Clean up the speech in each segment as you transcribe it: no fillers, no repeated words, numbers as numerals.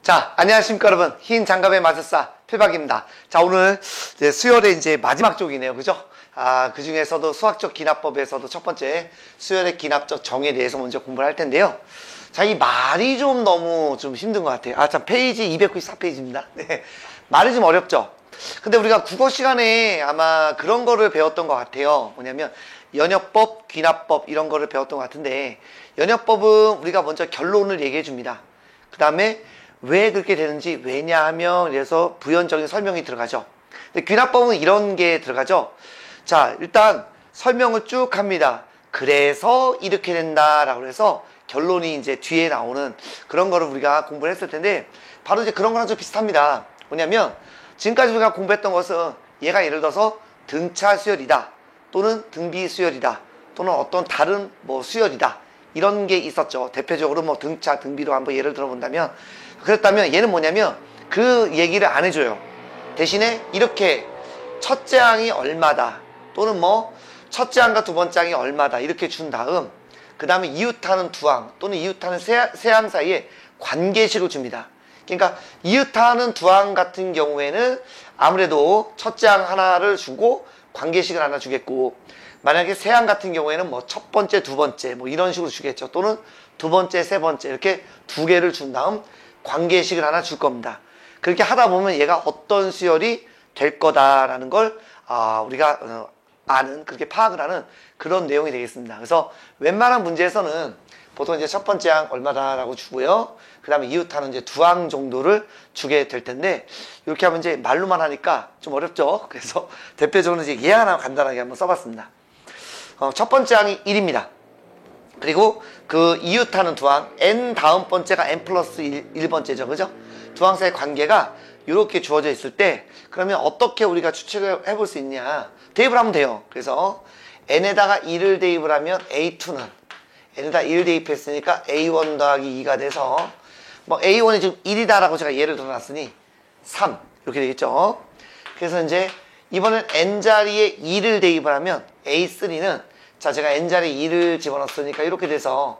자, 안녕하십니까 여러분. 흰 장갑의 마술사 필박입니다. 자, 오늘 이제 수열의 이제 마지막 쪽이네요. 그죠? 그 중에서도 수학적 기납법에서도 첫 번째 수열의 기납적 정에 대해서 먼저 공부를 할 텐데요. 자, 이 말이 좀 너무 좀 힘든 것 같아요. 참, 페이지 294페이지입니다. 네. 말이 좀 어렵죠? 근데 우리가 국어 시간에 아마 그런 거를 배웠던 것 같아요. 뭐냐면 연역법, 귀납법 이런 거를 배웠던 것 같은데, 연역법은 우리가 먼저 결론을 얘기해 줍니다. 그 다음에 왜 그렇게 되는지 왜냐하면 그래서 부연적인 설명이 들어가죠. 근데 귀납법은 이런 게 들어가죠. 자, 일단 설명을 쭉 합니다. 그래서 이렇게 된다라고 해서 결론이 이제 뒤에 나오는 그런 거를 우리가 공부를 했을 텐데, 바로 이제 그런 거랑 좀 비슷합니다. 뭐냐면 지금까지 우리가 공부했던 것은 얘가 예를 들어서 등차 수열이다, 또는 등비 수열이다, 또는 어떤 다른 뭐 수열이다, 이런 게 있었죠. 대표적으로 뭐 등차, 등비로 한번 예를 들어본다면, 그랬다면 얘는 뭐냐면 그 얘기를 안 해줘요. 대신에 이렇게 첫째 항이 얼마다, 또는 뭐 첫째 항과 두 번째 항이 얼마다 이렇게 준 다음, 그 다음에 이웃하는 두 항 또는 이웃하는 세 항 사이에 관계식을 줍니다. 그러니까 이웃하는 두 항 같은 경우에는 아무래도 첫째 항 하나를 주고 관계식을 하나 주겠고, 만약에 세 항 같은 경우에는 뭐 첫 번째, 두 번째 뭐 이런 식으로 주겠죠. 또는 두 번째, 세 번째 이렇게 두 개를 준 다음 관계식을 하나 줄 겁니다. 그렇게 하다 보면 얘가 어떤 수열이 될 거다라는 걸 우리가 아는, 그렇게 파악을 하는 그런 내용이 되겠습니다. 그래서 웬만한 문제에서는 보통 이제 첫 번째 항 얼마다라고 주고요. 그 다음에 이웃하는 이제 두 항 정도를 주게 될 텐데, 이렇게 하면 이제 말로만 하니까 좀 어렵죠. 그래서 대표적으로 이제 얘 하나 간단하게 한번 써봤습니다. 첫 번째 항이 1입니다. 그리고 그 이웃하는 두 항, n 다음 번째가 n 플러스 1번째죠. 그죠? 두 항 사이의 관계가 이렇게 주어져 있을 때, 그러면 어떻게 우리가 추측을 해볼 수 있냐. 대입을 하면 돼요. 그래서 n에다가 2를 대입을 하면 a2는, n에다 2를 대입했으니까 a1 더하기 2가 돼서, 뭐 a1이 지금 1이다라고 제가 예를 들어놨으니 3 이렇게 되겠죠. 그래서 이제 이번엔 n자리에 2를 대입을 하면 a3는, 자, 제가 n자리에 2를 집어넣었으니까 이렇게 돼서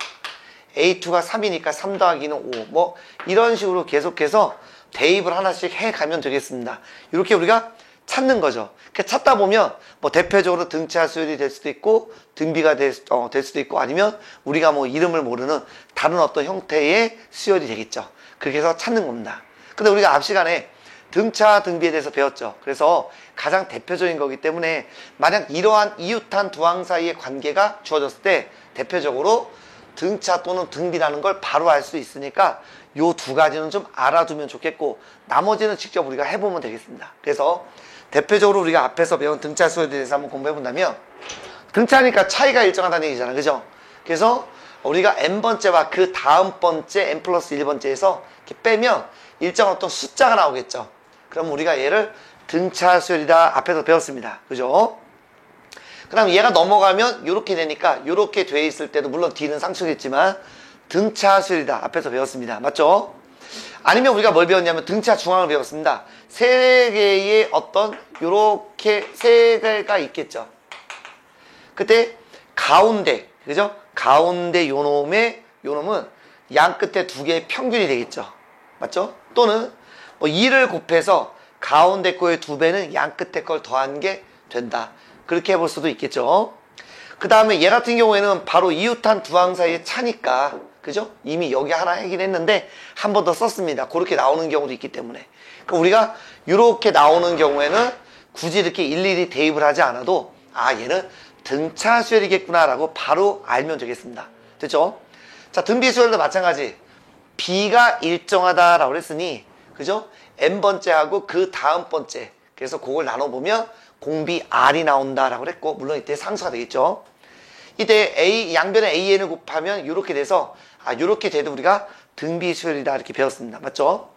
a2가 3이니까 3 더하기는 5, 뭐 이런 식으로 계속해서 대입을 하나씩 해가면 되겠습니다. 이렇게 우리가 찾는 거죠. 그러니까 찾다 보면 뭐 대표적으로 등차 수열이 될 수도 있고, 등비가 될 수도 있고, 아니면 우리가 뭐 이름을 모르는 다른 어떤 형태의 수열이 되겠죠. 그렇게 해서 찾는 겁니다. 근데 우리가 앞 시간에 등차, 등비에 대해서 배웠죠. 그래서 가장 대표적인 거기 때문에, 만약 이러한 이웃한 두 항 사이의 관계가 주어졌을 때 대표적으로 등차 또는 등비라는 걸 바로 알 수 있으니까 요 두 가지는 좀 알아두면 좋겠고, 나머지는 직접 우리가 해보면 되겠습니다. 그래서 대표적으로 우리가 앞에서 배운 등차 수열에 대해서 한번 공부해 본다면, 등차니까 차이가 일정하다는 얘기잖아. 그죠? 그래서 우리가 n번째와 그 다음 번째 n 플러스 1번째에서 이렇게 빼면 일정한 어떤 숫자가 나오겠죠. 그럼 우리가 얘를 등차 수열이다 앞에서 배웠습니다. 그죠? 그 다음 얘가 넘어가면 이렇게 되니까, 이렇게 돼 있을 때도 물론 D는 상수겠지만 등차 수열이다 앞에서 배웠습니다. 맞죠? 아니면 우리가 뭘 배웠냐면 등차 중앙을 배웠습니다. 세 개의 어떤 요렇게 세 개가 있겠죠. 그때 가운데, 그죠? 가운데 요놈은 양 끝에 두 개의 평균이 되겠죠. 맞죠? 또는 뭐 2를 곱해서 가운데 거의 2배는 양 끝에 걸 더한 게 된다. 그렇게 해볼 수도 있겠죠. 그 다음에 얘 같은 경우에는 바로 이웃한 두 항 사이의 차니까, 그죠? 이미 여기 하나 하긴 했는데 한 번 더 썼습니다. 그렇게 나오는 경우도 있기 때문에. 그러니까 우리가 이렇게 나오는 경우에는 굳이 이렇게 일일이 대입을 하지 않아도, 얘는 등차 수열이겠구나 라고 바로 알면 되겠습니다. 됐죠? 자, 등비 수열도 마찬가지. B가 일정하다라고 했으니, 그죠? n번째하고 그 다음 번째, 그래서 그걸 나눠보면 공비 R이 나온다라고 했고, 물론 이때 상수가 되겠죠. 이때 A, 양변에 AN을 곱하면 이렇게 돼서, 이렇게 돼도 우리가 등비 수열이다 이렇게 배웠습니다. 맞죠?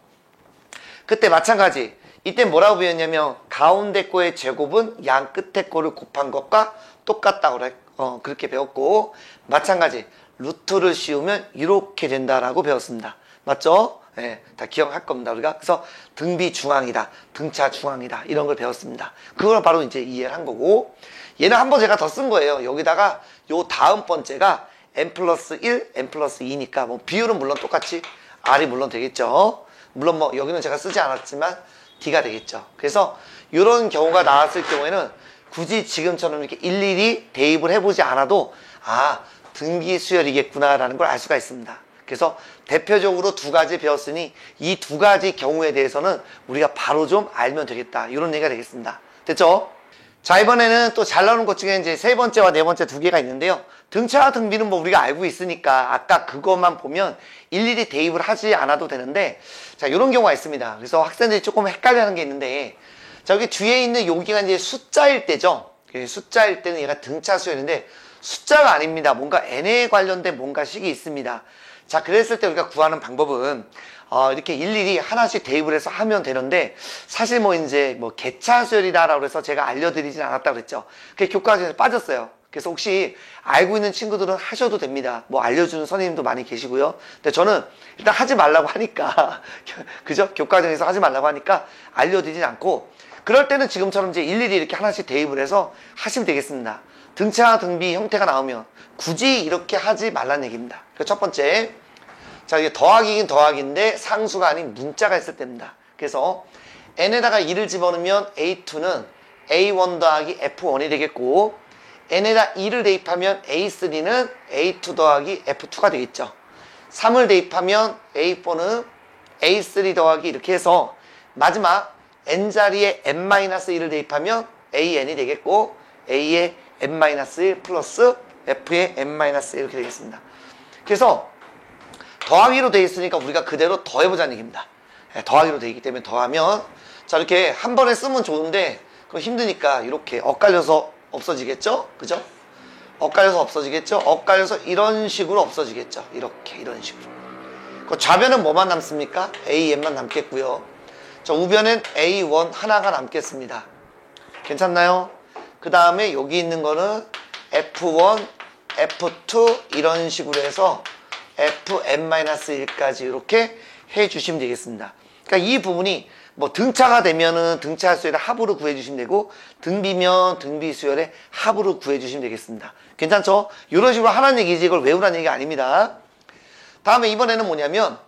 그때 마찬가지. 이때 뭐라고 배웠냐면 가운데 거의 제곱은 양 끝에 거를 곱한 것과 똑같다고 그렇게 배웠고, 마찬가지 루트를 씌우면 이렇게 된다라고 배웠습니다. 맞죠? 네, 다 기억할 겁니다. 우리가. 그래서 등비 중앙이다, 등차 중앙이다, 이런 걸 배웠습니다. 그걸 바로 이제 이해를 한 거고, 얘는 한 번 제가 더 쓴 거예요. 여기다가 요 다음 번째가 n 플러스 1, n 플러스 2니까 뭐 비율은 물론 똑같이 R이 물론 되겠죠. 물론 뭐 여기는 제가 쓰지 않았지만 D가 되겠죠. 그래서 이런 경우가 나왔을 경우에는 굳이 지금처럼 이렇게 일일이 대입을 해보지 않아도 아, 등기 수열이겠구나라는 걸 알 수가 있습니다. 그래서 대표적으로 두 가지 배웠으니 이 두 가지 경우에 대해서는 우리가 바로 좀 알면 되겠다. 이런 얘기가 되겠습니다. 됐죠? 자, 이번에는 또 잘 나오는 것 중에 이제 세 번째와 네 번째 두 개가 있는데요. 등차와 등비는 뭐 우리가 알고 있으니까 아까 그것만 보면 일일이 대입을 하지 않아도 되는데, 자, 이런 경우가 있습니다. 그래서 학생들이 조금 헷갈려 하는 게 있는데, 자, 여기 뒤에 있는 여기가 이제 숫자일 때죠. 숫자일 때는 얘가 등차 수열인데 숫자가 아닙니다. 뭔가 n에 관련된 뭔가 식이 있습니다. 자, 그랬을 때 우리가 구하는 방법은 이렇게 일일이 하나씩 대입을 해서 하면 되는데, 사실 뭐 이제 뭐 개차 수열이다라고 해서 제가 알려드리진 않았다고 그랬죠. 그게 교과서에서 빠졌어요. 그래서 혹시 알고 있는 친구들은 하셔도 됩니다. 뭐 알려주는 선생님도 많이 계시고요. 근데 저는 일단 하지 말라고 하니까 그죠? 교과정에서 하지 말라고 하니까 알려드리진 않고, 그럴 때는 지금처럼 이제 일일이 이렇게 하나씩 대입을 해서 하시면 되겠습니다. 등차 등비 형태가 나오면 굳이 이렇게 하지 말라는 얘기입니다. 첫 번째, 자, 이게 더하기긴 더하기인데 상수가 아닌 문자가 있을 때입니다. 그래서 n에다가 2를 집어넣으면 a2는 a1 더하기 f1이 되겠고, n에다 2를 대입하면 a3는 a2 더하기 f2가 되겠죠. 3을 대입하면 a4는 a3 더하기 이렇게 해서 마지막 n자리에 n-1을 대입하면 an이 되겠고, a의 n-1 플러스 f의 n-1 이렇게 되겠습니다. 그래서 더하기로 되어 있으니까 우리가 그대로 더해보자는 얘기입니다. 더하기로 되어 있기 때문에 더하면, 자, 이렇게 한 번에 쓰면 좋은데 그거 힘드니까 이렇게 엇갈려서 없어지겠죠? 그죠? 엇갈려서 없어지겠죠? 엇갈려서 이런 식으로 없어지겠죠? 이렇게, 이런 식으로. 그 좌변은 뭐만 남습니까? AN만 남겠고요. 저 우변엔 A1 하나가 남겠습니다. 괜찮나요? 그 다음에 여기 있는 거는 F1, F2 이런 식으로 해서 Fn-1까지 이렇게 해주시면 되겠습니다. 그러니까 이 부분이 뭐 등차가 되면은 등차 수열의 합으로 구해주시면 되고, 등비면 등비 수열의 합으로 구해주시면 되겠습니다. 괜찮죠? 이런 식으로 하라는 얘기지 이걸 외우라는 얘기가 아닙니다. 다음에 이번에는 뭐냐면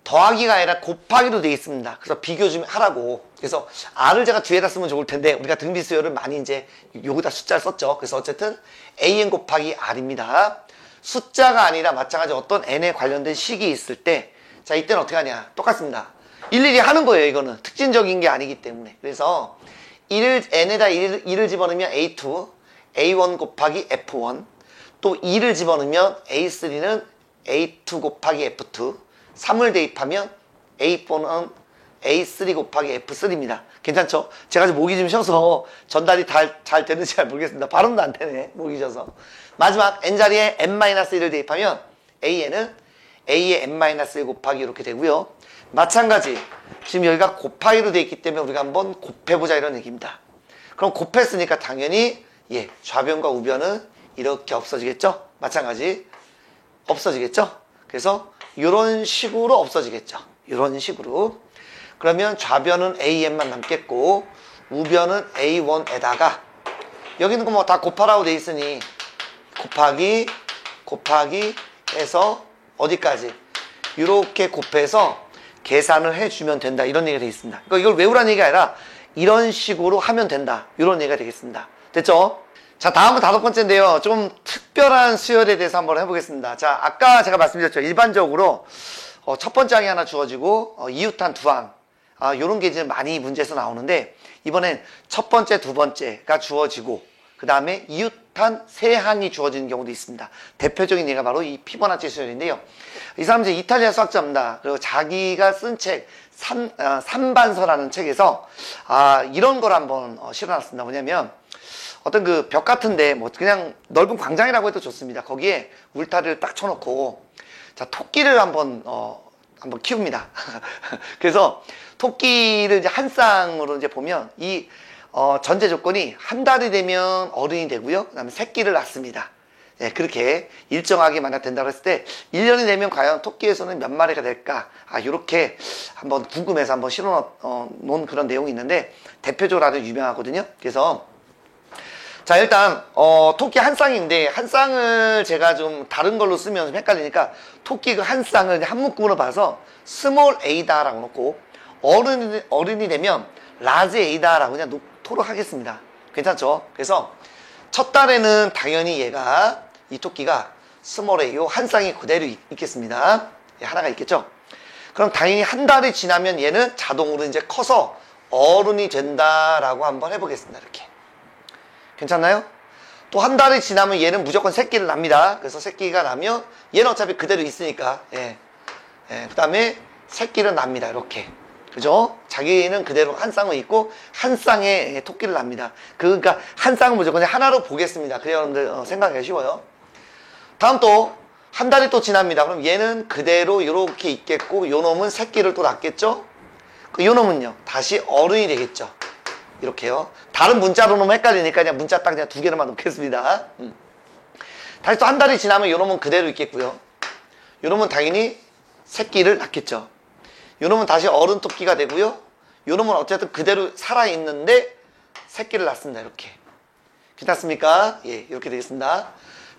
더하기가 아니라 곱하기로 되어 있습니다. 그래서 비교 좀 하라고. 그래서 R을 제가 뒤에다 쓰면 좋을 텐데 우리가 등비 수열을 많이 이제 여기다 숫자를 썼죠. 그래서 어쨌든 AN 곱하기 R입니다. 숫자가 아니라 마찬가지로 어떤 n에 관련된 식이 있을 때, 자, 이때는 어떻게 하냐? 똑같습니다. 일일이 하는 거예요. 이거는 특징적인 게 아니기 때문에. 그래서 n에다 2를 집어넣으면 a2, a1 곱하기 f1, 또 2를 집어넣으면 a3는 a2 곱하기 f2, 3을 대입하면 a4는 a3 곱하기 f3입니다. 괜찮죠? 제가 지금 목이 좀 쉬어서 전달이 잘 되는지 잘 모르겠습니다. 발음도 안 되네, 목이 쉬어서. 마지막 n자리에 n-1을 대입하면 a는 a의 n-1 곱하기 이렇게 되고요. 마찬가지 지금 여기가 곱하기로 되어 있기 때문에 우리가 한번 곱해보자 이런 얘기입니다. 그럼 곱했으니까 당연히 좌변과 우변은 이렇게 없어지겠죠? 마찬가지 없어지겠죠? 그래서 이런 식으로 없어지겠죠? 이런 식으로. 그러면 좌변은 AN만 남겠고 우변은 A1에다가 여기는 뭐 다 곱하라고 돼 있으니 곱하기 해서 어디까지? 이렇게 곱해서 계산을 해주면 된다. 이런 얘기가 되어 있습니다. 그러니까 이걸 외우라는 얘기가 아니라 이런 식으로 하면 된다. 이런 얘기가 되겠습니다. 됐죠? 자, 다음은 다섯 번째인데요. 좀 특별한 수열에 대해서 한번 해보겠습니다. 자, 아까 제가 말씀드렸죠. 일반적으로 첫 번째 항이 하나 주어지고 이웃한 두 항. 요런 게 이제 많이 문제에서 나오는데, 이번엔 첫 번째, 두 번째가 주어지고 그 다음에 이웃한 세 항이 주어지는 경우도 있습니다. 대표적인 예가 바로 이 피보나치 수열인데요. 이 사람은 이제 이탈리아 수학자입니다. 그리고 자기가 쓴 책 삼반서라는 책에서 이런 걸 한번 실어놨습니다. 뭐냐면 어떤 그 벽 같은데 뭐 그냥 넓은 광장이라고 해도 좋습니다. 거기에 울타리를 딱 쳐놓고, 자, 토끼를 한번 키웁니다. 그래서 토끼를 이제 한 쌍으로 이제 보면 이 전제 조건이 한 달이 되면 어른이 되고요. 그 다음에 새끼를 낳습니다. 예, 그렇게 일정하게 만약 된다고 했을 때 1년이 되면 과연 토끼에서는 몇 마리가 될까? 요렇게 한번 궁금해서 한번 실어 놓은 그런 내용이 있는데 대표적으로 아주 유명하거든요. 그래서 자, 일단 토끼 한 쌍인데 한 쌍을 제가 좀 다른 걸로 쓰면 좀 헷갈리니까 토끼 그 한 쌍을 한 묶음으로 봐서 스몰 A다라고 놓고 어른이 되면 라지 A다라고 그냥 놓도록 하겠습니다. 괜찮죠? 그래서 첫 달에는 당연히 얘가 이 토끼가 스몰 A 요 한 쌍이 그대로 있겠습니다. 하나가 있겠죠? 그럼 당연히 한 달이 지나면 얘는 자동으로 이제 커서 어른이 된다라고 한번 해보겠습니다. 이렇게. 괜찮나요? 또 한 달이 지나면 얘는 무조건 새끼를 납니다. 그래서 새끼가 나면 얘는 어차피 그대로 있으니까 그 다음에 새끼를 납니다. 이렇게. 그죠? 자기는 그대로 한 쌍은 있고 한 쌍에 토끼를 납니다. 그러니까 한 쌍은 무조건 하나로 보겠습니다. 그래야 여러분들 생각하기 쉬워요. 다음 또 한 달이 또 지납니다. 그럼 얘는 그대로 이렇게 있겠고 요 놈은 새끼를 또 낳겠죠? 요 놈은요 다시 어른이 되겠죠. 이렇게요. 다른 문자로 놓으면 헷갈리니까 그냥 문자 딱 그냥 두 개로만 놓겠습니다. 다시 또 한 달이 지나면 요 놈은 그대로 있겠고요. 요 놈은 당연히 새끼를 낳겠죠. 요 놈은 다시 어른 토끼가 되고요. 요 놈은 어쨌든 그대로 살아있는데 새끼를 낳습니다. 이렇게. 괜찮습니까? 예, 이렇게 되겠습니다.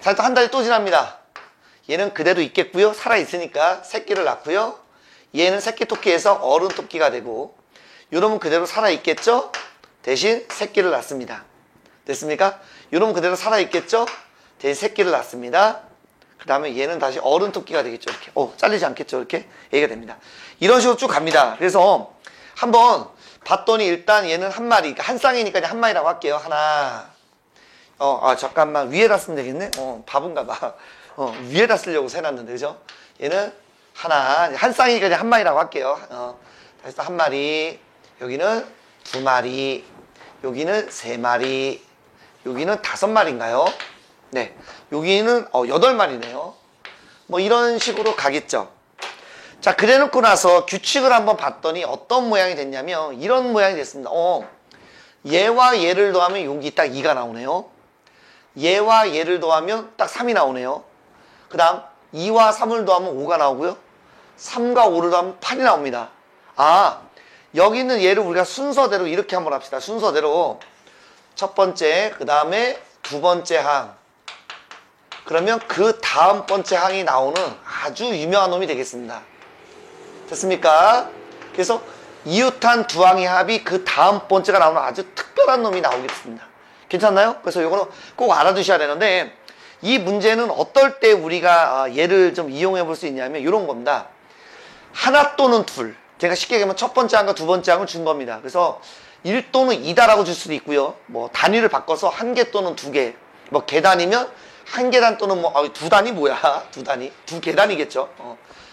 다시 또 한 달이 또 지납니다. 얘는 그대로 있겠고요. 살아있으니까 새끼를 낳고요. 얘는 새끼 토끼에서 어른 토끼가 되고 요 놈은 그대로 살아있겠죠? 대신 새끼를 낳습니다. 됐습니까? 요 놈은 그대로 살아있겠죠? 대신 새끼를 낳습니다. 그 다음에 얘는 다시 어른 토끼가 되겠죠. 이렇게. 잘리지 않겠죠. 이렇게 얘기가 됩니다. 이런 식으로 쭉 갑니다. 그래서 한번 봤더니 일단 얘는 한 마리, 한 쌍이니까 한 마리라고 할게요. 하나. 잠깐만. 위에다 쓰면 되겠네? 바본가 봐. 위에다 쓰려고 세놨는데, 그죠? 얘는 하나. 한 쌍이니까 한 마리라고 할게요. 다시 또 한 마리. 여기는 두 마리. 여기는 세 마리. 여기는 다섯 마리인가요? 네. 여기는 8마리네요. 뭐 이런 식으로 가겠죠. 자, 그래 놓고 나서 규칙을 한번 봤더니 어떤 모양이 됐냐면 이런 모양이 됐습니다. 얘와 얘를 더하면 여기 딱 2가 나오네요. 얘와 얘를 더하면 딱 3이 나오네요. 그 다음 2와 3을 더하면 5가 나오고요. 3과 5를 더하면 8이 나옵니다. 여기 있는 얘를 우리가 순서대로 이렇게 한번 합시다. 순서대로 첫 번째, 그 다음에 두 번째 항, 그러면 그 다음 번째 항이 나오는 아주 유명한 놈이 되겠습니다. 됐습니까? 그래서 이웃한 두 항의 합이 그 다음 번째가 나오는 아주 특별한 놈이 나오겠습니다. 괜찮나요? 그래서 이거는 꼭 알아두셔야 되는데 이 문제는 어떨 때 우리가 얘를 좀 이용해 볼 수 있냐면 이런 겁니다. 하나 또는 둘. 제가 쉽게 얘기하면 첫 번째 항과 두 번째 항을 준 겁니다. 그래서 1 또는 2다라고 줄 수도 있고요. 뭐 단위를 바꿔서 한 개 또는 두 개. 뭐 계단이면 한 계단 또는 두 단이 뭐야? 두 단위? 두 계단이겠죠.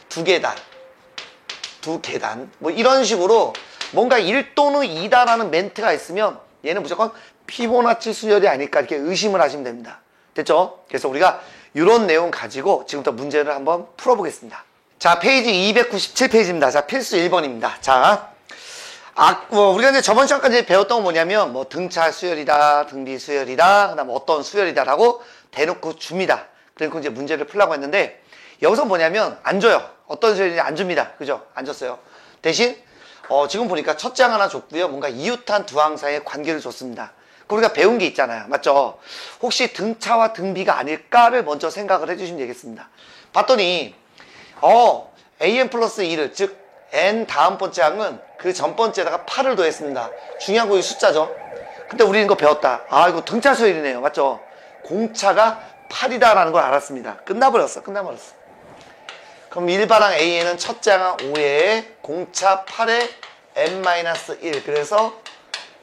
두 계단. 두 계단. 뭐 이런 식으로 뭔가 1 또는 2다라는 멘트가 있으면 얘는 무조건 피보나치 수열이 아닐까 이렇게 의심을 하시면 됩니다. 됐죠? 그래서 우리가 이런 내용 가지고 지금부터 문제를 한번 풀어보겠습니다. 자, 페이지 297페이지입니다. 자, 필수 1번입니다. 자, 우리가 이제 저번 시간까지 배웠던 건 뭐냐면, 등차 수열이다, 등비 수열이다, 그 다음 어떤 수열이다라고 대놓고 줍니다. 그리고 이제 문제를 풀라고 했는데, 여기서 뭐냐면, 안 줘요. 어떤 수열인지 안 줍니다. 그죠? 안 줬어요. 대신, 지금 보니까 첫째 항 하나 줬고요. 뭔가 이웃한 두 항 사이의 관계를 줬습니다. 우리가 배운 게 있잖아요. 맞죠? 혹시 등차와 등비가 아닐까를 먼저 생각을 해주시면 되겠습니다. 봤더니, an 플러스 2를, 즉, n 다음 번째 항은 그 전 번째에다가 8을 더했습니다. 중요한 거 이 숫자죠. 근데 우리 이거 배웠다. 이거 등차 수열이네요. 맞죠? 공차가 8이다라는 걸 알았습니다. 끝나버렸어. 그럼 일반항 A에는 첫째 항 5에 공차 8에 n-1. 그래서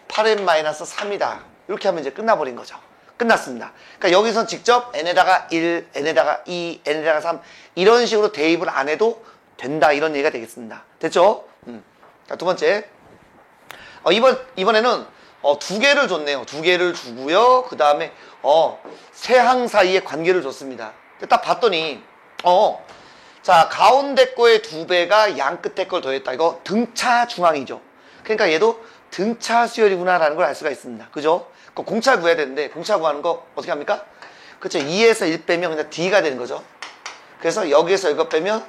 8n-3이다. 이렇게 하면 이제 끝나버린 거죠. 끝났습니다. 그러니까 여기서 직접 n에다가 1, n에다가 2, n에다가 3 이런 식으로 대입을 안 해도 된다. 이런 얘기가 되겠습니다. 됐죠? 자, 두 번째. 이번에는 두 개를 줬네요. 두 개를 주고요. 그 다음에 세 항 사이의 관계를 줬습니다. 딱 봤더니 자, 가운데 거의 두 배가 양 끝에 걸 더했다. 이거 등차 중항이죠. 그러니까 얘도 등차 수열이구나 라는 걸 알 수가 있습니다. 그죠? 공차 구해야 되는데 공차 구하는 거 어떻게 합니까? 그쵸? 2에서 1 빼면 그냥 D가 되는 거죠. 그래서 여기에서 이거 빼면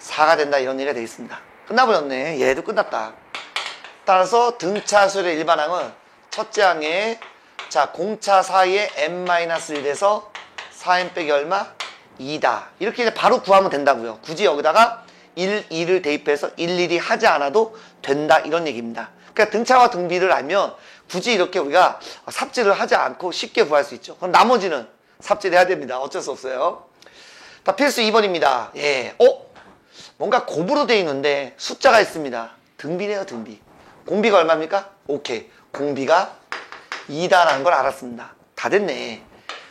4가 된다 이런 얘기가 되겠습니다. 끝나버렸네. 얘도 끝났다. 따라서 등차 수열의 일반항은 첫째 항에 자, 공차 사이에 n-1 돼서 4n 빼기 얼마? 2다. 이렇게 이제 바로 구하면 된다고요. 굳이 여기다가 1, 2를 대입해서 일일이 하지 않아도 된다. 이런 얘기입니다. 그러니까 등차와 등비를 알면 굳이 이렇게 우리가 삽질을 하지 않고 쉽게 구할 수 있죠. 그럼 나머지는 삽질해야 됩니다. 어쩔 수 없어요. 자, 필수 2번입니다. 예. 뭔가 곱으로 되어 있는데 숫자가 있습니다. 등비네요, 등비. 공비가 얼마입니까? 오케이. 공비가 2다라는 걸 알았습니다. 다 됐네.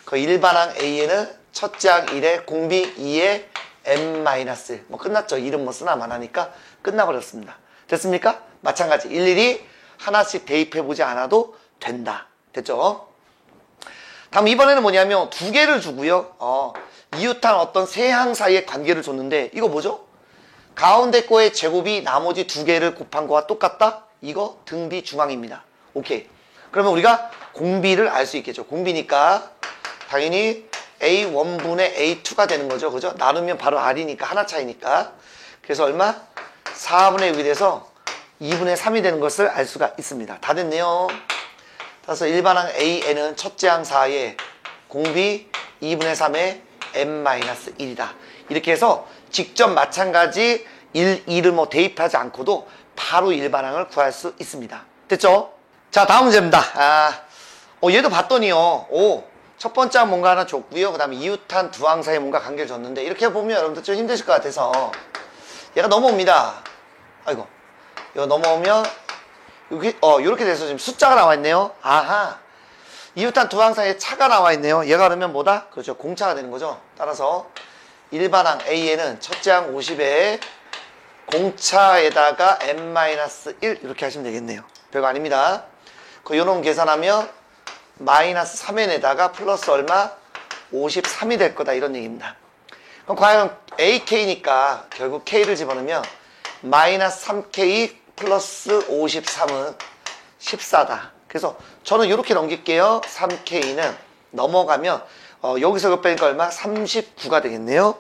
그 일반항 A에는 첫째 항 1에 공비 2에 n-1. 뭐 끝났죠. 이름 뭐 쓰나 마나니까 끝나버렸습니다. 됐습니까? 마찬가지. 일일이 하나씩 대입해보지 않아도 된다. 됐죠? 다음 이번에는 뭐냐면 두 개를 주고요. 이웃한 어떤 세 항 사이의 관계를 줬는데 이거 뭐죠? 가운데 거의 제곱이 나머지 두 개를 곱한 거와 똑같다? 이거 등비 중앙입니다. 오케이. 그러면 우리가 공비를 알 수 있겠죠. 공비니까 당연히 A1분의 A2가 되는 거죠. 그죠? 나누면 바로 R이니까 하나 차이니까. 그래서 얼마? 4분의 6이 돼서 2분의 3이 되는 것을 알 수가 있습니다. 다 됐네요. 따라서 일반항 AN은 첫째 항 사이에 공비 2분의 3에 n-1이다. 이렇게 해서 직접 마찬가지 1, 2를 뭐 대입하지 않고도 바로 일반항을 구할 수 있습니다. 됐죠? 자, 다음 문제입니다. 얘도 봤더니요. 첫 번째 항 뭔가 하나 줬고요. 그 다음에 이웃한 두 항 사이에 뭔가 관계를 줬는데 이렇게 보면 여러분들 좀 힘드실 것 같아서 얘가 넘어옵니다. 아이고. 이거 넘어오면 이렇게 돼서 지금 숫자가 나와 있네요. 아하. 이웃한 두 항 사이에 차가 나와 있네요. 얘가 그러면 뭐다? 그렇죠. 공차가 되는 거죠. 따라서 일반항 A에는 첫째 항 50에 공차에다가 n-1 이렇게 하시면 되겠네요. 별거 아닙니다. 요놈 계산하면 마이너스 3n에다가 플러스 얼마? 53이 될 거다. 이런 얘기입니다. 그럼 과연 AK니까 결국 K를 집어넣으면 마이너스 3K 플러스 53은 14다. 그래서 저는 이렇게 넘길게요. 3K는 넘어가면 여기서 이거 빼니까 얼마? 39가 되겠네요.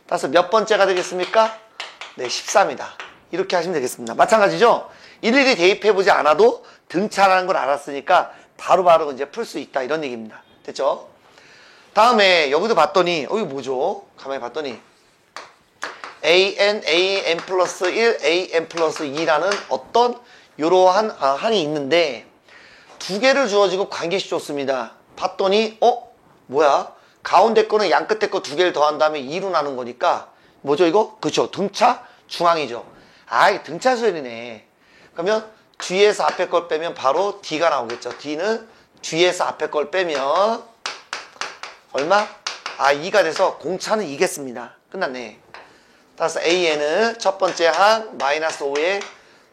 따라서 몇 번째가 되겠습니까? 네, 13이다. 이렇게 하시면 되겠습니다. 마찬가지죠? 일일이 대입해보지 않아도 등차라는 걸 알았으니까 바로바로 이제 풀 수 있다. 이런 얘기입니다. 됐죠? 다음에 여기도 봤더니 이거 뭐죠? 가만히 봤더니 AN 플러스 1, AN 플러스 2라는 어떤 이러한 항이 있는데 두 개를 주어지고 관계식 줬습니다. 봤더니 뭐야? 가운데 거는 양 끝에 거 두 개를 더한 다음에 2로 나눈 거니까 뭐죠 이거? 그쵸, 등차 중앙이죠. 등차 수열이네. 그러면 뒤에서 앞에 걸 빼면 바로 D가 나오겠죠. D는 뒤에서 앞에 걸 빼면 얼마? 2가 돼서 공차는 2겠습니다. 끝났네. 따라서 AN은 첫 번째 항 마이너스 5에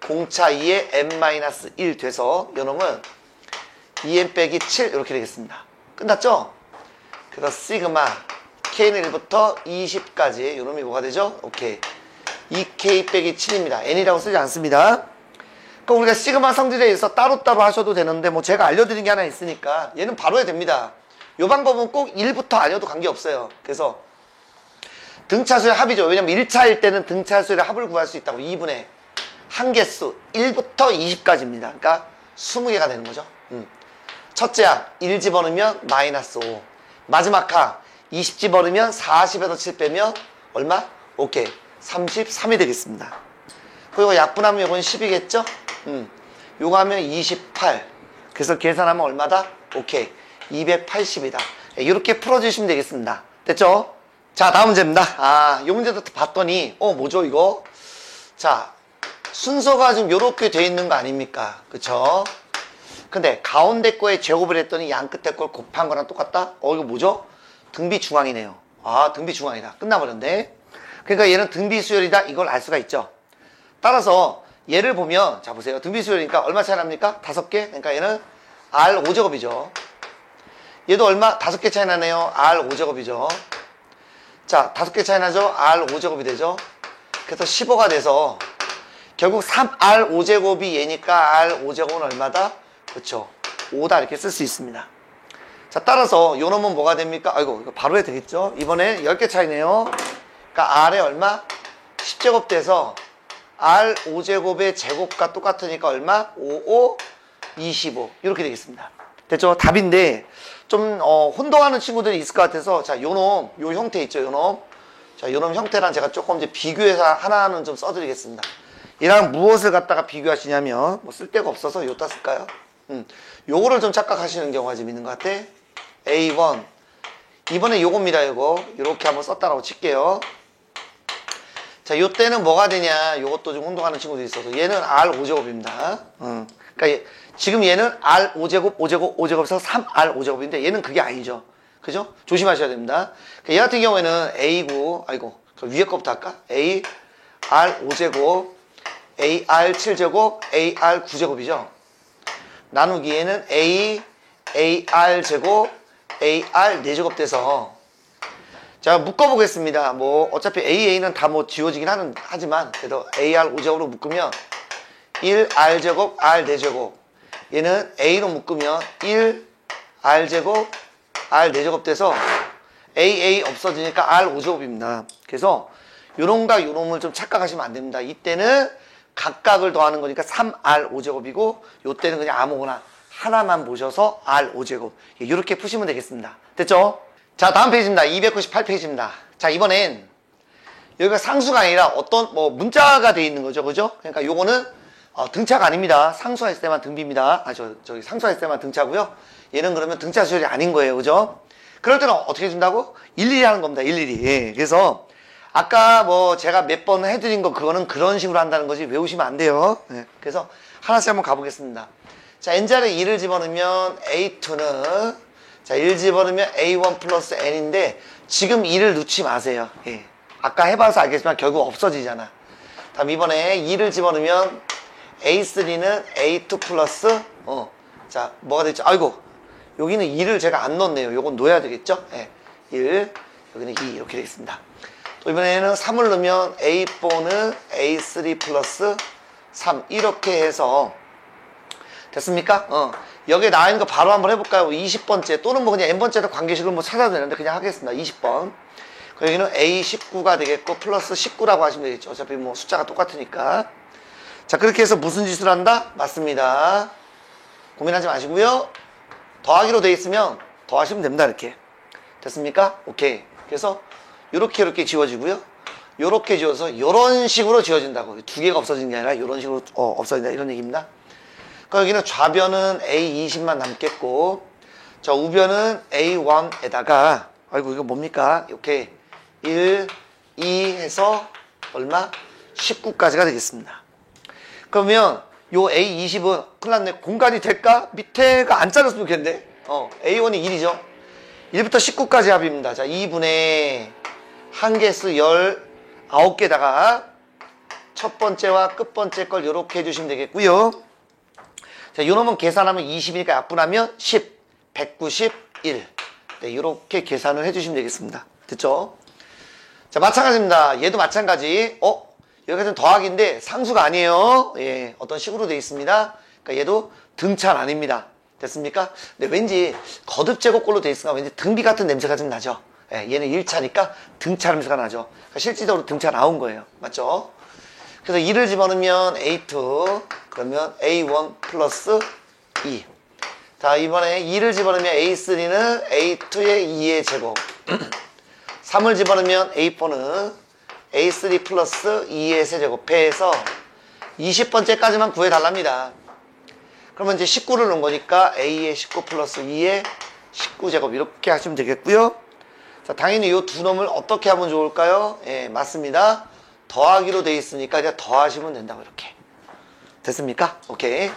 공차 2에 n-1 돼서 요놈은 2n 빼기 7 이렇게 되겠습니다. 끝났죠? 그래서 시그마 K는 1부터 20까지 요놈이 뭐가 되죠? 오케이. 2K 빼기 7입니다. N이라고 쓰지 않습니다. 그럼 우리가 시그마 성질에 의해서 따로따로 하셔도 되는데 뭐 제가 알려드린 게 하나 있으니까 얘는 바로 해야 됩니다. 이 방법은 꼭 1부터 아니어도 관계없어요. 그래서 등차수의 합이죠. 왜냐면 1차일 때는 등차수의 합을 구할 수 있다고. 2분의 한개수 1부터 20까지입니다. 그러니까 20개가 되는 거죠. 첫째 항 1 집어넣으면 마이너스 5. 마지막 항 20 집어넣으면 40에서 7 빼면 얼마? 오케이. 33이 되겠습니다. 그리고 약분하면 이건 10이겠죠? 요거 하면 28. 그래서 계산하면 얼마다? 오케이. 280이다. 이렇게 풀어주시면 되겠습니다. 됐죠? 자, 다음 문제입니다. 이 문제도 봤더니, 뭐죠, 이거? 자, 순서가 좀 요렇게 돼 있는 거 아닙니까? 그쵸? 근데 가운데 거에 제곱을 했더니 양 끝에 걸 곱한 거랑 똑같다? 이거 뭐죠? 등비 중앙이네요. 등비 중앙이다. 끝나버렸네. 그러니까 얘는 등비 수열이다. 이걸 알 수가 있죠. 따라서 얘를 보면, 자, 보세요. 등비 수열이니까 얼마 차이 납니까? 5개? 그러니까 얘는 R5제곱이죠. 얘도 얼마? 5개 차이 나네요. R5제곱이죠. 자, 5개 차이 나죠? R5제곱이 되죠. 그래서 15가 돼서 결국 3R5제곱이 얘니까 R5제곱은 얼마다? 그렇죠. 5다 이렇게 쓸 수 있습니다. 자, 따라서 요 놈은 뭐가 됩니까? 아이고, 이거 바로 해야 되겠죠? 이번에 10개 차이네요. 그러니까 R에 얼마? 10제곱 돼서 R5제곱의 제곱과 똑같으니까 얼마? 5, 5, 25 이렇게 되겠습니다. 됐죠? 답인데 좀 혼동하는 친구들이 있을 것 같아서 자, 요놈 요 형태 있죠? 요놈. 자, 요놈 형태랑 제가 조금 이제 비교해서 하나는 좀 써드리겠습니다. 얘랑 무엇을 갖다가 비교하시냐면 뭐 쓸 데가 없어서 요따 쓸까요? 요거를 좀 착각하시는 경우가 좀 있는 것 같아. A1 이번에 요겁니다. 요거 요렇게 한번 썼다라고 칠게요. 자, 요때는 뭐가 되냐, 요것도 좀 혼동하는 친구들이 있어서 얘는 R5제곱입니다. 그러니까 지금 얘는 R5제곱 5제곱 5제곱에서 3R5제곱인데 얘는 그게 아니죠. 그죠? 조심하셔야 됩니다. 그러니까 얘 같은 경우에는 A고, 아이고 위에 거부터 할까? A R5제곱 AR7제곱 AR9제곱이죠. 나누기에는 AR 제곱 AR4제곱 돼서 자, 묶어보겠습니다. 뭐 어차피 AA는 다 뭐 지워지긴 하지만 그래도 AR5제곱으로 묶으면 1R제곱 R4제곱, 얘는 A로 묶으면 1R제곱 R4제곱 돼서 AA 없어지니까 R5제곱입니다. 그래서 요놈과 요놈을 좀 착각하시면 안 됩니다. 이때는 각각을 더하는 거니까 3R5제곱이고 요때는 그냥 아무거나 하나만 보셔서 R5제곱 이렇게 푸시면 되겠습니다. 됐죠? 자, 다음 페이지입니다. 298페이지입니다. 자, 이번엔 여기가 상수가 아니라 어떤 뭐 문자가 되어 있는 거죠. 그죠? 그러니까 요거는 등차가 아닙니다. 상수가 있을 때만 등비입니다. 저기 상수가 있을 때만 등차고요. 얘는 그러면 등차 수열이 아닌 거예요. 그죠? 그럴 때는 어떻게 준다고? 일일이 하는 겁니다. 일일이. 예. 그래서 아까 뭐 제가 몇 번 해드린 거 그거는 그런 식으로 한다는 거지 외우시면 안 돼요. 예. 그래서 하나씩 한번 가보겠습니다. 자, n자리에 2를 집어넣으면 A2는 자, 1 집어넣으면 A1 플러스 N인데 지금 2를 넣지 마세요. 예. 아까 해봐서 알겠지만 결국 없어지잖아. 다음 이번에 2를 집어넣으면 A3는 A2 플러스 자, 뭐가 됐죠? 아이고, 여기는 2를 제가 안 넣었네요. 요건 넣어야 되겠죠? 예. 1, 여기는 2 이렇게 되겠습니다. 또 이번에는 3을 넣으면 A4는 A3 플러스 3 이렇게 해서 됐습니까? 여기에 나와 있는 거 바로 한번 해볼까요? 20번째 또는 뭐 그냥 n번째도 관계식을 뭐 찾아도 되는데 그냥 하겠습니다. 20번. 여기는 A19가 되겠고 플러스 19라고 하시면 되겠죠. 어차피 뭐 숫자가 똑같으니까. 자, 그렇게 해서 무슨 짓을 한다? 맞습니다. 고민하지 마시고요. 더하기로 돼 있으면 더하시면 됩니다. 이렇게. 됐습니까? 오케이. 그래서 이렇게 지워지고요. 요렇게 지워서 이런 식으로 지워진다고. 두 개가 없어지는 게 아니라 이런 식으로 없어진다 이런 얘기입니다. 그러니까 여기는 좌변은 A20만 남겠고 자, 우변은 A1에다가 아이고 이거 뭡니까? 이렇게 1, 2 해서 얼마? 19까지가 되겠습니다. 그러면 요 A20은 큰일 났네. 공간이 될까? 밑에가 안 잘랐으면 좋겠는데 A1이 1이죠. 1부터 19까지 합입니다. 자, 2분의 한 개수 19개다가 첫 번째와 끝 번째 걸 이렇게 해주시면 되겠고요. 자, 요놈은 계산하면 20이니까 약분하면 10, 191. 네, 이렇게 계산을 해주시면 되겠습니다. 됐죠? 자, 마찬가지입니다. 얘도 마찬가지. 여기가 좀 더하기인데 상수가 아니에요. 예, 어떤 식으로 되어 있습니다. 그러니까 얘도 등차는 아닙니다. 됐습니까? 근데 왠지 거듭 제곱꼴로 되어 있으니까 왠지 등비 같은 냄새가 좀 나죠. 예, 얘는 1차니까 등차 냄새가 나죠. 그러니까 실질적으로 등차 나온 거예요. 맞죠? 그래서 2를 집어넣으면 A2, 그러면 A1 플러스 2. 자, 이번에 2를 집어넣으면 A3는 A2의 2의 제곱. 3을 집어넣으면 A4는 A3 플러스 2의 세제곱 해서 20번째까지만 구해달랍니다. 그러면 이제 19를 넣은 거니까 A의 19 플러스 2의 19제곱 이렇게 하시면 되겠고요. 자, 당연히 이 두 놈을 어떻게 하면 좋을까요? 예, 맞습니다. 더하기로 돼 있으니까 이제 더하시면 된다고 이렇게. 됐습니까? 오케이.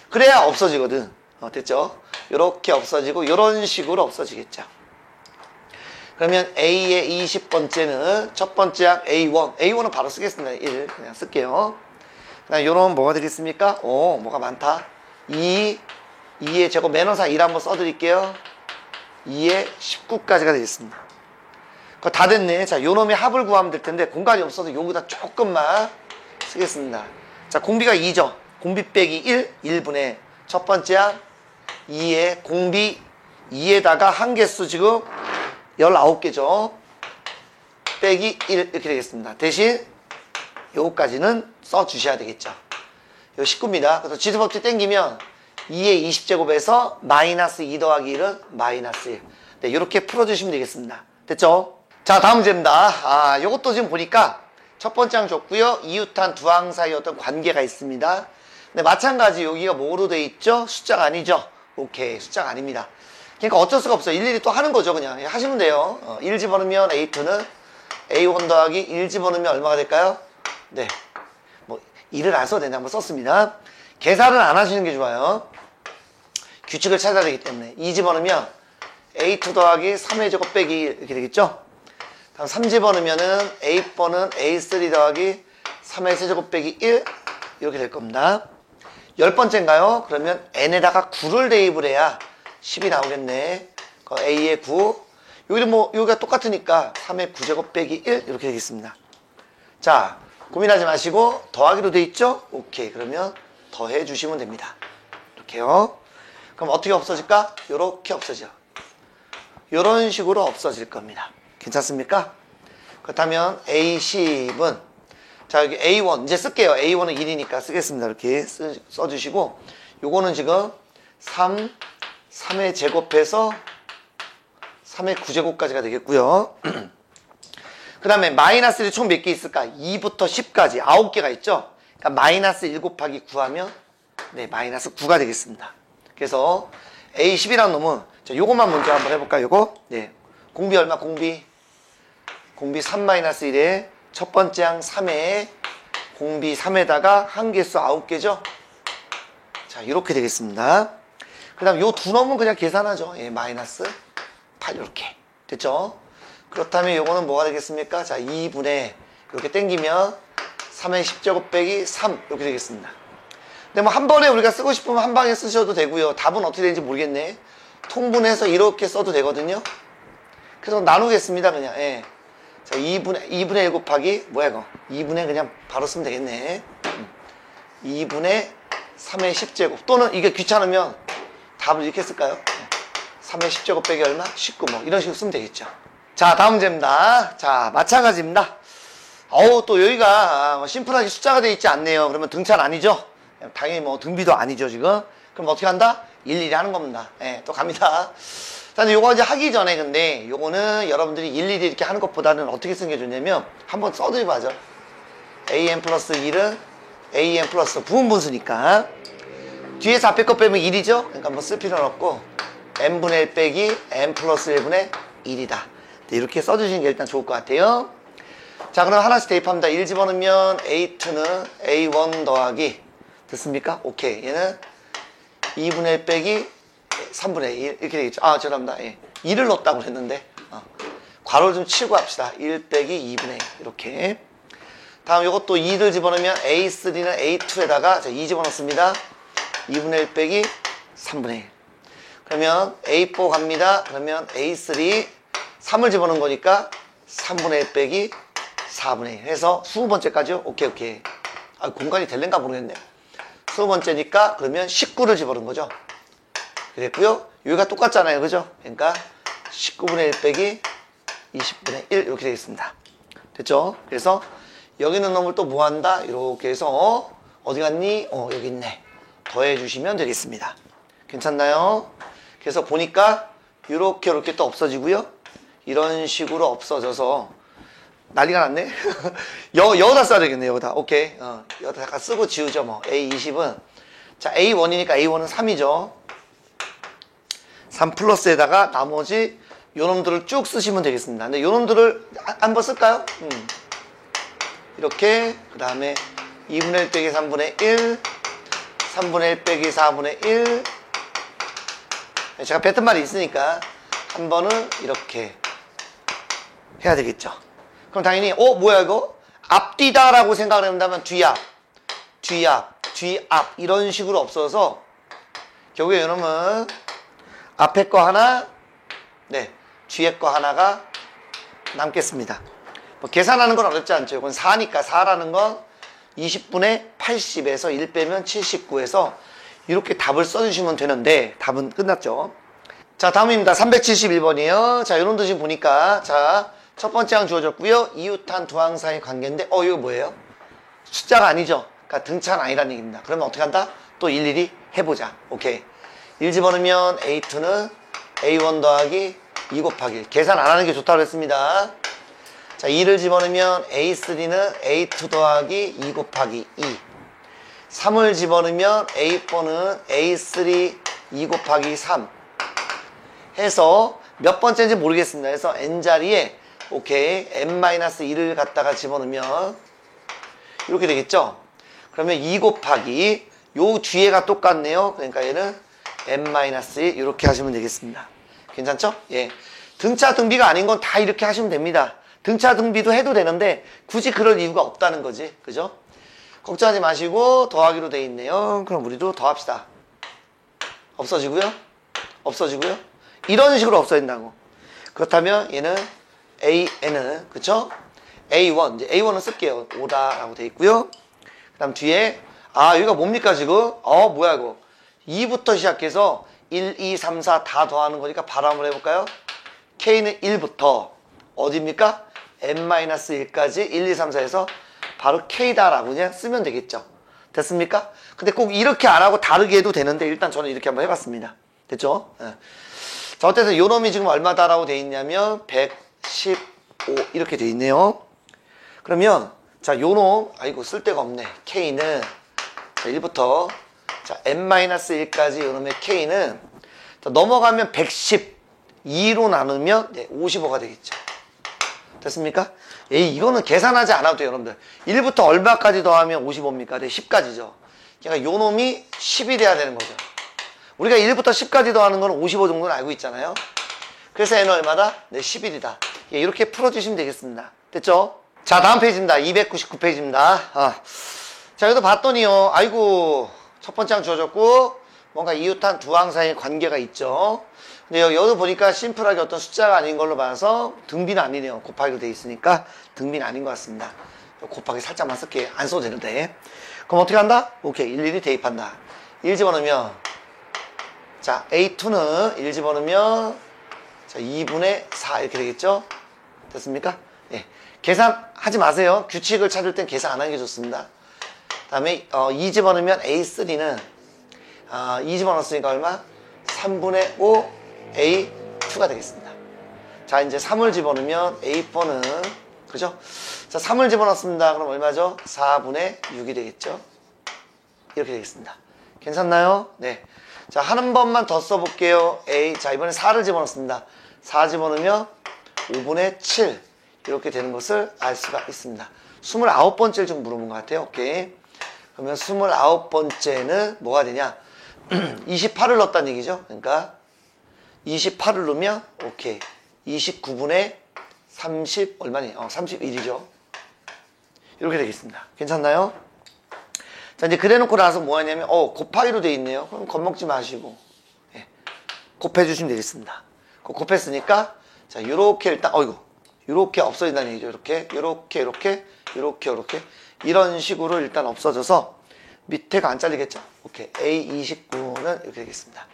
그래야 없어지거든. 됐죠? 이렇게 없어지고 이런 식으로 없어지겠죠. 그러면 A의 20번째는 첫 번째 항 A1. A1은 바로 쓰겠습니다. 1 그냥 쓸게요. 그다음 요런 뭐가 되겠습니까? 뭐가 많다. 2의 제곱 매너상 1 한번 써드릴게요. 2의 19까지가 되겠습니다. 그거 다 됐네. 자, 요놈의 합을 구하면 될 텐데 공간이 없어서 여기다 조금만 쓰겠습니다. 자, 공비가 2죠. 공비 빼기 1, 1분의 첫 번째 항 2의 공비 2에다가 한 개수 지금 19개죠. 빼기 1 이렇게 되겠습니다. 대신 요거까지는 써주셔야 되겠죠. 요 19입니다. 그래서 지수법칙 땡기면 2의 20제곱에서 마이너스 2 더하기 1은 마이너스 1. 네, 이렇게 풀어주시면 되겠습니다. 됐죠? 자, 다음 문제입니다. 요것도 지금 보니까 첫 번째 항 줬고요. 이웃한 두 항 사이 어떤 관계가 있습니다. 근데 마찬가지 여기가 뭐로 돼 있죠? 숫자가 아니죠? 오케이, 숫자가 아닙니다. 그러니까 어쩔 수가 없어요. 일일이 또 하는 거죠. 그냥 하시면 돼요. 1 집어넣으면 A2는 A1 더하기 1 집어넣으면 얼마가 될까요? 네, 뭐 1을 안 써도 되는데 한번 썼습니다. 계산을 안 하시는 게 좋아요. 규칙을 찾아야 되기 때문에 2 집어넣으면 A2 더하기 3의 제곱 빼기 1 이렇게 되겠죠? 다음 3 집어넣으면은 A번은 A3 더하기 3의 세제곱 빼기 1 이렇게 될 겁니다. 10번째인가요? 그러면 n에다가 9를 대입을 해야 10이 나오겠네. a의 9. 여기는 뭐 여기가 똑같으니까 3의 9제곱 빼기 1 이렇게 되겠습니다. 자, 고민하지 마시고 더하기로 돼 있죠? 오케이. 그러면 더해 주시면 됩니다. 이렇게요. 그럼 어떻게 없어질까? 이렇게 없어져. 이런 식으로 없어질 겁니다. 괜찮습니까? 그렇다면 A10은 자, 여기 A1 이제 쓸게요. A1은 1이니까 쓰겠습니다. 이렇게 써주시고 요거는 지금 3의 제곱해서 3의 9제곱까지가 되겠고요. 그 다음에 마이너스들이 총 몇 개 있을까? 2부터 10까지 9개가 있죠? 그러니까 마이너스 1 곱하기 9 하면 네, 마이너스 9가 되겠습니다. 그래서 A10이라는 놈은 자, 요것만 먼저 한번 해볼까요? 요거 네, 공비 얼마? 공비 3-1에 첫 번째 항 3에 공비 3에다가 한개수 9개죠? 자, 이렇게 되겠습니다. 그 다음 요 두 놈은 그냥 계산하죠. 예, 마이너스 8 이렇게 됐죠? 그렇다면 요거는 뭐가 되겠습니까? 자, 2분의 이렇게 땡기면 3의 10제곱 빼기 3 이렇게 되겠습니다. 근데 뭐 한 번에 우리가 쓰고 싶으면 한 방에 쓰셔도 되고요. 답은 어떻게 되는지 모르겠네. 통분해서 이렇게 써도 되거든요. 그래서 나누겠습니다. 그냥 예. 자, 2분의 1 곱하기 뭐야 이거 2분의 그냥 바로 쓰면 되겠네. 2분의 3의 10제곱 또는 이게 귀찮으면 답을 이렇게 쓸까요? 3의 10제곱 빼기 얼마? 19 뭐 이런 식으로 쓰면 되겠죠. 자, 다음 문제입니다. 자, 마찬가지입니다. 또 여기가 심플하게 숫자가 되어 있지 않네요. 그러면 등차는 아니죠? 당연히 뭐 등비도 아니죠 지금. 그럼 어떻게 한다? 일일이 하는 겁니다. 예, 또 갑니다. 자, 근데 요거 이제 하기 전에 근데 요거는 여러분들이 일일이 이렇게 하는 것보다는 어떻게 쓰는 게 좋냐면 한번 써드리고 하죠. an 플러스 1은 an 플러스 부분분수니까 뒤에서 앞에 거 빼면 1이죠? 그러니까 뭐 쓸 필요는 없고 n분의 1 빼기 n 플러스 1분의 1이다. 이렇게 써주시는 게 일단 좋을 것 같아요. 자, 그럼 하나씩 대입합니다. 1 집어넣으면 A2는 A1 더하기 됐습니까? 오케이. 얘는 2분의 1 빼기 3분의 1 이렇게 되겠죠. 아, 죄송합니다. 예. 2를 넣었다고 했는데 괄호를 좀 치고 합시다. 1 빼기 2분의 1 이렇게. 다음 이것도 2를 집어넣으면 A3는 A2에다가 2 집어넣습니다. 2분의 1 빼기 3분의 1. 그러면 A4 갑니다. 그러면 A3 3을 집어넣은 거니까 3분의 1 빼기 4분의 1 해서 20번째까지요. 오케이. 아, 공간이 될랜가 모르겠네. 20번째니까 그러면 19를 집어넣은 거죠. 그랬고요. 여기가 똑같잖아요. 그죠? 그러니까 19분의 1 빼기 20분의 1 이렇게 되겠습니다. 됐죠? 그래서 여기 있는 놈을 또 뭐 한다? 이렇게 해서 어디 갔니? 여기 있네. 더해 주시면 되겠습니다. 괜찮나요? 그래서 보니까 이렇게 또 없어지고요. 이런 식으로 없어져서 난리가 났네. 여기다 써야 되겠네. 여기다. 오케이. 여기다 잠깐 쓰고 지우죠. 뭐 A20은 자, A1이니까 A1은 3이죠. 3 플러스에다가 나머지 요놈들을 쭉 쓰시면 되겠습니다. 근데 요놈들을 한번 쓸까요? 이렇게 그 다음에 2분의 1 빼기 3분의 1 3분의 1 빼기 4분의 1 제가 뱉은 말이 있으니까 한 번은 이렇게 해야 되겠죠. 그럼 당연히 뭐야 이거? 앞뒤다 라고 생각을 한다면 뒤앞 이런 식으로 없어서 결국에 이놈은 앞에 거 하나 네 뒤에 거 하나가 남겠습니다. 뭐 계산하는 건 어렵지 않죠. 이건 4니까 4라는 건 20분의 80에서 1 빼면 79에서 이렇게 답을 써주시면 되는데 답은 끝났죠. 자, 다음입니다. 371번이에요. 자, 이런 도 지금 보니까 자, 첫 번째 항 주어졌고요. 이웃한 두 항 사이 관계인데 이거 뭐예요? 숫자가 아니죠. 그러니까 등차는 아니라는 얘기입니다. 그러면 어떻게 한다? 또 일일이 해보자. 오케이. 1 집어넣으면 A2는 A1 더하기 2 곱하기 1. 계산 안 하는 게 좋다고 그랬습니다. 자, 2를 집어넣으면 A3는 A2 더하기 2 곱하기 2. 3을 집어넣으면 A4는 A3 2 곱하기 3 해서 몇 번째인지 모르겠습니다. 그래서 n자리에 오케이 n-1을 갖다가 집어넣으면 이렇게 되겠죠. 그러면 2 곱하기 요 뒤에가 똑같네요. 그러니까 얘는 n-1 이렇게 하시면 되겠습니다. 괜찮죠? 예. 등차 등비가 아닌 건 다 이렇게 하시면 됩니다. 등차 등비도 해도 되는데 굳이 그럴 이유가 없다는 거지. 그죠? 걱정하지 마시고 더하기로 돼 있네요. 그럼 우리도 더합시다. 없어지고요. 없어지고요. 이런 식으로 없어진다고. 그렇다면 얘는 AN은 그쵸? A1 이제 A1은 쓸게요. 5다라고 돼 있고요. 그 다음 뒤에 여기가 뭡니까 지금? 뭐야 이거 2부터 시작해서 1, 2, 3, 4 다 더하는 거니까 바로 한번 해볼까요? K는 1부터 어디입니까? n-1까지 1, 2, 3, 4에서 바로 K다라고 그냥 쓰면 되겠죠. 됐습니까? 근데 꼭 이렇게 안 하고 다르게 해도 되는데 일단 저는 이렇게 한번 해봤습니다. 됐죠? 네. 자, 어쨌든 요 놈이 지금 얼마다라고 돼 있냐면 115 이렇게 돼 있네요. 그러면 자, 요 놈 쓸데가 없네. K는 자, 1부터 자, n-1까지 요 놈의 K는 자, 넘어가면 112로 나누면 55가 되겠죠. 됐습니까? 이거는 계산하지 않아도 돼요, 여러분들. 1부터 얼마까지 더하면 55입니까? 네, 10까지죠. 그러니까 요 놈이 10이 돼야 되는 거죠. 우리가 1부터 10까지 더하는 건 55 정도는 알고 있잖아요. 그래서 n은 얼마다? 네, 11이다. 이렇게 풀어주시면 되겠습니다. 됐죠? 자, 다음 페이지입니다. 299페이지입니다. 자, 여기도 봤더니요. 첫 번째 항 주어졌고, 뭔가 이웃한 두 항 사이의 관계가 있죠. 근데 여기도 보니까 심플하게 어떤 숫자가 아닌 걸로 봐서 등비는 아니네요. 곱하기로 돼 있으니까 등비는 아닌 것 같습니다. 곱하기 살짝만 쓸게요. 안 써도 되는데. 그럼 어떻게 한다? 오케이. 일일이 대입한다. 1 집어넣으면 자, A2는 1 집어넣으면 자, 2분의 4 이렇게 되겠죠? 됐습니까? 예. 계산하지 마세요. 규칙을 찾을 땐 계산 안 하는 게 좋습니다. 다음에 2 집어넣으면 A3는 2 집어넣었으니까 얼마? 3분의 5 A2가 되겠습니다. 자, 이제 3을 집어넣으면 A4는 그죠? 자, 3을 집어넣습니다. 그럼 얼마죠? 4분의 6이 되겠죠? 이렇게 되겠습니다. 괜찮나요? 네. 자, 한 번만 더 써볼게요. 자, 이번에 4를 집어넣습니다. 4 집어넣으면 5분의 7 이렇게 되는 것을 알 수가 있습니다. 29번째를 좀 물어본 것 같아요. 오케이. 그러면 29번째는 뭐가 되냐? 28을 넣었다는 얘기죠. 그러니까 28을 넣으면 오케이. 29분의 30 얼마니? 31이죠. 이렇게 되겠습니다. 괜찮나요? 자, 이제 그래놓고 나서 뭐 하냐면 곱하기로 돼 있네요. 그럼 겁먹지 마시고 곱해 주시면 되겠습니다. 곱했으니까 자, 요렇게 일단 요렇게 없어진다는 얘기죠. 요렇게 이런 식으로 일단 없어져서 밑에가 안 잘리겠죠. 오케이. A29는 이렇게 되겠습니다.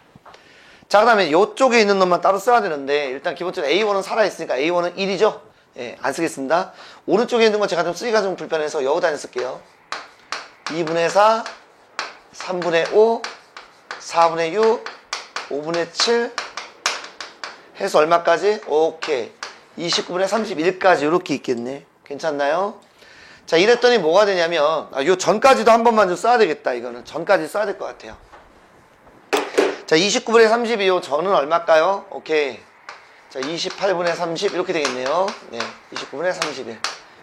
자, 그 다음에 요쪽에 있는 놈만 따로 써야 되는데 일단 기본적으로 A1은 살아있으니까 A1은 1이죠. 예, 안 쓰겠습니다. 오른쪽에 있는 건 제가 좀 쓰기가 좀 불편해서 여기다 쓸게요. 2분의 4, 3분의 5, 4분의 6, 5분의 7 해서 얼마까지? 오케이. 29분의 31까지 이렇게 있겠네. 괜찮나요? 자, 이랬더니 뭐가 되냐면 요 전까지도 한 번만 좀 써야 되겠다. 이거는 전까지 써야 될 것 같아요. 자, 29분의 32, 요 전은 얼마일까요? 오케이. 자, 28분의 30 이렇게 되겠네요. 네, 29분의 31.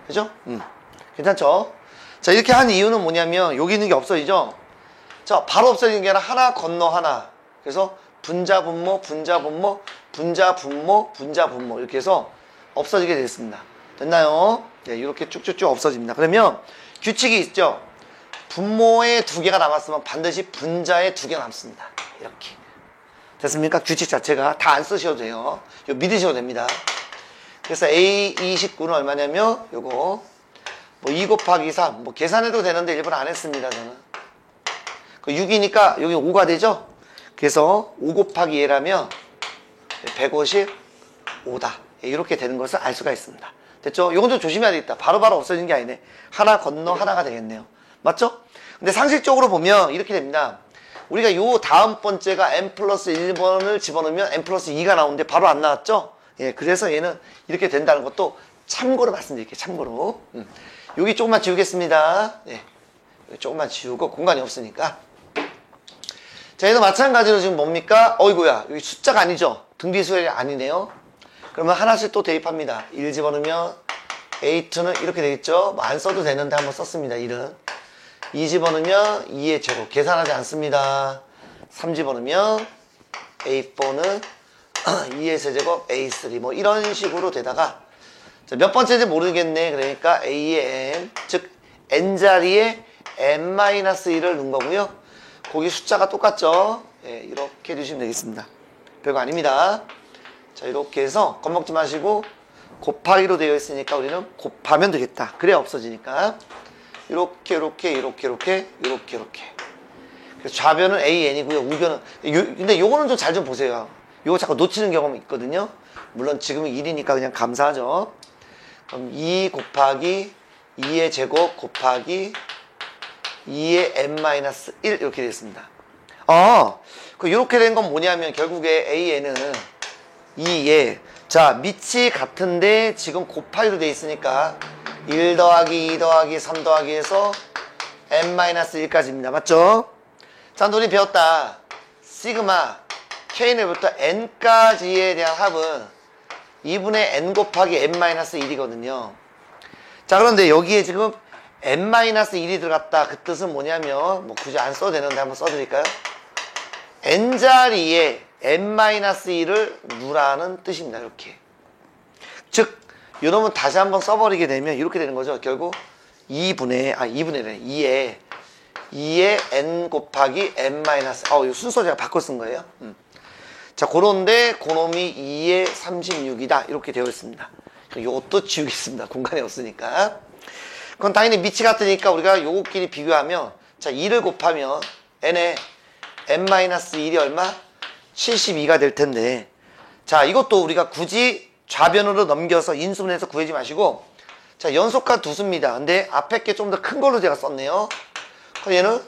그죠? 괜찮죠? 자, 이렇게 한 이유는 뭐냐면 여기 있는 게 없어지죠? 자, 바로 없어지는 게 아니라 하나 건너 하나. 그래서 분자분모 이렇게 해서 없어지게 됐습니다. 됐나요? 네, 이렇게 쭉쭉쭉 없어집니다. 그러면 규칙이 있죠? 분모에 2개가 남았으면 반드시 분자에 2개 남습니다. 이렇게. 됐습니까? 규칙 자체가 다 안 쓰셔도 돼요. 이거 믿으셔도 됩니다. 그래서 A29는 얼마냐면 요거 2 곱하기 3 계산해도 되는데 일부러 안 했습니다. 저는 6이니까 여기 5가 되죠? 그래서 5 곱하기 얘라면 155다. 이렇게 되는 것을 알 수가 있습니다. 됐죠? 이건 좀 조심해야 되겠다. 바로바로 없어지는 게 아니네. 하나 건너 하나가 되겠네요. 맞죠? 근데 상식적으로 보면 이렇게 됩니다. 우리가 요 다음 번째가 n 플러스 1번을 집어넣으면 n 플러스 2가 나오는데 바로 안 나왔죠? 예, 그래서 얘는 이렇게 된다는 것도 참고로 말씀드릴게요. 참고로. 여기 조금만 지우겠습니다. 예, 여기 조금만 지우고 공간이 없으니까. 자, 얘도 마찬가지로 지금 뭡니까? 어이구야, 여기 숫자가 아니죠? 등비수열이 아니네요. 그러면 하나씩 또 대입합니다. 1 집어넣으면 A2는 이렇게 되겠죠? 뭐 안 써도 되는데 한번 썼습니다. 1은. 2 집어넣으면 2의 제곱. 계산하지 않습니다. 3 집어넣으면 A4는 2의 세제곱 A3 뭐 이런 식으로 되다가 자, 몇 번째인지 모르겠네. 그러니까 A의 N 즉 N자리에 N-1을 넣은 거고요. 거기 숫자가 똑같죠? 예, 이렇게 해주시면 되겠습니다. 별거 아닙니다. 자, 이렇게 해서 겁먹지 마시고 곱하기로 되어 있으니까 우리는 곱하면 되겠다. 그래야 없어지니까. 이렇게 그래서 좌변은 AN이고요. 우변은 근데 요거는 좀 잘 좀 보세요. 요거 자꾸 놓치는 경험이 있거든요. 물론 지금은 1이니까 그냥 감사하죠. 그럼 2 곱하기 2의 제곱 곱하기 2의 n-1 이렇게 되겠습니다. 이렇게 된 건 뭐냐면 결국에 AN은 2에 자 밑이 같은데 지금 곱하기로 돼 있으니까 1 더하기 2 더하기 3 더하기 해서 n-1까지입니다. 맞죠? 자, 우리 배웠다. 시그마 K내부터 N까지에 대한 합은 2분의 N 곱하기 n-1이거든요. 자, 그런데 여기에 지금 n-1이 들어갔다. 그 뜻은 뭐냐면 뭐 굳이 안 써도 되는데 한번 써드릴까요? N자리에 n-1을 누라는 뜻입니다. 이렇게. 즉 이놈은 다시 한번 써버리게 되면 이렇게 되는 거죠. 결국 2의 N 곱하기 n-, 이 순서 제가 바꿔 쓴 거예요. 자, 그런데 그놈이 2의 36이다. 이렇게 되어 있습니다. 이것도 지우겠습니다. 공간이 없으니까. 그건 당연히 밑이 같으니까 우리가 요거끼리 비교하면 자, 2를 곱하면 n에 n-1이 얼마? 72가 될 텐데 자, 이것도 우리가 굳이 좌변으로 넘겨서 인수분해서 구하지 마시고 자, 연속한 두수입니다. 근데 앞에 게 좀 더 큰 걸로 제가 썼네요. 그럼 얘는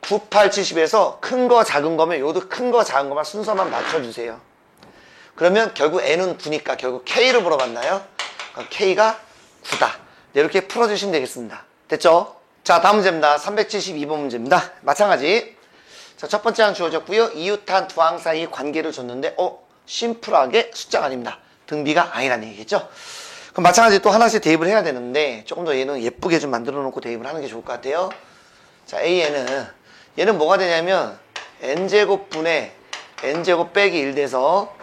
9, 8, 70에서 큰 거 작은 거면 요것도 큰 거 작은 거만 순서만 맞춰주세요. 그러면 결국 n은 9니까 결국 k를 물어봤나요? 그럼 k가 9다. 이렇게 풀어주시면 되겠습니다. 됐죠? 자, 다음 문제입니다. 372번 문제입니다. 마찬가지. 자, 첫 번째 항 주어졌고요. 이웃한 두 항 사이 관계를 줬는데 심플하게 숫자가 아닙니다. 등비가 아니라는 얘기겠죠? 그럼 마찬가지 또 하나씩 대입을 해야 되는데 조금 더 얘는 예쁘게 좀 만들어 놓고 대입을 하는 게 좋을 것 같아요. 자, 얘는 뭐가 되냐면 n제곱분의 n제곱 빼기 1 돼서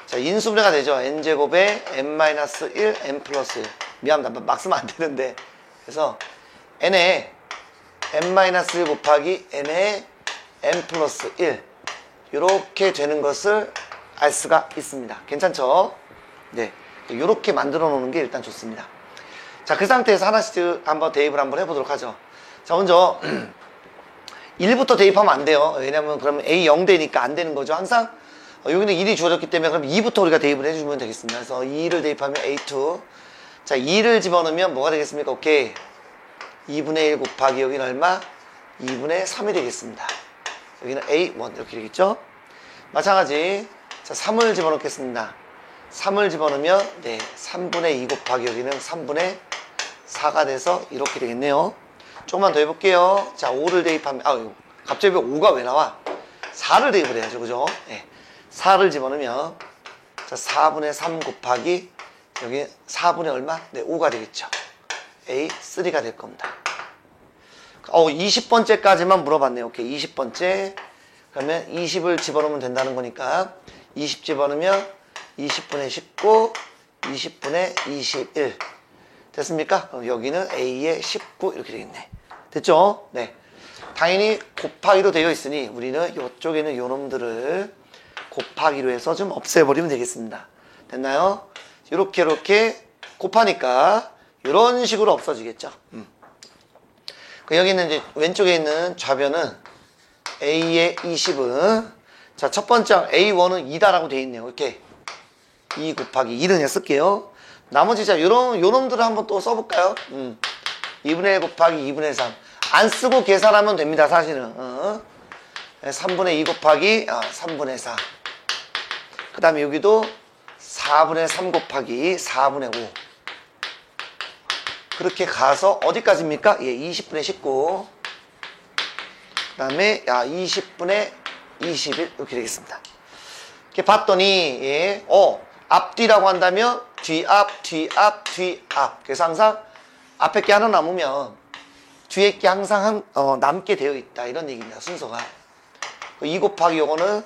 자, 인수분해가 되죠. n제곱에 n-1 n 플러스 1 미안합니다. 막 쓰면 안 되는데 그래서 n에 n-1 곱하기 n에 n 플러스 1 이렇게 되는 것을 알 수가 있습니다. 괜찮죠? 네, 이렇게 만들어 놓는 게 일단 좋습니다. 자, 그 상태에서 하나씩 한번 대입을 한번 해보도록 하죠. 자, 먼저 1부터 대입하면 안 돼요. 왜냐면 그러면 A 0되니까 안 되는 거죠. 항상 여기는 1이 주어졌기 때문에 그럼 2부터 우리가 대입을 해주면 되겠습니다. 그래서 2를 대입하면 A2 자, 2를 집어넣으면 뭐가 되겠습니까? 오케이, 2분의 1 곱하기 여기는 얼마? 2분의 3이 되겠습니다. 여기는 A1 이렇게 되겠죠? 마찬가지 자, 3을 집어넣겠습니다. 3을 집어넣으면 네, 3분의 2 곱하기 여기는 3분의 4가 돼서 이렇게 되겠네요. 조금만 더 해볼게요. 자, 5를 대입하면 갑자기 5가 왜 나와? 4를 대입을 해야죠. 그죠? 네, 4를 집어넣으면 자, 4분의 3 곱하기 여기 4분의 얼마? 네, 5가 되겠죠. A3가 될 겁니다. 20번째까지만 물어봤네요. 오케이, 20번째. 그러면 20을 집어넣으면 된다는 거니까 20 집어넣으면 20분의 19, 20분의 21 됐습니까? 여기는 A의 19 이렇게 되겠네. 됐죠? 네. 당연히 곱하기로 되어 있으니 우리는 이쪽에는 요 놈들을 곱하기로 해서 좀 없애버리면 되겠습니다. 됐나요? 이렇게 곱하니까 이런 식으로 없어지겠죠. 여기 있는 이제 왼쪽에 있는 좌변은 A의 20은 자, 첫 번째 A1은 2다라고 되어 있네요. 이렇게 2 곱하기 2를 그냥 쓸게요. 나머지 자, 요 놈들을 한번 또 써볼까요? 2분의 1 곱하기 2분의 3. 안 쓰고 계산하면 됩니다, 사실은. 3분의 2 곱하기 3분의 4. 그 다음에 여기도 4분의 3 곱하기 4분의 5. 그렇게 가서 어디까지입니까? 예, 20분의 19. 그 다음에 20분의 21 이렇게 되겠습니다. 이렇게 봤더니 예, 앞뒤라고 한다면 뒤앞, 뒤앞, 뒤앞. 그래서 항상 앞에 게 하나 남으면 뒤에 게 항상 남게 되어 있다 이런 얘기입니다. 순서가 2 곱하기 요거는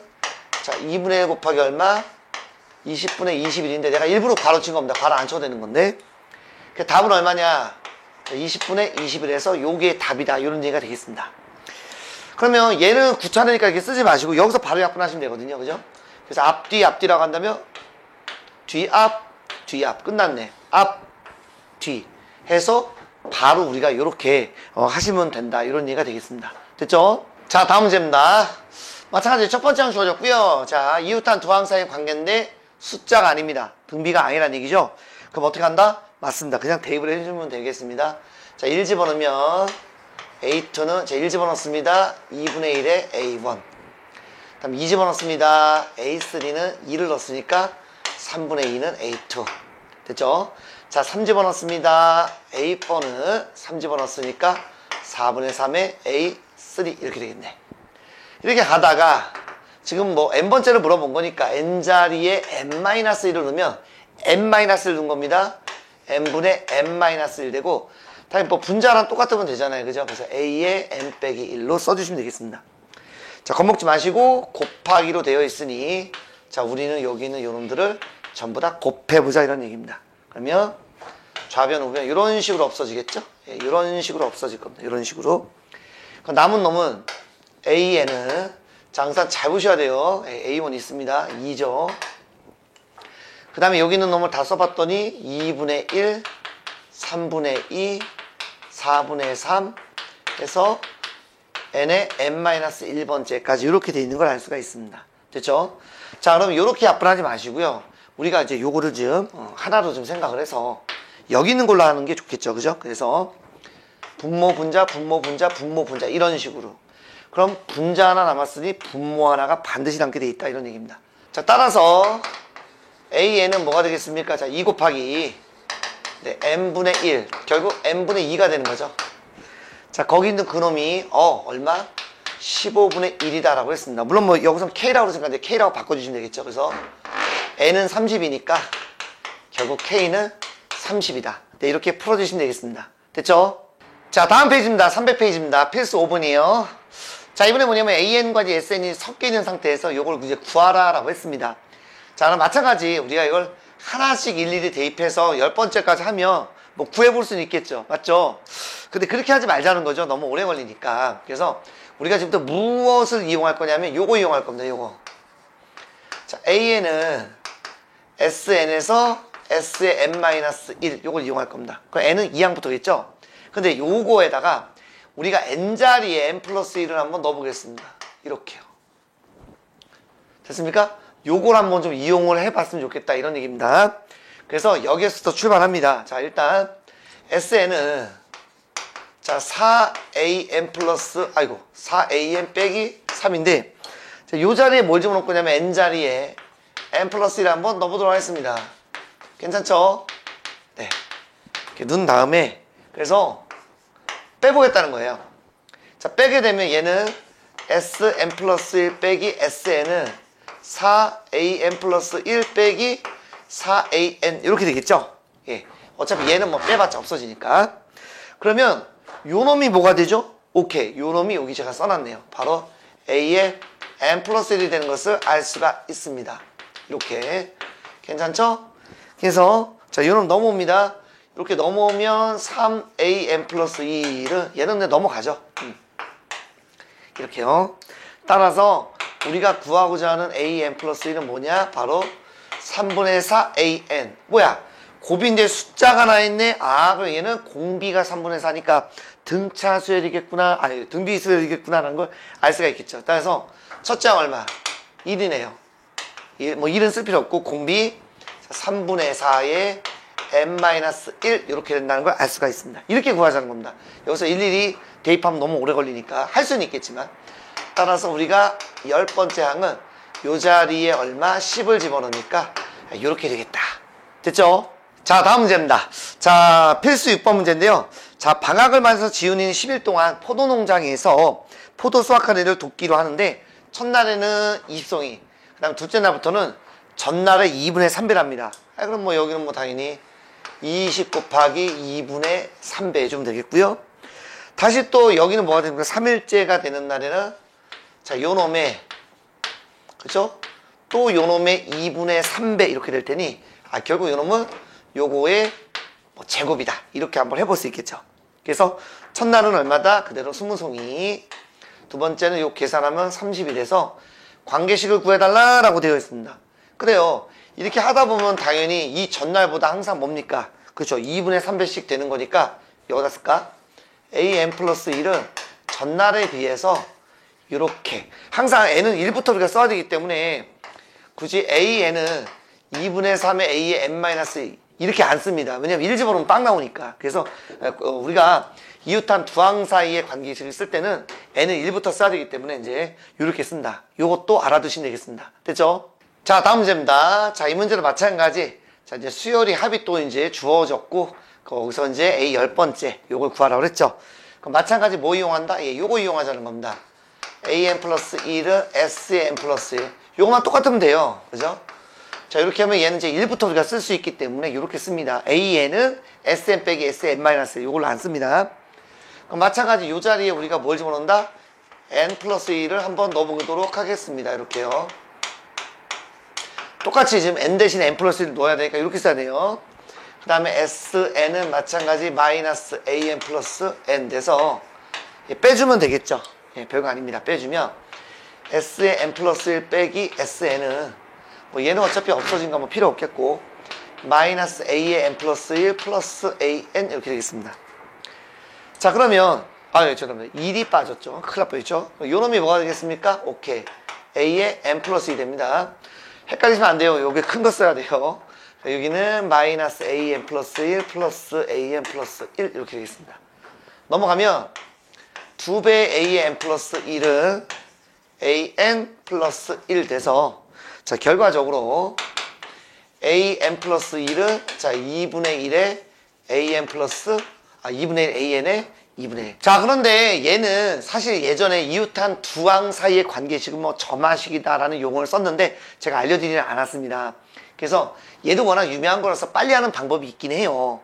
자 2분의 1 곱하기 얼마? 20분의 21인데 내가 일부러 괄호 친 겁니다. 괄호 안 쳐도 되는 건데 답은 얼마냐? 20분의 21에서 요게 답이다 이런 얘기가 되겠습니다. 그러면 얘는 귀찮으니까 이렇게 쓰지 마시고 여기서 바로 약분하시면 되거든요. 그죠? 그래서 앞뒤 앞뒤라고 한다면 뒤앞 뒤앞 끝났네. 앞 뒤 해서 바로 우리가 이렇게 하시면 된다 이런 얘기가 되겠습니다. 됐죠? 자 다음 문제입니다. 마찬가지로 첫 번째 항 주어졌고요. 자 이웃한 두 항 사이의 관계인데 숫자가 아닙니다. 등비가 아니란 얘기죠. 그럼 어떻게 한다? 맞습니다. 그냥 대입을 해주면 되겠습니다. 자 1 집어넣으면 A2는 자 1 집어넣습니다. 2분의 1에 A1. 다음 2 집어넣습니다. A3는 2를 넣었으니까 3분의 2는 A2. 됐죠? 자 3 집어넣습니다. A4는 3 집어넣었으니까 4분의 3에 A3 이렇게 되겠네. 이렇게 가다가 지금 뭐 n번째를 물어본 거니까 n자리에 n-1을 넣으면 n-1을 넣은 겁니다. n분의 n-1 되고 다음에 뭐 분자랑 똑같으면 되잖아요. 그죠? 그래서 a에 n 빼기 1로 써주시면 되겠습니다. 자 겁먹지 마시고 곱하기로 되어 있으니 자 우리는 여기 있는 요놈들을 전부 다 곱해보자 이런 얘기입니다. 그러면 좌변 우변 이런 식으로 없어지겠죠? 예, 이런 식으로 없어질 겁니다. 이런 식으로. 그럼 남은 놈은 AN은 자 항상 잘 보셔야 돼요. A1 있습니다. 2죠. 그 다음에 여기 있는 놈을 다 써봤더니 2분의 1, 3분의 2, 4분의 3 해서 n의 n-1번째까지 이렇게 돼 있는 걸 알 수가 있습니다. 됐죠? 자 그럼 이렇게 약분하지 마시고요. 우리가 이제 요거를 좀 하나로 좀 생각을 해서 여기 있는 걸로 하는 게 좋겠죠. 그죠? 그래서 분모 분자 분모 분자 분모 분자 이런 식으로 그럼 분자 하나 남았으니 분모 하나가 반드시 남게 돼 있다 이런 얘기입니다. 자 따라서 AN은 뭐가 되겠습니까? 자 2 곱하기 네, n분의 1 결국 n분의 2가 되는 거죠. 자 거기 있는 그놈이 얼마? 15분의 1이다 라고 했습니다. 물론 뭐 여기서 K라고 생각하는데 K라고 바꿔주시면 되겠죠. 그래서 N은 30이니까 결국 K는 30이다. 네, 이렇게 풀어주시면 되겠습니다. 됐죠? 자 다음 페이지입니다. 300페이지입니다. 필수 5분이에요. 자 이번에 뭐냐면 AN과 SN이 섞여 있는 상태에서 이걸 이제 구하라 라고 했습니다. 자 그럼 마찬가지 우리가 이걸 하나씩 일일이 대입해서 10번째까지 하면 뭐 구해볼 수는 있겠죠. 맞죠? 근데 그렇게 하지 말자는 거죠. 너무 오래 걸리니까. 그래서 우리가 지금부터 무엇을 이용할 거냐면 요거 이용할 겁니다. 요거. 자 AN은 SN에서 S의 n-1 요걸 이용할 겁니다. 그럼 n은 2항부터겠죠? 근데 요거에다가 우리가 n자리에 n 플러스 1을 한번 넣어보겠습니다. 이렇게요. 됐습니까? 요걸 한번 좀 이용을 해봤으면 좋겠다 이런 얘기입니다. 그래서 여기에서부터 출발합니다. 자 일단 SN은 자 4an 플러스 4an 빼기 3인데 자, 요 자리에 뭘 집어넣을 거냐면 n자리에 n 플러스 1을 한번 넣어보도록 하겠습니다. 괜찮죠? 네. 이렇게 넣은 다음에 그래서 빼보겠다는 거예요. 자 빼게 되면 얘는 Sn 플러스 1 빼기 SN은 4an 플러스 1 빼기 4an 이렇게 되겠죠? 예. 어차피 얘는 뭐 빼봤자 없어지니까. 그러면 요 놈이 뭐가 되죠? 오케이. 요 놈이 여기 제가 써놨네요. 바로 a의 n 플러스 1이 되는 것을 알 수가 있습니다. 이렇게. 괜찮죠? 그래서 자, 요 놈 넘어옵니다. 이렇게 넘어오면 3an 플러스 2를 얘는 넘어가죠. 이렇게요. 따라서 우리가 구하고자 하는 an 플러스 1은 뭐냐? 바로 3분의 4an. 뭐야? 곱인데 숫자가 나 있네. 그럼 얘는 공비가 3분의 4니까 등차 수열이겠구나. 아니, 등비 수열이겠구나라는 걸 알 수가 있겠죠. 따라서 첫째 항 얼마? 1이네요. 뭐 1은 쓸 필요 없고 공비 3분의 4의 n-1 이렇게 된다는 걸 알 수가 있습니다. 이렇게 구하자는 겁니다. 여기서 일일이 대입하면 너무 오래 걸리니까 할 수는 있겠지만, 따라서 우리가 10번째 항은 요 자리에 얼마? 10을 집어넣으니까 이렇게 되겠다. 됐죠? 자, 다음 문제입니다. 자, 필수 6번 문제인데요. 자, 방학을 맞아서 지훈이는 10일 동안 포도 농장에서 포도 수확하는 일을 돕기로 하는데, 첫날에는 20송이, 그 다음 둘째 날부터는 전날의 2분의 3배를 합니다. 그럼 뭐 여기는 뭐 당연히 20 곱하기 2분의 3배 해주면 되겠고요. 다시 또 여기는 뭐가 됩니까? 3일째가 되는 날에는 자, 요 놈의, 그죠? 또 요 놈의 2분의 3배 이렇게 될 테니, 결국 요 놈은 요거의 뭐 제곱이다. 이렇게 한번 해볼 수 있겠죠. 그래서 첫날은 얼마다? 그대로 20송이. 두 번째는 요 계산하면 30이 돼서 관계식을 구해달라라고 되어 있습니다. 그래요. 이렇게 하다 보면 당연히 이 전날보다 항상 뭡니까? 그렇죠. 2분의 3배씩 되는 거니까 여기다 쓸까? an 플러스 1은 전날에 비해서 이렇게 항상 n은 1부터 우리가 써야 되기 때문에 굳이 an은 2분의 3의 a의 n-2 이렇게 안 씁니다. 왜냐면 1 집어넣으면 빵 나오니까. 그래서 우리가 이웃한 두 항 사이의 관계식을 쓸 때는 n은 1부터 써야 되기 때문에 이제 이렇게 쓴다. 요것도 알아두시면 되겠습니다. 됐죠? 자, 다음 문제입니다. 자, 이 문제도 마찬가지. 자, 이제 수열이 합이 또 이제 주어졌고, 거기서 이제 A 10번째, 요걸 구하라고 그랬죠. 그럼 마찬가지 뭐 이용한다? 예, 요거 이용하자는 겁니다. AN 플러스 1은 SN 플러스 1. 요거만 똑같으면 돼요. 그죠? 자, 이렇게 하면 얘는 이제 1부터 우리가 쓸 수 있기 때문에 이렇게 씁니다. AN은 SN 빼기 SN-1. 요걸로 안 씁니다. 그럼 마찬가지 요 자리에 우리가 뭘 집어넣는다? N 플러스 1을 한번 넣어보도록 하겠습니다. 이렇게요. 똑같이 지금 n 대신 n 플러스 1을 넣어야 되니까 이렇게 써야 돼요. 그 다음에 sn은 마찬가지 마이너스 an 플러스 n 돼서 빼주면 되겠죠. 별거 아닙니다. 빼주면 s의 n 플러스 1 빼기 sn은 뭐 얘는 어차피 없어진 거 뭐 필요 없겠고 마이너스 a의 n 플러스 1 플러스 an 이렇게 되겠습니다. 자, 그러면 죄송합니다. 1이 빠졌죠. 큰일 날 뻔했죠. 요 놈이 뭐가 되겠습니까? 오케이. a의 n 플러스 2 됩니다. 헷갈리시면 안 돼요. 여기 큰 거 써야 돼요. 여기는 마이너스 an 플러스 1 플러스 an 플러스 1 이렇게 되겠습니다. 넘어가면 2배 a의 n 플러스 1은 an 플러스 1 돼서 자, 결과적으로 an 플러스 1은 자 2분의 1에 an 플러스 2분의 1 an에 2분의 1. 자, 그런데 얘는 사실 예전에 이웃한 두 항 사이의 관계식은 뭐 점화식이다라는 용어를 썼는데 제가 알려드리지 않았습니다. 그래서 얘도 워낙 유명한 거라서 빨리 하는 방법이 있긴 해요.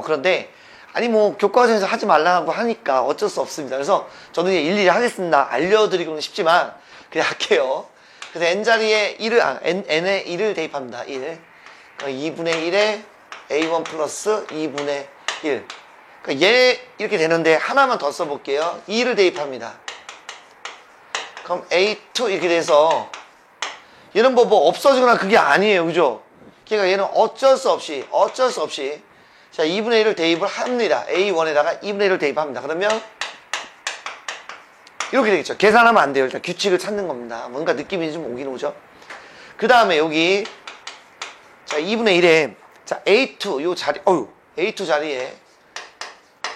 그런데 아니 뭐 교과서에서 하지 말라고 하니까 어쩔 수 없습니다. 그래서 저는 일일이 하겠습니다. 알려드리고는 싶지만 그냥 할게요. 그래서 n자리에 1을 n에 1을 대입합니다. 1. 2분의 1에 a1 플러스 2분의 1. 그러니까 얘 이렇게 되는데 하나만 더 써볼게요. 2를 대입합니다. 그럼 A2 이렇게 돼서 얘는 뭐 없어지거나 그게 아니에요. 그죠? 그러니까 얘는 어쩔 수 없이 자 2분의 1을 대입을 합니다. A1에다가 2분의 1을 대입합니다. 그러면 이렇게 되겠죠. 계산하면 안 돼요. 일단 규칙을 찾는 겁니다. 뭔가 느낌이 좀 오긴 오죠. 그 다음에 여기 자 2분의 1에 자 A2 요 자리 A2 자리에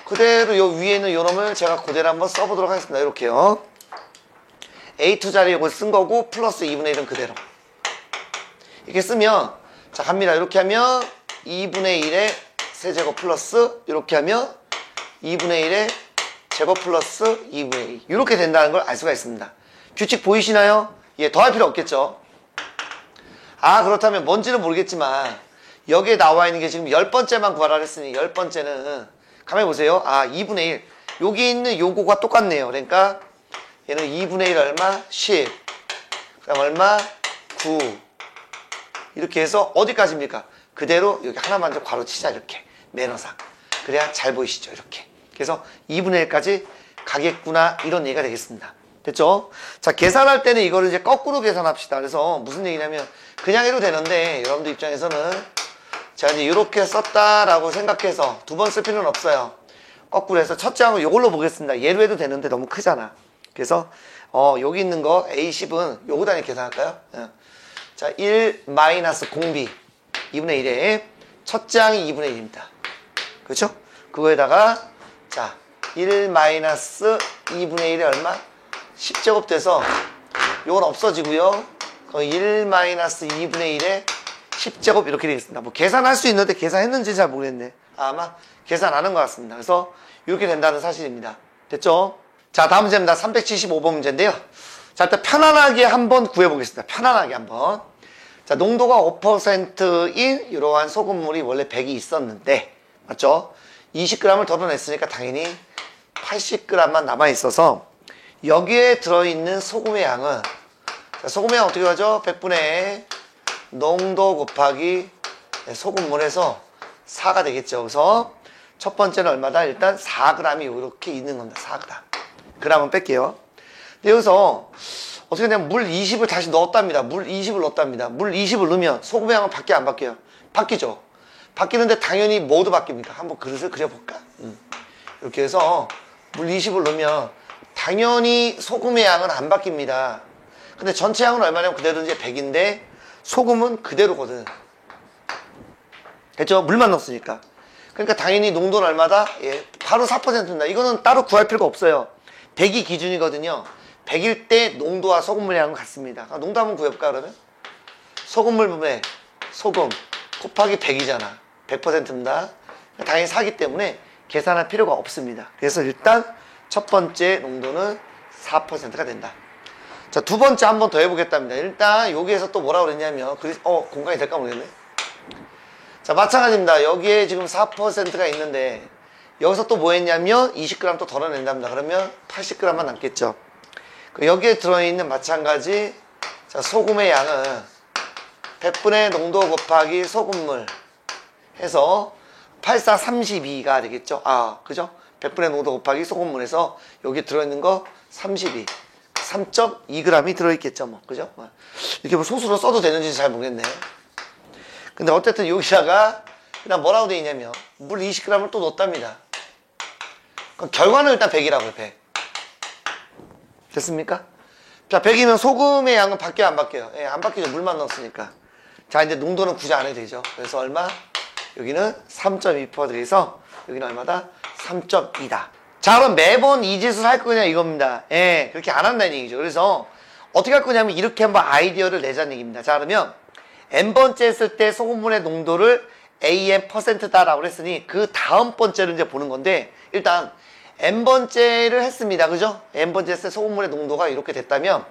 그대로 요 위에 있는 요 놈을 제가 그대로 한번 써보도록 하겠습니다. 이렇게요. A2 자리에 이걸 쓴 거고 플러스 2분의 1은 그대로 이렇게 쓰면 자 갑니다. 이렇게 하면 2분의 1의 세제곱 플러스 이렇게 하면 2분의 1의 제곱 플러스 2분의 2 이렇게 된다는 걸 알 수가 있습니다. 규칙 보이시나요? 예, 더 할 필요 없겠죠. 그렇다면 뭔지는 모르겠지만 여기에 나와 있는 게 지금 10번째만 구하라 했으니 10번째는 가만히 보세요. 2분의 1. 여기 있는 요거가 똑같네요. 그러니까 얘는 2분의 1 얼마? 10. 그 다음 얼마? 9. 이렇게 해서 어디까지입니까? 그대로 여기 하나만 더 괄호 치자. 이렇게. 매너상. 그래야 잘 보이시죠? 이렇게. 그래서 2분의 1까지 가겠구나. 이런 얘기가 되겠습니다. 됐죠? 자, 계산할 때는 이거를 이제 거꾸로 계산합시다. 그래서 무슨 얘기냐면 그냥 해도 되는데 여러분들 입장에서는 제가 이제 이렇게 썼다라고 생각해서 두 번 쓸 필요는 없어요. 거꾸로 해서 첫째 항을 이걸로 보겠습니다. 얘로 해도 되는데 너무 크잖아. 그래서 여기 있는 거 A10은 요거 단위 계산할까요? 자, 1 마이너스 공비 2분의 1에 첫째 항이 2분의 1입니다. 그렇죠? 그거에다가 자 1 마이너스 2분의 1이 얼마? 10제곱 돼서 요건 없어지고요. 거의 1 마이너스 2분의 1에 10제곱 이렇게 되겠습니다. 뭐 계산할 수 있는데 계산했는지 잘 모르겠네. 아마 계산 안 한 것 같습니다. 그래서 이렇게 된다는 사실입니다. 됐죠? 자, 다음 문제입니다. 375번 문제인데요. 자, 일단 편안하게 한번 구해보겠습니다. 편안하게 한번. 자, 농도가 5%인 이러한 소금물이 원래 100이 있었는데, 맞죠? 20g을 덜어냈으니까 당연히 80g만 남아있어서 여기에 들어있는 소금의 양은, 자, 소금의 양 어떻게 하죠? 100분의 농도 곱하기 소금물에서 4가 되겠죠. 그래서 첫 번째는 얼마다? 일단 4g이 이렇게 있는 겁니다. 4g. g은 뺄게요. 근데 여기서 어떻게 되냐면 물 20을 다시 넣었답니다. 물 20을 넣었답니다. 물 20을 넣으면 소금의 양은 바뀌어 안 바뀌어요? 바뀌죠. 바뀌는데 당연히 뭐도 바뀝니까? 한번 그릇을 그려볼까? 이렇게 해서 물 20을 넣으면 당연히 소금의 양은 안 바뀝니다. 근데 전체 양은 얼마냐면 그대로 이제 100인데 소금은 그대로거든. 됐죠? 물만 넣었으니까. 그러니까 당연히 농도는 얼마다? 예, 바로 4%입니다. 이거는 따로 구할 필요가 없어요. 100이 기준이거든요. 100일 때 농도와 소금물의 양은 같습니다. 농도 한번 구해볼까 그러면? 소금물 분의 소금 곱하기 100이잖아. 100%입니다. 당연히 4기 때문에 계산할 필요가 없습니다. 그래서 일단 첫 번째 농도는 4%가 된다. 자, 두 번째 한 번 더 해보겠답니다. 일단 여기에서 또 뭐라고 그랬냐면 공간이 될까 모르겠네. 자, 마찬가지입니다. 여기에 지금 4%가 있는데 여기서 또 뭐 했냐면 20g 또 덜어낸답니다. 그러면 80g만 남겠죠. 여기에 들어있는 마찬가지 자, 소금의 양은 100분의 농도 곱하기 소금물 해서 84, 32가 되겠죠. 아, 그죠? 100분의 농도 곱하기 소금물에서 여기 들어있는 거 32, 3.2g이 들어있겠죠. 뭐, 그죠? 이렇게 뭐 소수로 써도 되는지 잘 모르겠네. 근데 어쨌든 여기다가 그냥 뭐라고 되어 있냐면 물 20g을 또 넣었답니다. 그럼 결과는 일단 100이라고요. 100. 됐습니까? 자, 100이면 소금의 양은 바뀌어요? 안 바뀌어요? 예, 안 바뀌죠. 물만 넣었으니까. 자, 이제 농도는 굳이 안 해도 되죠. 그래서 얼마? 여기는 3.2% 들어서 여기는 얼마다? 3.2다. 자, 그럼 매번 이 짓을 할 거냐 이겁니다. 예, 그렇게 안 한다는 얘기죠. 그래서 어떻게 할 거냐면 이렇게 한번 아이디어를 내자는 얘기입니다. 자, 그러면 n번째 했을 때 소금물의 농도를 AN%다라고 했으니 그 다음 번째를 이제 보는 건데 일단 n번째를 했습니다. 그죠? n번째 했을 때 소금물의 농도가 이렇게 됐다면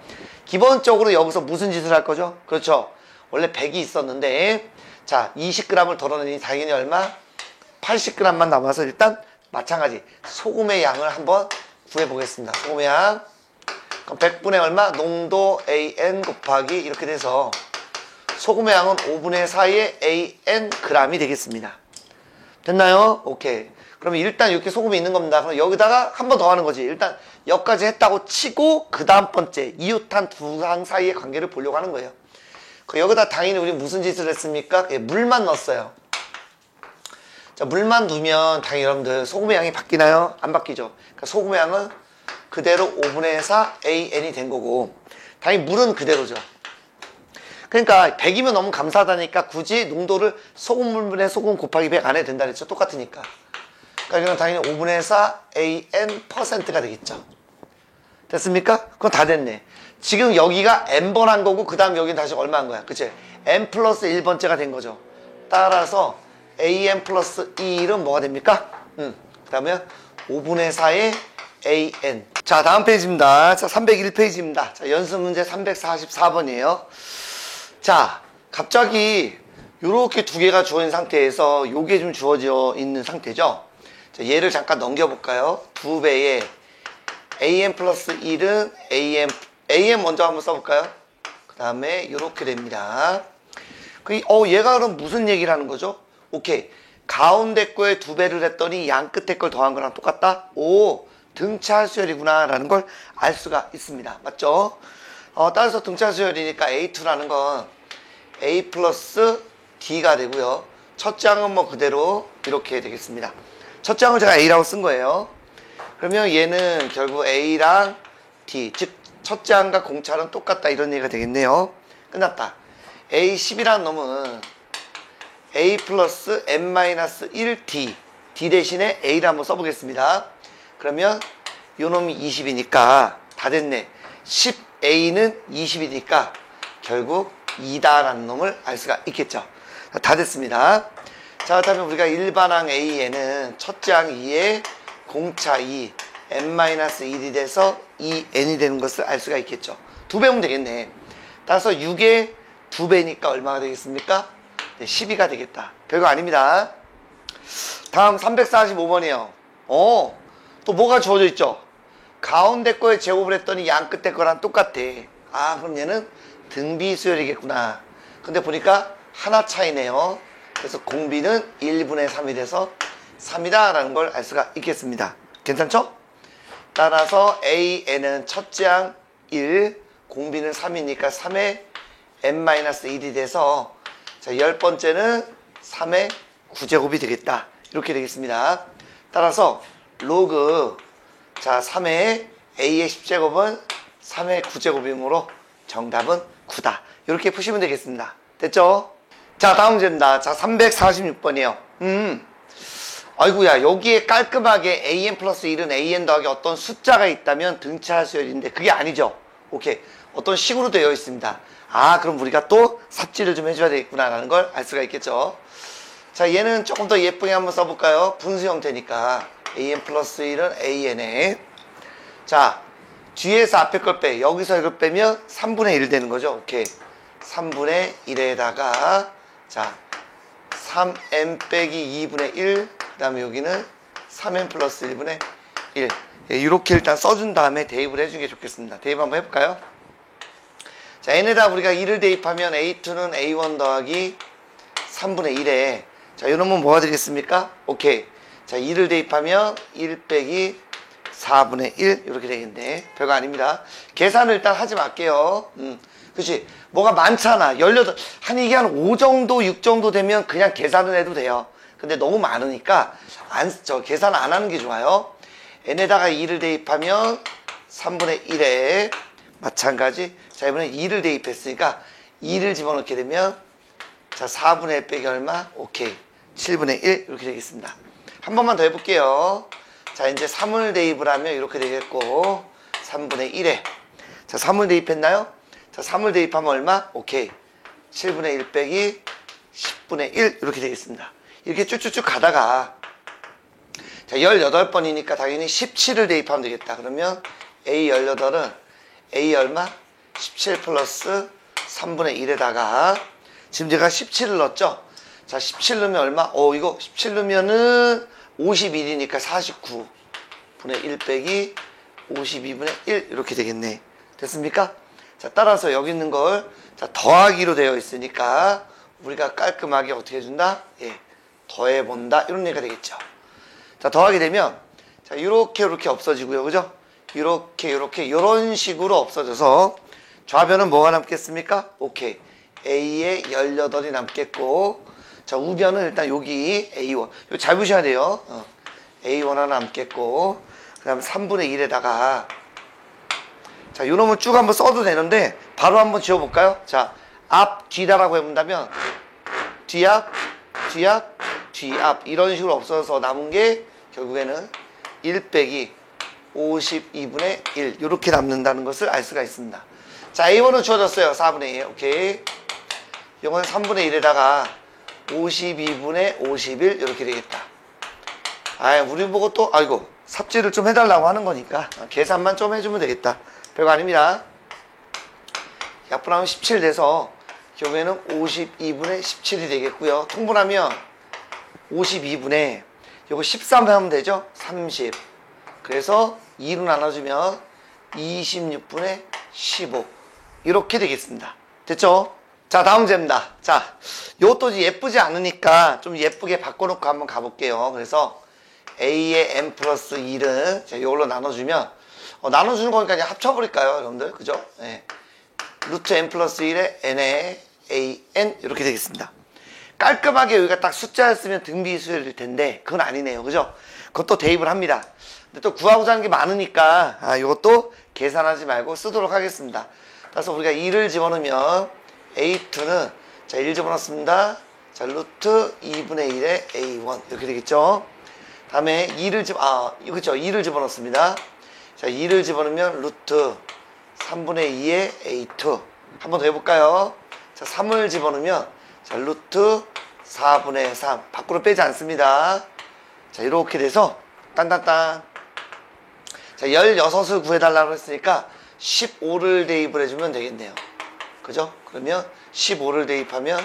기본적으로 여기서 무슨 짓을 할 거죠? 그렇죠. 원래 100이 있었는데 자 20g을 덜어내니 당연히 얼마? 80g만 남아서 일단 마찬가지 소금의 양을 한번 구해보겠습니다. 소금의 양 그럼 100분의 얼마? 농도 AN 곱하기 이렇게 돼서 소금의 양은 5분의 4의 AN g이 되겠습니다. 됐나요? 오케이. 그러면 일단 이렇게 소금이 있는 겁니다. 그럼 여기다가 한 번 더 하는 거지. 일단 여기까지 했다고 치고 그 다음 번째 이웃한 두 항 사이의 관계를 보려고 하는 거예요. 여기다 당연히 우리 무슨 짓을 했습니까? 예, 물만 넣었어요. 자, 물만 두면 당연히 여러분들 소금의 양이 바뀌나요? 안 바뀌죠. 그러니까 소금의 양은 그대로 5분의 4 AN이 된 거고 당연히 물은 그대로죠. 그러니까 100이면 너무 감사하다니까 굳이 농도를 소금물분의 소금 곱하기 100 안 해도 된다 그랬죠. 똑같으니까. 그러니까 이건 당연히 5분의 4 AN%가 되겠죠. 됐습니까? 그건 다 됐네. 지금 여기가 n번 한 거고 그 다음 여기는 다시 얼마 한 거야. 그치? n 플러스 1번째가 된 거죠. 따라서 AN 플러스 1은 뭐가 됩니까? 그 다음에 5분의 4의 AN. 자, 다음 페이지입니다. 자, 301페이지입니다. 자, 연습 문제 344번이에요. 자, 갑자기 요렇게 두 개가 주어진 상태에서 요게 좀 주어져 있는 상태죠. 자, 얘를 잠깐 넘겨볼까요? 2배의 AN 플러스 1은 AN 먼저 한번 써볼까요? 그 다음에 요렇게 됩니다. 얘가 그럼 무슨 얘기를 하는 거죠? 오케이. 가운데 거에 2배를 했더니 양 끝에 걸 더한 거랑 똑같다? 오, 등차 수열이구나 라는 걸 알 수가 있습니다. 맞죠? 따라서 등차 수열이니까 A2라는 건 A 플러스 D가 되고요. 첫째 항은 뭐 그대로 이렇게 되겠습니다. 첫째 항을 제가 A라고 쓴 거예요. 그러면 얘는 결국 A랑 D, 즉 첫째 항과 공차는 똑같다 이런 얘기가 되겠네요. 끝났다. A10이라는 놈은 a 플러스 n-1d d 대신에 a를 한번 써보겠습니다. 그러면 요 놈이 20이니까 다 됐네. 10a는 20이니까 결국 2다라는 놈을 알 수가 있겠죠. 다 됐습니다. 자, 그렇다면 우리가 일반항 a에는 첫째 항 2에 공차 2 n-1이 돼서 2n이 되는 것을 알 수가 있겠죠. 2배면 되겠네. 따라서 6의 2배니까 얼마가 되겠습니까? 네, 12가 되겠다. 별거 아닙니다. 다음 345번이에요. 또 뭐가 주어져 있죠? 가운데 거에 제곱을 했더니 양 끝에 거랑 똑같아. 아, 그럼 얘는 등비 수열이겠구나. 근데 보니까 하나 차이네요. 그래서 공비는 1분의 3이 돼서 3이다 라는 걸 알 수가 있겠습니다. 괜찮죠? 따라서 AN은 첫째 항 1, 공비는 3이니까 3의 n-1이 돼서 자, 10번째는 3의 9제곱이 되겠다. 이렇게 되겠습니다. 따라서 로그 자 3의 a의 10제곱은 3의 9제곱이므로 정답은 9다. 이렇게 푸시면 되겠습니다. 됐죠? 자, 다음 문제입니다. 자, 346번이에요. 아이고야, 여기에 깔끔하게 an 플러스 1은 an 더하기 어떤 숫자가 있다면 등차할 수열인데 그게 아니죠. 오케이. 어떤 식으로 되어 있습니다. 아, 그럼 우리가 또 삽질을 좀 해줘야 되겠구나 라는 걸 알 수가 있겠죠. 자, 얘는 조금 더 예쁘게 한번 써볼까요? 분수 형태니까 an 플러스 1은 an에 자, 뒤에서 앞에 걸 빼. 여기서 이걸 빼면 3분의 1 되는 거죠. 오케이. 3분의 1에다가 자 3n 빼기 2분의 1 그 다음에 여기는 3n 플러스 1분의 1 이렇게 일단 써준 다음에 대입을 해주는 게 좋겠습니다. 대입 한번 해볼까요? 자, n에다 우리가 2를 대입하면 a2는 a1 더하기 3분의 1에 자, 이놈은 뭐가 되겠습니까? 오케이. 자, 2를 대입하면 1 빼기 4분의 1 이렇게 되겠네. 별거 아닙니다. 계산을 일단 하지 말게요. 그치? 뭐가 많잖아. 18, 이게 한 5 정도, 6 정도 되면 그냥 계산을 해도 돼요. 근데 너무 많으니까, 계산 안 하는 게 좋아요. n에다가 2를 대입하면 3분의 1에, 마찬가지. 자, 이번에 2를 대입했으니까, 2를 집어넣게 되면, 자, 4분의 1 빼기 얼마? 오케이. 7분의 1, 이렇게 되겠습니다. 한 번만 더 해볼게요. 자, 이제 3을 대입을 하면 이렇게 되겠고, 3분의 1에. 자, 3을 대입했나요? 자, 3을 대입하면 얼마? 오케이. 7분의 1 빼기 10분의 1 이렇게 되겠습니다. 이렇게 쭉쭉쭉 가다가 자, 18번이니까 당연히 17을 대입하면 되겠다. 그러면 A18은 A 얼마? 17 플러스 3분의 1에다가 지금 제가 17을 넣었죠? 자, 17 넣으면 얼마? 이거 17 넣으면은 51이니까 49분의 1 빼기 52분의 1 이렇게 되겠네. 됐습니까? 자, 따라서 여기 있는 걸 자, 더하기로 되어 있으니까 우리가 깔끔하게 어떻게 해준다? 예, 더해본다. 이런 얘기가 되겠죠. 자, 더하게 되면 자, 요렇게 없어지고요. 그죠? 요렇게 요런 식으로 없어져서 좌변은 뭐가 남겠습니까? 오케이. A에 18이 남겠고 자, 우변은 일단 여기 A1 이거 잘 보셔야 돼요. A1 하나 남겠고 그 다음에 3분의 1에다가 자, 요놈을 쭉 한번 써도 되는데 바로 한번 지워볼까요? 자, 앞, 뒤다라고 해본다면 뒤앞, 뒤앞, 뒤앞 이런 식으로 없어서 남은 게 결국에는 1 빼기 52분의 1 이렇게 남는다는 것을 알 수가 있습니다. 자, A1은 주어졌어요. 4분의 1 오케이. 이건 3분의 1에다가 52분의 51 이렇게 되겠다. 우리 보고 또 아이고 삽질을 좀 해달라고 하는 거니까 계산만 좀 해주면 되겠다. 별거 아닙니다. 약분하면 17 돼서 결국에는 52분의 17이 되겠고요. 통분하면 52분의 요거 13 하면 되죠? 30 그래서 2로 나눠주면 26분의 15 이렇게 되겠습니다. 됐죠? 자, 다음 문제입니다. 자, 요것도 예쁘지 않으니까 좀 예쁘게 바꿔놓고 한번 가볼게요. 그래서 A의 n 플러스 1은 자, 요걸로 나눠주면 나눠주는 거니까 그냥 합쳐버릴까요, 여러분들? 그죠? 네. 루트 n 플러스 1에 n에 an 이렇게 되겠습니다. 깔끔하게 여기가 딱 숫자였으면 등비수열일 텐데 그건 아니네요. 그죠? 그것도 대입을 합니다. 근데 또 구하고자 하는 게 많으니까 이것도 계산하지 말고 쓰도록 하겠습니다. 그래서 우리가 2를 집어넣으면 A2는 자, 1 집어넣습니다. 자, 루트 2분의 1의 A1 이렇게 되겠죠. 다음에 2를 그렇죠. 2를 집어넣습니다. 자, 2를 집어넣으면 루트 3분의 2의 A2. 한 번 더 해볼까요? 자, 3을 집어넣으면 자, 루트 4분의 3. 밖으로 빼지 않습니다. 자, 이렇게 돼서 딴딴딴. 자, 16을 구해달라고 했으니까 15를 대입을 해주면 되겠네요. 그죠? 그러면 15를 대입하면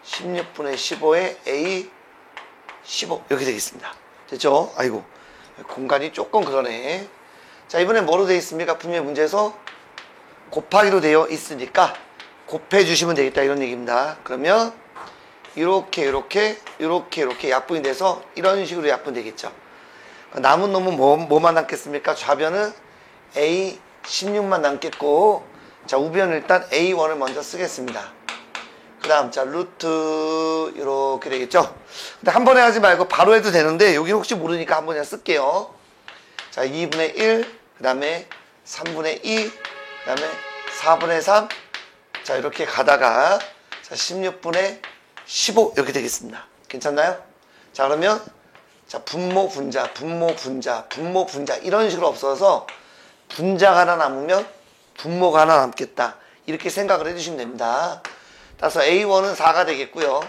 16분의 15의 A 15 이렇게 되겠습니다. 됐죠? 아이고, 공간이 조금 그러네. 자, 이번엔 뭐로 되어 있습니까? 분명히 문제에서 곱하기로 되어 있으니까 곱해 주시면 되겠다 이런 얘기입니다. 그러면 이렇게 약분이 돼서 이런 식으로 약분되겠죠. 남은 놈은 뭐만 남겠습니까? 좌변은 A 16만 남겠고, 자, 우변은 일단 A1을 먼저 쓰겠습니다. 그 다음, 자, 루트, 이렇게 되겠죠? 근데 한 번에 하지 말고 바로 해도 되는데, 여기 혹시 모르니까 한 번에 쓸게요. 자, 2분의 1, 그 다음에 3분의 2, 그 다음에 4분의 3. 자, 이렇게 가다가, 자, 16분의 15, 이렇게 되겠습니다. 괜찮나요? 자, 그러면, 자, 분모, 분자, 이런 식으로 없어서, 분자가 하나 남으면, 분모가 하나 남겠다. 이렇게 생각을 해주시면 됩니다. 따라서 A1은 4가 되겠고요.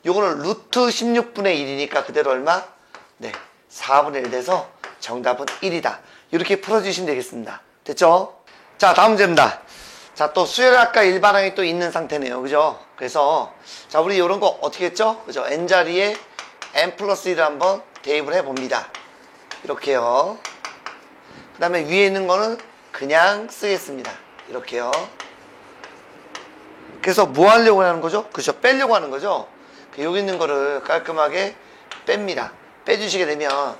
요거는 루트 16분의 1이니까 그대로 얼마? 네, 4분의 1 돼서 정답은 1이다. 이렇게 풀어주시면 되겠습니다. 됐죠? 자, 다음 문제입니다. 자, 또 수열학과 일반항이 또 있는 상태네요. 그죠? 그래서 자, 우리 이런 거 어떻게 했죠? 그죠? n자리에 n 플러스 1을 한번 대입을 해봅니다. 이렇게요. 그 다음에 위에 있는 거는 그냥 쓰겠습니다. 이렇게요. 그래서 뭐 하려고 하는 거죠? 그렇죠. 빼려고 하는 거죠. 여기 있는 거를 깔끔하게 뺍니다. 빼주시게 되면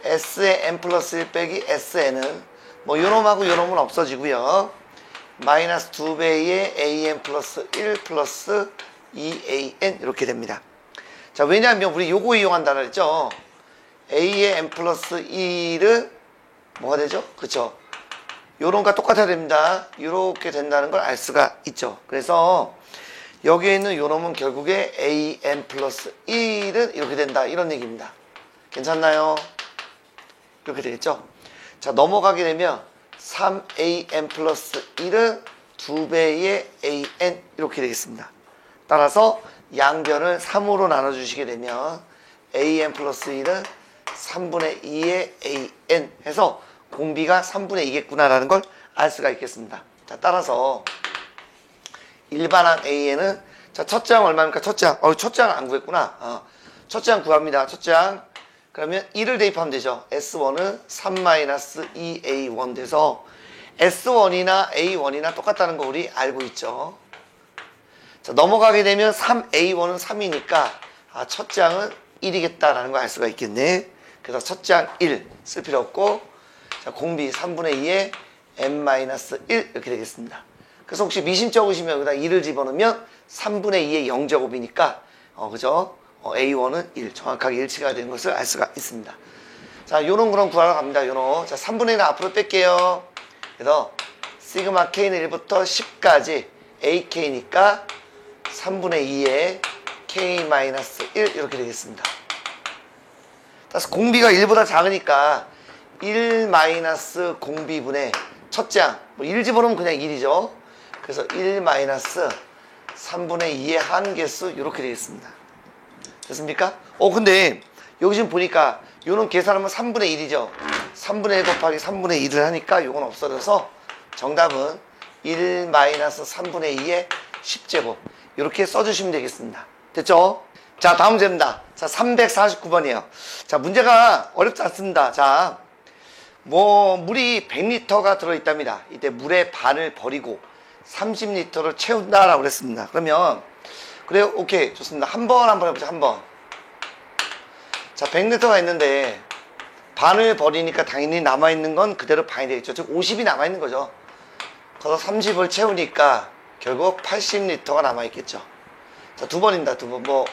S의 n 플러스 1 빼기 Sn은 뭐 요놈하고 요놈은 없어지고요. 마이너스 2배의 AN 플러스 1 플러스 2AN 이렇게 됩니다. 자, 왜냐하면 우리 요거 이용한다고 했죠. A의 n 플러스 1은 뭐가 되죠? 그쵸? 요런과 똑같아야 됩니다. 이렇게 된다는 걸 알 수가 있죠. 그래서 여기에 있는 요놈은 결국에 AN 플러스 1은 이렇게 된다. 이런 얘기입니다. 괜찮나요? 이렇게 되겠죠? 자, 넘어가게 되면 3AN 플러스 1은 2배의 AN 이렇게 되겠습니다. 따라서 양변을 3으로 나눠주시게 되면 AN 플러스 1은 3분의 2의 AN 해서 공비가 3분의 2겠구나라는 걸 알 수가 있겠습니다. 자, 따라서 일반항 AN은 자, 첫째 항 얼마입니까? 첫째 항. 첫째 항 안 구했구나. 첫째 항 구합니다. 첫째 항. 그러면 1을 대입하면 되죠. S1은 3-2A1 돼서 S1이나 A1이나 똑같다는 거 우리 알고 있죠. 자, 넘어가게 되면 3A1은 3이니까 첫째 항은 1이겠다라는 걸 알 수가 있겠네. 그래서 첫째 항 1 쓸 필요 없고, 자, 공비 3분의 2에 n-1 이렇게 되겠습니다. 그래서 혹시 미심 적으시면 여기다 2를 집어넣으면 3분의 2의 0제곱이니까 그죠? A1은 1 정확하게 일치가 되는 것을 알 수가 있습니다. 자, 요런 그런 구하러 갑니다. 요런. 자, 3분의 1은 앞으로 뺄게요. 그래서 시그마 K는 1부터 10까지 AK니까 3분의 2에 K-1 이렇게 되겠습니다. 따라서 공비가 1보다 작으니까 1 마이너스 공비분의 첫째 항, 뭐 1 집어넣으면 그냥 1이죠. 그래서 1 마이너스 3분의 2의 한개수 이렇게 되겠습니다. 됐습니까? 근데 여기 지금 보니까 요는 계산하면 3분의 1이죠. 3분의 1 곱하기 3분의 1을 하니까 요건 없어져서 정답은 1 마이너스 3분의 2의 10제곱 이렇게 써주시면 되겠습니다. 됐죠? 자, 다음 문제입니다. 자, 349번이에요. 자, 문제가 어렵지 않습니다. 자, 물이 100리터가 들어있답니다. 이때 물의 반을 버리고 30리터를 채운다라고 그랬습니다. 그러면, 그래요? 오케이. 좋습니다. 한번 해보자. 한번. 자, 100리터가 있는데, 반을 버리니까 당연히 남아있는 건 그대로 반이 되겠죠. 즉, 50이 남아있는 거죠. 그래서 30을 채우니까 결국 80리터가 남아있겠죠. 자, 두 번입니다. 두 번.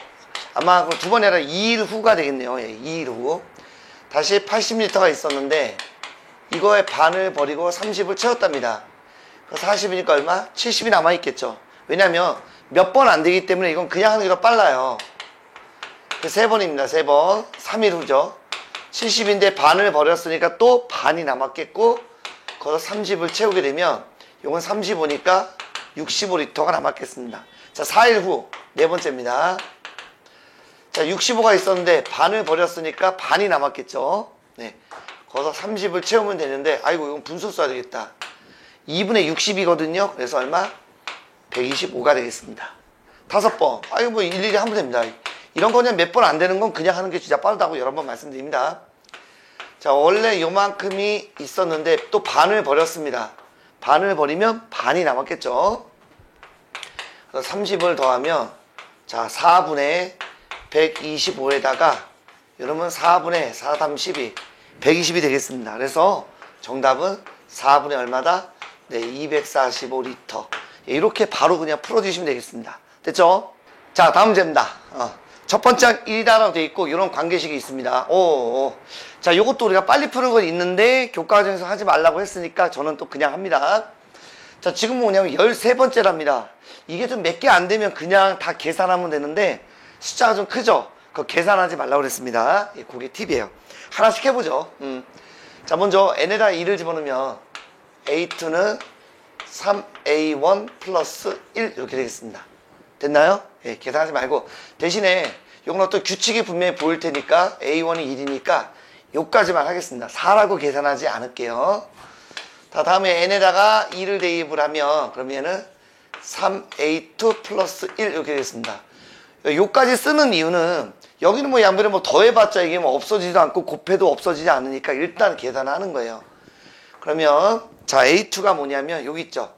아마 두 번이 아니라 2일 후가 되겠네요. 예, 2일 후. 다시 80리터가 있었는데, 이거의 반을 버리고 30을 채웠답니다. 그래서 40이니까 얼마? 70이 남아있겠죠. 왜냐면 몇 번 안 되기 때문에 이건 그냥 하는 게 더 빨라요. 세 번입니다. 세 번. 3일 후죠. 70인데 반을 버렸으니까 또 반이 남았겠고, 거기서 30을 채우게 되면, 요건 35니까 65리터가 남았겠습니다. 자, 4일 후, 네 번째입니다. 자, 65가 있었는데 반을 버렸으니까 반이 남았겠죠. 네. 거기서 30을 채우면 되는데, 아이고, 이건 분수 써야 되겠다. 2분의 60이거든요. 그래서 얼마? 125가 되겠습니다. 5번. 아이고, 뭐 일일이 하면 됩니다. 이런 거 그냥 몇 번 안 되는 건 그냥 하는 게 진짜 빠르다고 여러 번 말씀드립니다. 자, 원래 요만큼이 있었는데 또 반을 버렸습니다. 반을 버리면 반이 남았겠죠. 그래서 30을 더하면, 자, 4분의 125에다가, 여러분 4분의 4, 32, 120이 되겠습니다. 그래서 정답은 4분의 얼마다? 네, 245리터. 이렇게 바로 그냥 풀어주시면 되겠습니다. 됐죠? 자, 다음 문제입니다. 첫 번째 1이다라고 되어 있고, 이런 관계식이 있습니다. 자, 이것도 우리가 빨리 푸는 건 있는데, 교과과정에서 하지 말라고 했으니까 저는 또 그냥 합니다. 자, 지금 뭐냐면 13번째랍니다. 이게 좀 몇 개 안 되면 그냥 다 계산하면 되는데, 숫자가 좀 크죠? 그거 계산하지 말라고 그랬습니다. 예, 그게 팁이에요. 하나씩 해보죠. 자, 먼저 n에다 2를 집어넣으면 a2는 3a1 플러스 1 이렇게 되겠습니다. 됐나요? 예, 계산하지 말고 대신에 이건 어떤 규칙이 분명히 보일 테니까 a1이 1이니까 요까지만 하겠습니다. 4라고 계산하지 않을게요. 자, 다음에 n에다가 2를 대입을 하면 그러면은 3a2 플러스 1 이렇게 되겠습니다. 요까지 쓰는 이유는 여기는 뭐 양변에 뭐 더해봤자 이게 뭐 없어지지도 않고 곱해도 없어지지 않으니까 일단 계산하는 거예요. 그러면 자, A2가 뭐냐면 여기 있죠.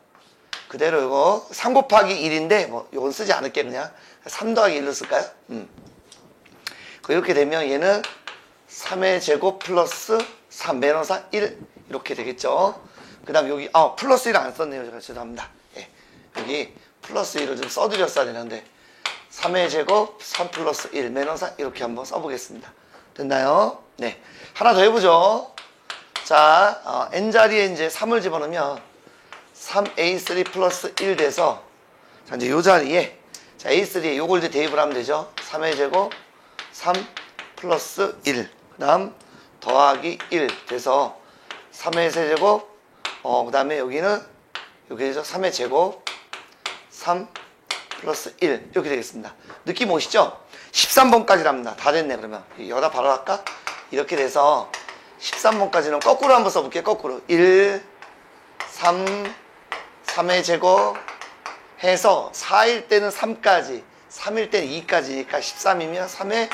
그대로 이거 3 곱하기 1인데 뭐 요건 쓰지 않을게. 그냥 3 더하기 1로 쓸까요? 이렇게 되면 얘는 3의 제곱 플러스 3 매너사 1 이렇게 되겠죠. 그 다음 여기 플러스 1 안 썼네요. 제가 죄송합니다. 예, 여기 플러스 1을 좀 써드렸어야 되는데 3의 제곱 3 플러스 1 매너사 이렇게 한번 써보겠습니다. 됐나요? 네, 하나 더 해보죠. 자, n자리에 이제 3을 집어넣으면 3a3 플러스 1 돼서, 자, 이제 요 자리에, 자, a3에 요걸 이제 대입을 하면 되죠. 3의 제곱 3 플러스 1. 그 다음 더하기 1 돼서 3의 세제곱, 그 다음에 여기는, 여기 되죠. 3의 제곱 3 플러스 1 이렇게 되겠습니다. 느낌 오시죠? 13번까지랍니다. 다 됐네. 그러면 여기다 바로 할까? 이렇게 돼서 13번까지는 거꾸로 한번 써볼게요. 거꾸로 1, 3, 3의 제곱 해서 4일 때는 3까지, 3일 때는 2까지니까 13이면 3의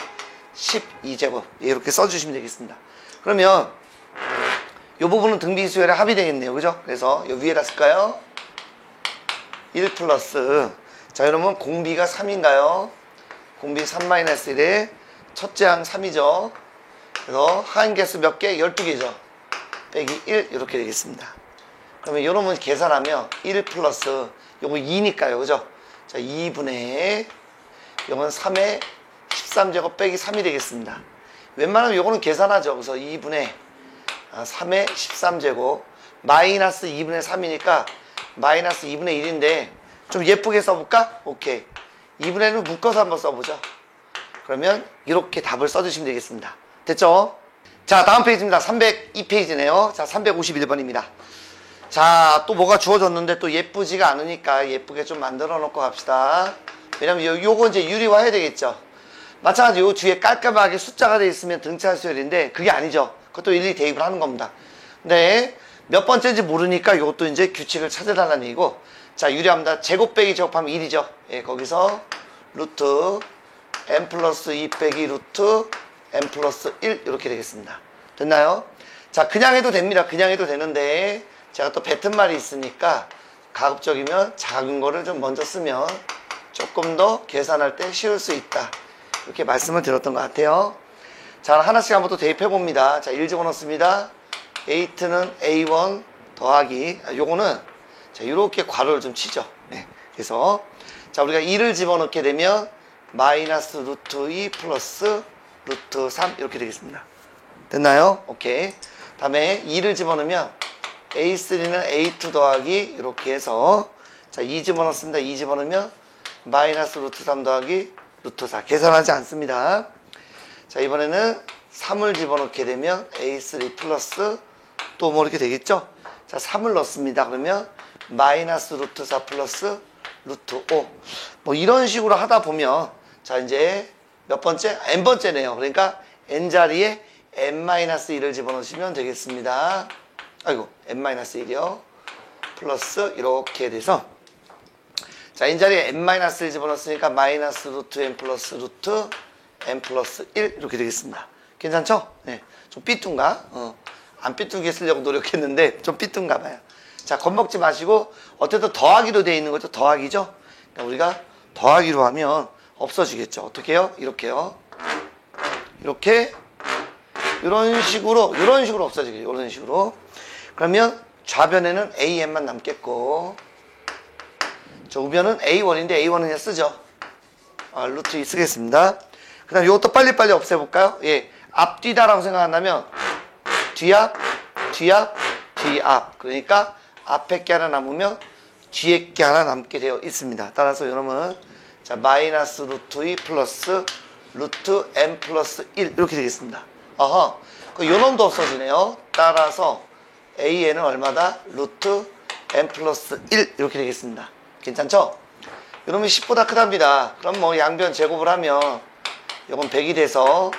12제곱 이렇게 써주시면 되겠습니다. 그러면 이 부분은 등비수열에 합의되겠네요. 그죠? 그래서 이 위에다 쓸까요? 1 플러스, 자, 여러분 공비가 3인가요? 공비 3-1에 첫째 항 3이죠. 그래서 하인개수 몇 개? 12개죠. 빼기 1 이렇게 되겠습니다. 그러면 요놈은 계산하면 1 플러스 요거 2니까요. 그죠? 자, 2분의 요건 3의 13제곱 빼기 3이 되겠습니다. 웬만하면 요거는 계산하죠. 그래서 2분의 3의 13제곱 마이너스 2분의 3이니까 마이너스 2분의 1인데 좀 예쁘게 써볼까? 오케이. 2분의 1을 묶어서 한번 써보죠. 그러면 이렇게 답을 써주시면 되겠습니다. 됐죠? 자, 다음 페이지입니다. 302페이지네요. 자, 351번입니다. 자, 또 뭐가 주어졌는데 또 예쁘지가 않으니까 예쁘게 좀 만들어 놓고 갑시다. 왜냐면 요거 이제 유리화 해야 되겠죠. 마찬가지로 요 뒤에 깔끔하게 숫자가 되어 있으면 등차 수열인데 그게 아니죠. 그것도 일일이 대입을 하는 겁니다. 네, 몇 번째인지 모르니까 이것도 이제 규칙을 찾아달라는 얘기고, 자, 유리합니다. 제곱 빼기 제곱하면 1이죠. 예, 거기서 루트 n 플러스 2 빼기 루트 n 플러스 1 이렇게 되겠습니다. 됐나요? 자, 그냥 해도 됩니다. 그냥 해도 되는데 제가 또 뱉은 말이 있으니까 가급적이면 작은 거를 좀 먼저 쓰면 조금 더 계산할 때 쉬울 수 있다. 이렇게 말씀을 드렸던 것 같아요. 자, 하나씩 한번 또 대입해 봅니다. 자, 1 집어넣습니다. a2는 a1 더하기, 요거는 자, 이렇게 괄호를 좀 치죠. 네. 그래서 자, 우리가 2를 집어넣게 되면 마이너스 루트 2 플러스 루트 3 이렇게 되겠습니다. 됐나요? 오케이. 다음에 2를 집어넣으면 a3는 a2 더하기 이렇게 해서, 자, 2 집어넣습니다. 2 집어넣으면 마이너스 루트 3 더하기 루트 4 계산하지 않습니다. 자, 이번에는 3을 집어넣게 되면 A3 플러스 또 뭐 이렇게 되겠죠? 자, 3을 넣습니다. 그러면 마이너스 루트 4 플러스 루트 5. 뭐 이런 식으로 하다 보면, 자, 이제 몇 번째? n번째네요. 그러니까 n자리에 n-1을 집어넣으시면 되겠습니다. 아이고, n-1이요. 플러스 이렇게 돼서, 자, n자리에 n-1을 집어넣었으니까 마이너스 루트 n 플러스 루트 n 플러스 1 이렇게 되겠습니다. 괜찮죠? 네. 좀 삐뚤가? 안 삐뚤게 쓰려고 노력했는데 좀 삐뚤가 봐요. 자, 겁먹지 마시고 어쨌든 더하기로 되어 있는 거죠. 더하기죠. 그러니까 우리가 더하기로 하면 없어지겠죠. 어떻게 해요? 이렇게요. 이렇게 이런 식으로 없어지겠죠. 이런 식으로. 그러면 좌변에는 AN만 남겠고, 저 우변은 A1인데 A1은 그냥 쓰죠. 루트 2 쓰겠습니다. 그 다음 이것도 빨리빨리 없애볼까요? 예. 앞뒤다라고 생각한다면 뒤앞, 뒤앞, 뒤앞. 그러니까 앞에 게 하나 남으면 뒤에 게 하나 남게 되어 있습니다. 따라서 여러분은 자, 마이너스 루트 2 플러스 루트 n 플러스 1 이렇게 되겠습니다. 어허. 그 요놈도 없어지네요. 따라서 AN은 얼마다? 루트 n 플러스 1 이렇게 되겠습니다. 괜찮죠? 이러면 10보다 크답니다. 그럼 뭐 양변 제곱을 하면 이건 100이 돼서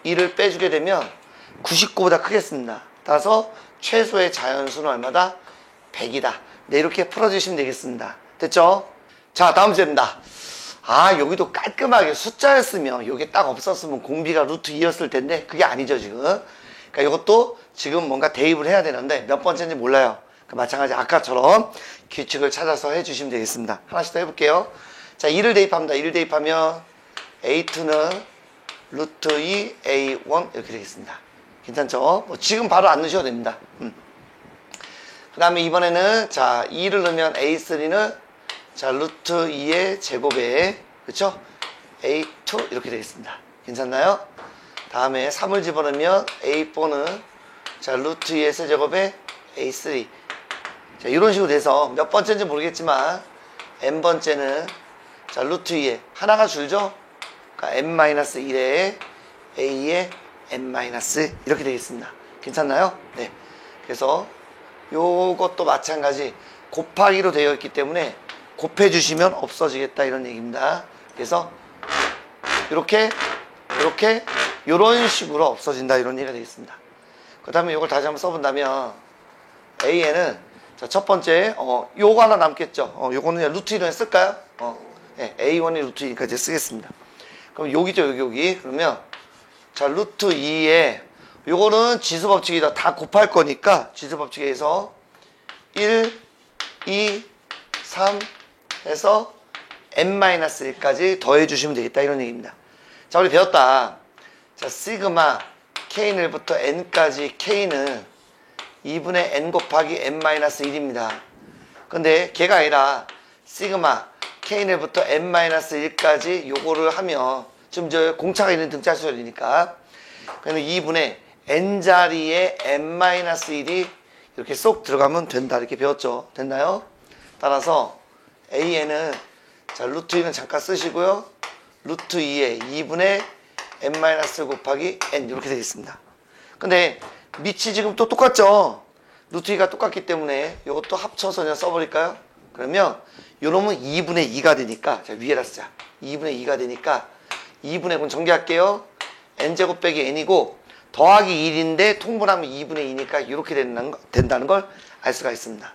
2를 빼주게 되면 99보다 크겠습니다. 따라서 최소의 자연수는 얼마다? 100이다. 네, 이렇게 풀어주시면 되겠습니다. 됐죠? 자, 다음 문제입니다. 아, 여기도 깔끔하게 숫자였으면, 여기 딱 없었으면 공비가 루트 2였을 텐데, 그게 아니죠, 지금. 그러니까 이것도 지금 뭔가 대입을 해야 되는데, 몇 번째인지 몰라요. 마찬가지 아까처럼 규칙을 찾아서 해주시면 되겠습니다. 하나씩 더 해볼게요. 자, 2를 대입합니다. 2를 대입하면, A2는 루트 2 A1 이렇게 되겠습니다. 괜찮죠? 뭐 지금 바로 안 넣으셔도 됩니다. 그 다음에 이번에는 자 2를 넣으면 A3는 자 루트 2의 제곱에 그쵸? A2 이렇게 되겠습니다. 괜찮나요? 다음에 3을 집어넣으면 A4는 자 루트 2의 세제곱에 A3 자 이런 식으로 돼서 몇 번째인지 모르겠지만 n번째는 자 루트 2에 하나가 줄죠? 그러니까 n-1에 a에 n- 이렇게 되겠습니다. 괜찮나요? 네. 그래서 요것도 마찬가지 곱하기로 되어 있기 때문에 곱해주시면 없어지겠다 이런 얘기입니다. 그래서 이렇게 요런 식으로 없어진다 이런 얘기가 되겠습니다. 그 다음에 요걸 다시 한번 써본다면 a에는 자, 첫 번째 요거 하나 남겠죠. 요거는 그냥 루트 2로 쓸까요? 네, a1이 루트 2니까 이제 쓰겠습니다. 그럼 여기죠, 여기. 그러면 자 루트 2에 요거는 지수법칙이다. 다 곱할 거니까 지수법칙에서 1, 2, 3 해서 n-1까지 더해 주시면 되겠다 이런 얘기입니다. 자, 우리 배웠다. 자, 시그마 k1부터 n까지 k는 2분의 n 곱하기 n-1입니다. 근데 걔가 아니라 시그마 k1부터 n-1까지 요거를 하면 지금 저 공차가 있는 등차수열이니까 그러면 2분의 n자리에 n-1이 이렇게 쏙 들어가면 된다 이렇게 배웠죠. 됐나요? 따라서 AN은 자 루트 2는 잠깐 쓰시고요. 루트 2에 2분의 n- 곱하기 n 이렇게 되겠습니다. 근데 밑이 지금 또 똑같죠. 루트 2가 똑같기 때문에 이것도 합쳐서 그냥 써버릴까요? 그러면 요놈은 2분의 2가 되니까 자 위에다 쓰자. 2분의 2가 되니까 2분의 9 전개할게요. n제곱 빼기 n이고 더하기 1인데 통분하면 2분의 2니까 이렇게 된다는 걸 알 수가 있습니다.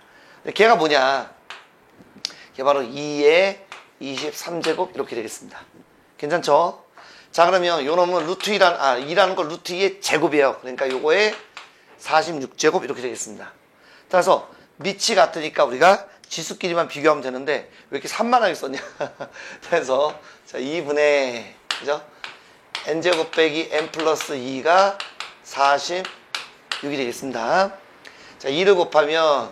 걔가 뭐냐? 걔 바로 2의 23제곱 이렇게 되겠습니다. 괜찮죠? 자, 그러면 요 놈은 루트 2라는 건 루트 2의 제곱이에요. 그러니까 요거에 46제곱 이렇게 되겠습니다. 따라서 밑이 같으니까 우리가 지수끼리만 비교하면 되는데 왜 이렇게 산만하게 썼냐? 그래서 자 2분의 그죠? n제곱 빼기 n 플러스 2가 46이 되겠습니다. 자 2를 곱하면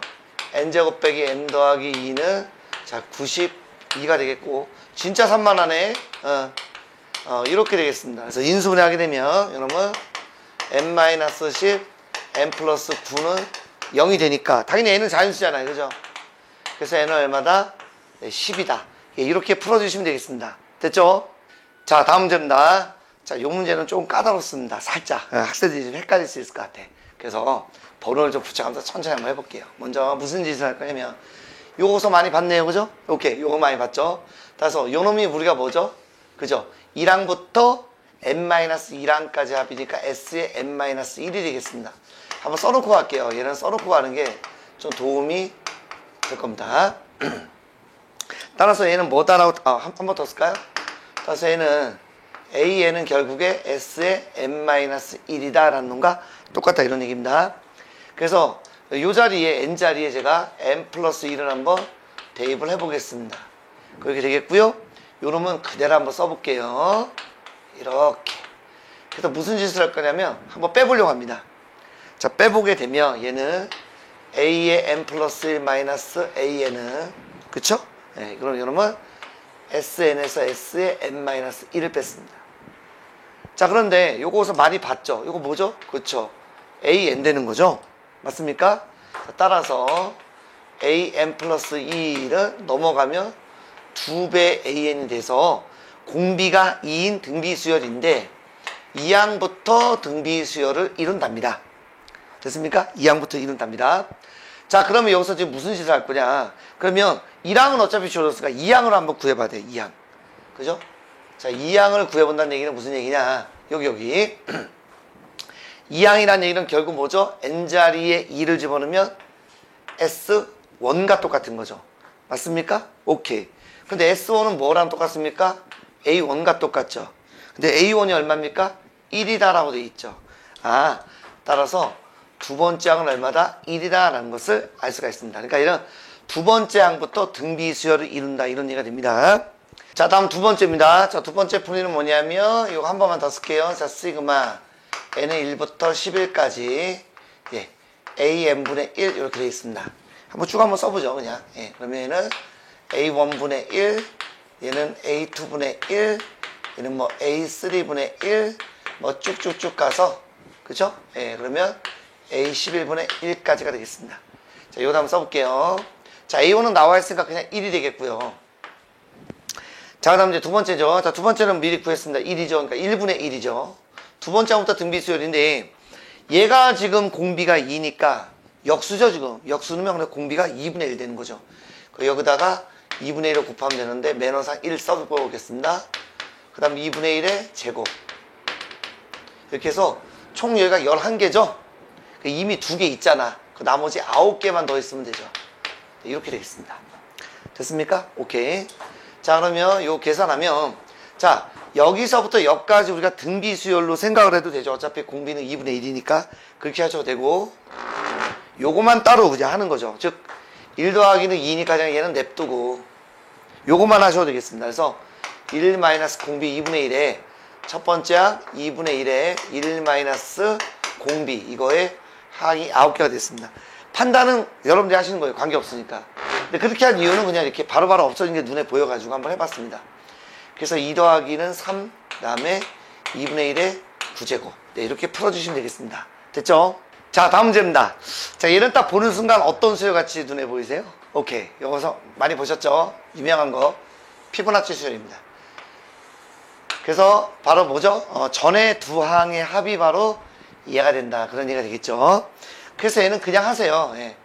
n제곱 빼기 n 더하기 2는 자 92가 되겠고 진짜 산만하네. 이렇게 되겠습니다. 그래서 인수분해 하게 되면 여러분 n-10 n 플러스 9는 0이 되니까 당연히 n은 자연수잖아요. 그죠? 그래서 n은 얼마다? 네, 10이다. 예, 이렇게 풀어주시면 되겠습니다. 됐죠? 자, 다음 문제입니다. 자, 요 문제는 조금 까다롭습니다. 살짝. 학생들이 좀 헷갈릴 수 있을 것 같아. 그래서 번호를 좀 붙여가면서 천천히 한번 해볼게요. 먼저 무슨 짓을 할 거냐면, 요거서 많이 봤네요. 그죠? 오케이. 요거 많이 봤죠? 따라서 요 놈이 우리가 뭐죠? 그죠? 1항부터 n-1항까지 합이니까 s의 n-1이 되겠습니다. 한번 써놓고 갈게요. 얘는 써놓고 가는 게 좀 도움이 될 겁니다. 따라서 얘는 뭐 따라고, 한 번 더 쓸까요? 따라서 얘는 AN은 결국에 S의 n-1이다 라는 놈과 똑같다 이런 얘기입니다. 그래서 이 자리에 N자리에 제가 n 플러스 1을 한번 대입을 해보겠습니다. 그렇게 되겠고요. 요 놈은 그대로 한번 써볼게요. 이렇게. 그래서 무슨 짓을 할 거냐면 한번 빼보려고 합니다. 자, 빼보게 되면 얘는 A의 n 플러스 1 마이너스 AN은 그쵸? 네, 그럼 요 놈은 SN에서 S의 n-1을 뺐습니다. 자, 그런데 요거서 많이 봤죠? 요거 뭐죠? 그쵸? AN 되는 거죠? 맞습니까? 자, 따라서 AN 플러스 2를 넘어가면 2배 AN이 돼서 공비가 2인 등비수열인데 2항부터 등비수열을 이룬답니다. 됐습니까? 2항부터 이룬답니다. 자, 그러면 여기서 지금 무슨 짓을 할 거냐? 그러면 1항은 어차피 주어졌으니까 2항으로 한번 구해봐야 돼. 2항. 그죠? 자, 2항을 구해본다는 얘기는 무슨 얘기냐? 여기. 2항이라는 얘기는 결국 뭐죠? n자리에 2를 집어넣으면 S1과 똑같은 거죠. 맞습니까? 오케이. 근데 S1은 뭐랑 똑같습니까? A1과 똑같죠. 근데 A1이 얼마입니까? 1이다라고 되어 있죠. 아, 따라서 두 번째 항은 얼마다? 1이다라는 것을 알 수가 있습니다. 그러니까 이런 두 번째 항부터 등비수열을 이룬다 이런 얘기가 됩니다. 자, 다음 두 번째입니다. 자, 두 번째 풀이는 뭐냐면 이거 한 번만 더 쓸게요. 자, 시그마 n은 1부터 11까지 예, an분의 1 이렇게 되어 있습니다. 한번 쭉 한번 써보죠. 그냥. 예, 그러면 얘는 a1분의 1, 얘는 a2분의 1, 얘는 뭐 a3분의 1, 뭐 쭉쭉쭉 가서 그죠? 예, 그러면 a11분의 1까지가 되겠습니다. 자, 이거 한번 써볼게요. 자, a1은 나와 있으니까 그냥 1이 되겠고요. 자, 그 다음 이제 두 번째죠. 자, 두 번째는 미리 구했습니다. 1이죠. 그러니까 1분의 1이죠. 두 번째 항부터 등비수열인데 얘가 지금 공비가 2니까 역수죠. 지금 역수 넣으면 공비가 2분의 1 되는 거죠. 여기다가 2분의 1을 곱하면 되는데 매너상 1 써보겠습니다. 그 다음 2분의 1의 제곱 이렇게 해서 총 여기가 11개죠. 이미 2개 있잖아. 그 나머지 9개만 더 있으면 되죠. 이렇게 되겠습니다. 됐습니까? 오케이. 자, 그러면 요 계산하면 자, 여기서부터 여기까지 우리가 등비수열로 생각을 해도 되죠. 어차피 공비는 2분의 1이니까 그렇게 하셔도 되고 요거만 따로 그냥 하는 거죠. 즉 1 더하기는 2니까 그냥 얘는 냅두고 요거만 하셔도 되겠습니다. 그래서 1 마이너스 공비 2분의 1에 첫 번째 항 2분의 1에 1 마이너스 공비 이거에 항이 9개가 됐습니다. 판단은 여러분들이 하시는 거예요. 관계없으니까. 근데 그렇게 한 이유는 그냥 이렇게 바로바로 없어진 게 눈에 보여가지고 한번 해봤습니다. 그래서 2 더하기는 3, 그 다음에 2분의 1의 9제곱. 네, 이렇게 풀어주시면 되겠습니다. 됐죠? 자, 다음 문제입니다. 자, 얘는 딱 보는 순간 어떤 수열같이 눈에 보이세요? 오케이. 여기서 많이 보셨죠? 유명한 거. 피보나치 수열입니다. 그래서 바로 뭐죠? 전에 두 항의 합이 바로 이해가 된다. 그런 얘기가 되겠죠. 그래서 얘는 그냥 하세요. 예.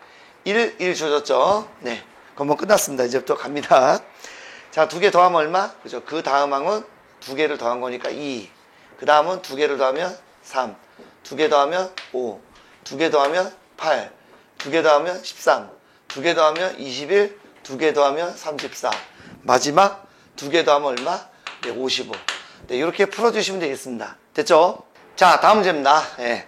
1 주어졌죠? 네. 그럼 뭐 끝났습니다. 이제부터 갑니다. 자, 2개 더하면 얼마? 그죠? 그 다음 항은 2개를 더한 거니까 2. 그 다음은 2개를 더하면 3. 2개 더하면 5. 2개 더하면 8. 2개 더하면 13. 2개 더하면 21. 2개 더하면 34. 마지막 2개 더하면 얼마? 네, 55. 네, 이렇게 풀어주시면 되겠습니다. 됐죠? 자, 다음 문제입니다. 예.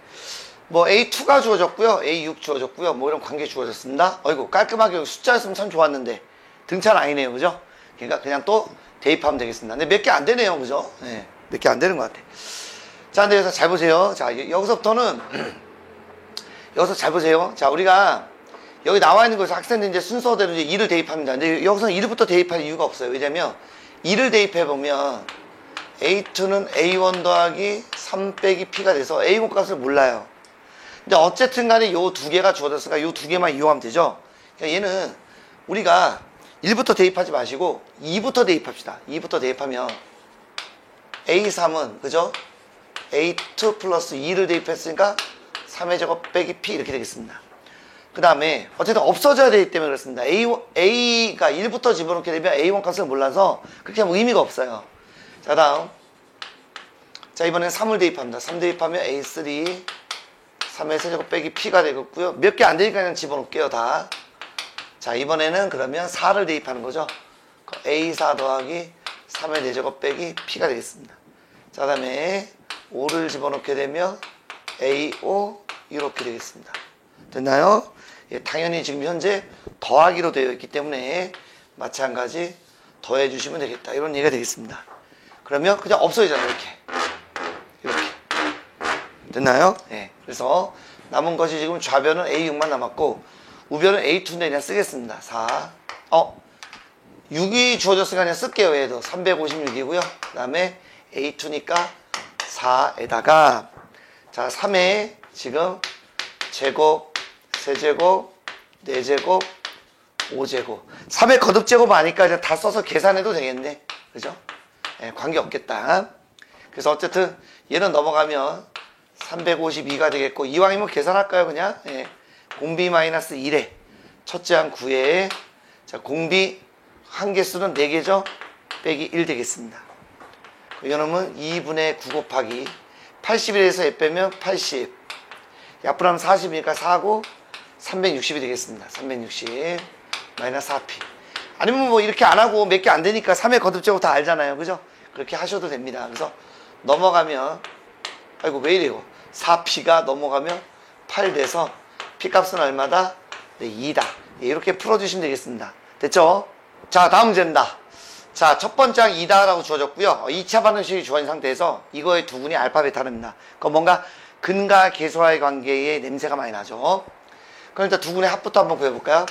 뭐 A2가 주어졌고요. A6 주어졌고요. 뭐 이런 관계 주어졌습니다. 어이구, 깔끔하게 숫자였으면 참 좋았는데 등차는 아니네요. 그죠? 그러니까 그냥 또 대입하면 되겠습니다. 근데 몇 개 안 되네요. 그죠? 예. 몇 개 안 되는 것 같아. 자, 근데 여기서 잘 보세요. 자, 여기서부터는 여기서 잘 보세요. 자, 우리가 여기 나와 있는 거에서 학생들 이제 순서대로 이제 2를 대입합니다. 근데 여기서는 1부터 대입할 이유가 없어요. 왜냐면 2를 대입해보면 A2는 A1 더하기 3 빼기 P가 돼서 A1 값을 몰라요. 근데 어쨌든 간에 요 두 개가 주어졌으니까 요 두 개만 이용하면 되죠. 그러니까 얘는 우리가 1부터 대입하지 마시고 2부터 대입합시다. 2부터 대입하면 A3은 그죠? A2 플러스 2를 대입했으니까 3의 제곱 빼기 P 이렇게 되겠습니다. 그 다음에 어쨌든 없어져야 되기 때문에 그렇습니다. A가 1부터 집어넣게 되면 A1 값을 몰라서 그렇게 하면 의미가 없어요. 자, 다음. 자, 이번엔 3을 대입합니다. 3 대입하면 A3 3의 세제곱 빼기 P가 되겠고요. 몇 개 안 되니까 그냥 집어넣을게요, 다. 자, 이번에는 그러면 4를 대입하는 거죠. A4 더하기 3의 4제곱 빼기 P가 되겠습니다. 자, 그 다음에 5를 집어넣게 되면 A5 이렇게 되겠습니다. 됐나요? 예, 당연히 지금 현재 더하기로 되어 있기 때문에 마찬가지 더해 주시면 되겠다. 이런 얘기가 되겠습니다. 그러면 그냥 없어지잖아요. 이렇게. 됐나요? 예. 그래서 남은 것이 지금 좌변은 A6만 남았고 우변은 A2인데 그냥 쓰겠습니다. 4. 6이 주어졌으니까 그냥 쓸게요. 얘도 356이고요. 그 다음에 A2니까 4에다가 자, 3에 지금 제곱, 세제곱, 4제곱, 5제곱. 3의 거듭제곱 아니까 이제 다 써서 계산해도 되겠네. 그죠? 예, 관계없겠다. 그래서 어쨌든 얘는 넘어가면 352가 되겠고 이왕이면 계산할까요? 그냥? 예. 공비 마이너스 1에 첫째 항 9에 자, 공비 한 개수는 4개죠? 빼기 1 되겠습니다. 이거는 2분의 9 곱하기 81에서 에 빼면 80 약분하면 40이니까 4고 360이 되겠습니다. 360 마이너스 4p 아니면 뭐 이렇게 안 하고 몇 개 안 되니까 3의 거듭제곱 다 알잖아요. 그죠? 그렇게 하셔도 됩니다. 그래서 넘어가면 아이고 왜 이래요? 4p가 넘어가면 8 돼서 p값은 얼마다? 네, 2다. 예, 이렇게 풀어주시면 되겠습니다. 됐죠? 자, 다음 문제입니다. 자, 첫 번째 항 2다라고 주어졌고요. 2차 반응식이 주어진 상태에서 이거의 두근이 알파 베타입니다. 그건 뭔가 근과 계수와의 관계에 냄새가 많이 나죠. 그럼 일단 두근의 합부터 한번 구해볼까요?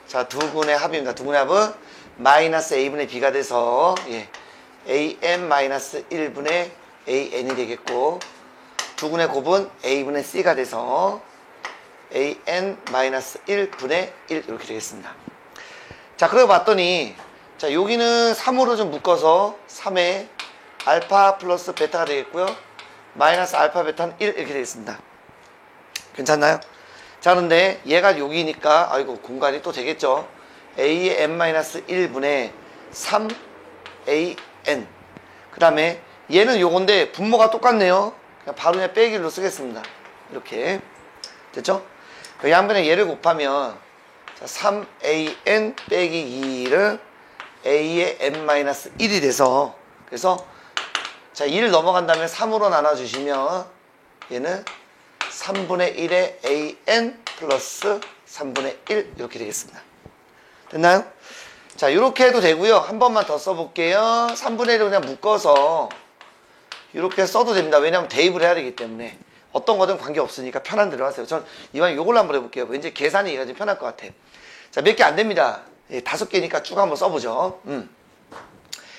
자, 두근의 합입니다. 두근의 합은 마이너스 a분의 b가 돼서 예, an 마이너스 1분의 an이 되겠고 두근의 곱은 a분의 c가 돼서 an 마이너스 1분의 1 이렇게 되겠습니다. 자, 그러고 봤더니 자, 여기는 3으로 좀 묶어서 3에 알파 플러스 베타가 되겠고요. 마이너스 알파 베타는 1 이렇게 되겠습니다. 괜찮나요? 자, 그런데 얘가 여기니까 아이고 공간이 또 되겠죠. a의 n-1분의 3an 그 다음에 얘는 요건데 분모가 똑같네요. 그냥 바로 그냥 빼기로 쓰겠습니다. 이렇게 됐죠? 그 양변에 얘를 곱하면 자, 3an 빼기 2를 a의 n-1이 돼서 그래서 자 1 넘어간다면 3으로 나눠주시면 얘는 3분의 1의 an 플러스 3분의 1 이렇게 되겠습니다. 됐나요? 자 이렇게 해도 되고요. 한 번만 더 써볼게요. 3분의 1을 그냥 묶어서 이렇게 써도 됩니다. 왜냐하면 대입을 해야 되기 때문에 어떤 거든 관계없으니까 편한 대로 하세요. 전 이왕 요걸로 한번 해볼게요. 왠지 계산이 이가 좀 편할 것 같아. 자 몇 개 안 됩니다. 예, 5개니까 쭉 한번 써보죠.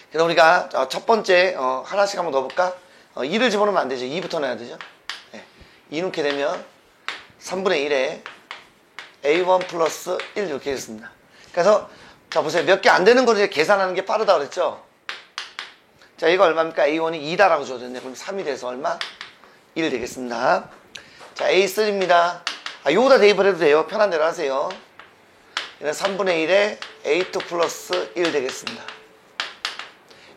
그래서 우리가 첫 번째 하나씩 한번 넣어볼까? 2를 집어넣으면 안 되죠. 2부터 넣어야 되죠. 예, 2 넣게 되면 3분의 1에 a1 플러스 1 이렇게 됐습니다. 그래서 자 보세요. 몇 개 안 되는 거를 계산하는 게 빠르다 그랬죠. 자 이거 얼마입니까? a1이 2다라고 줘졌네. 그럼 3이 돼서 얼마? 1 되겠습니다. 자 a3입니다. 요거다 대입을 해도 돼요. 편한 대로 하세요. 얘는 3분의 1에 a2 플러스 1 되겠습니다.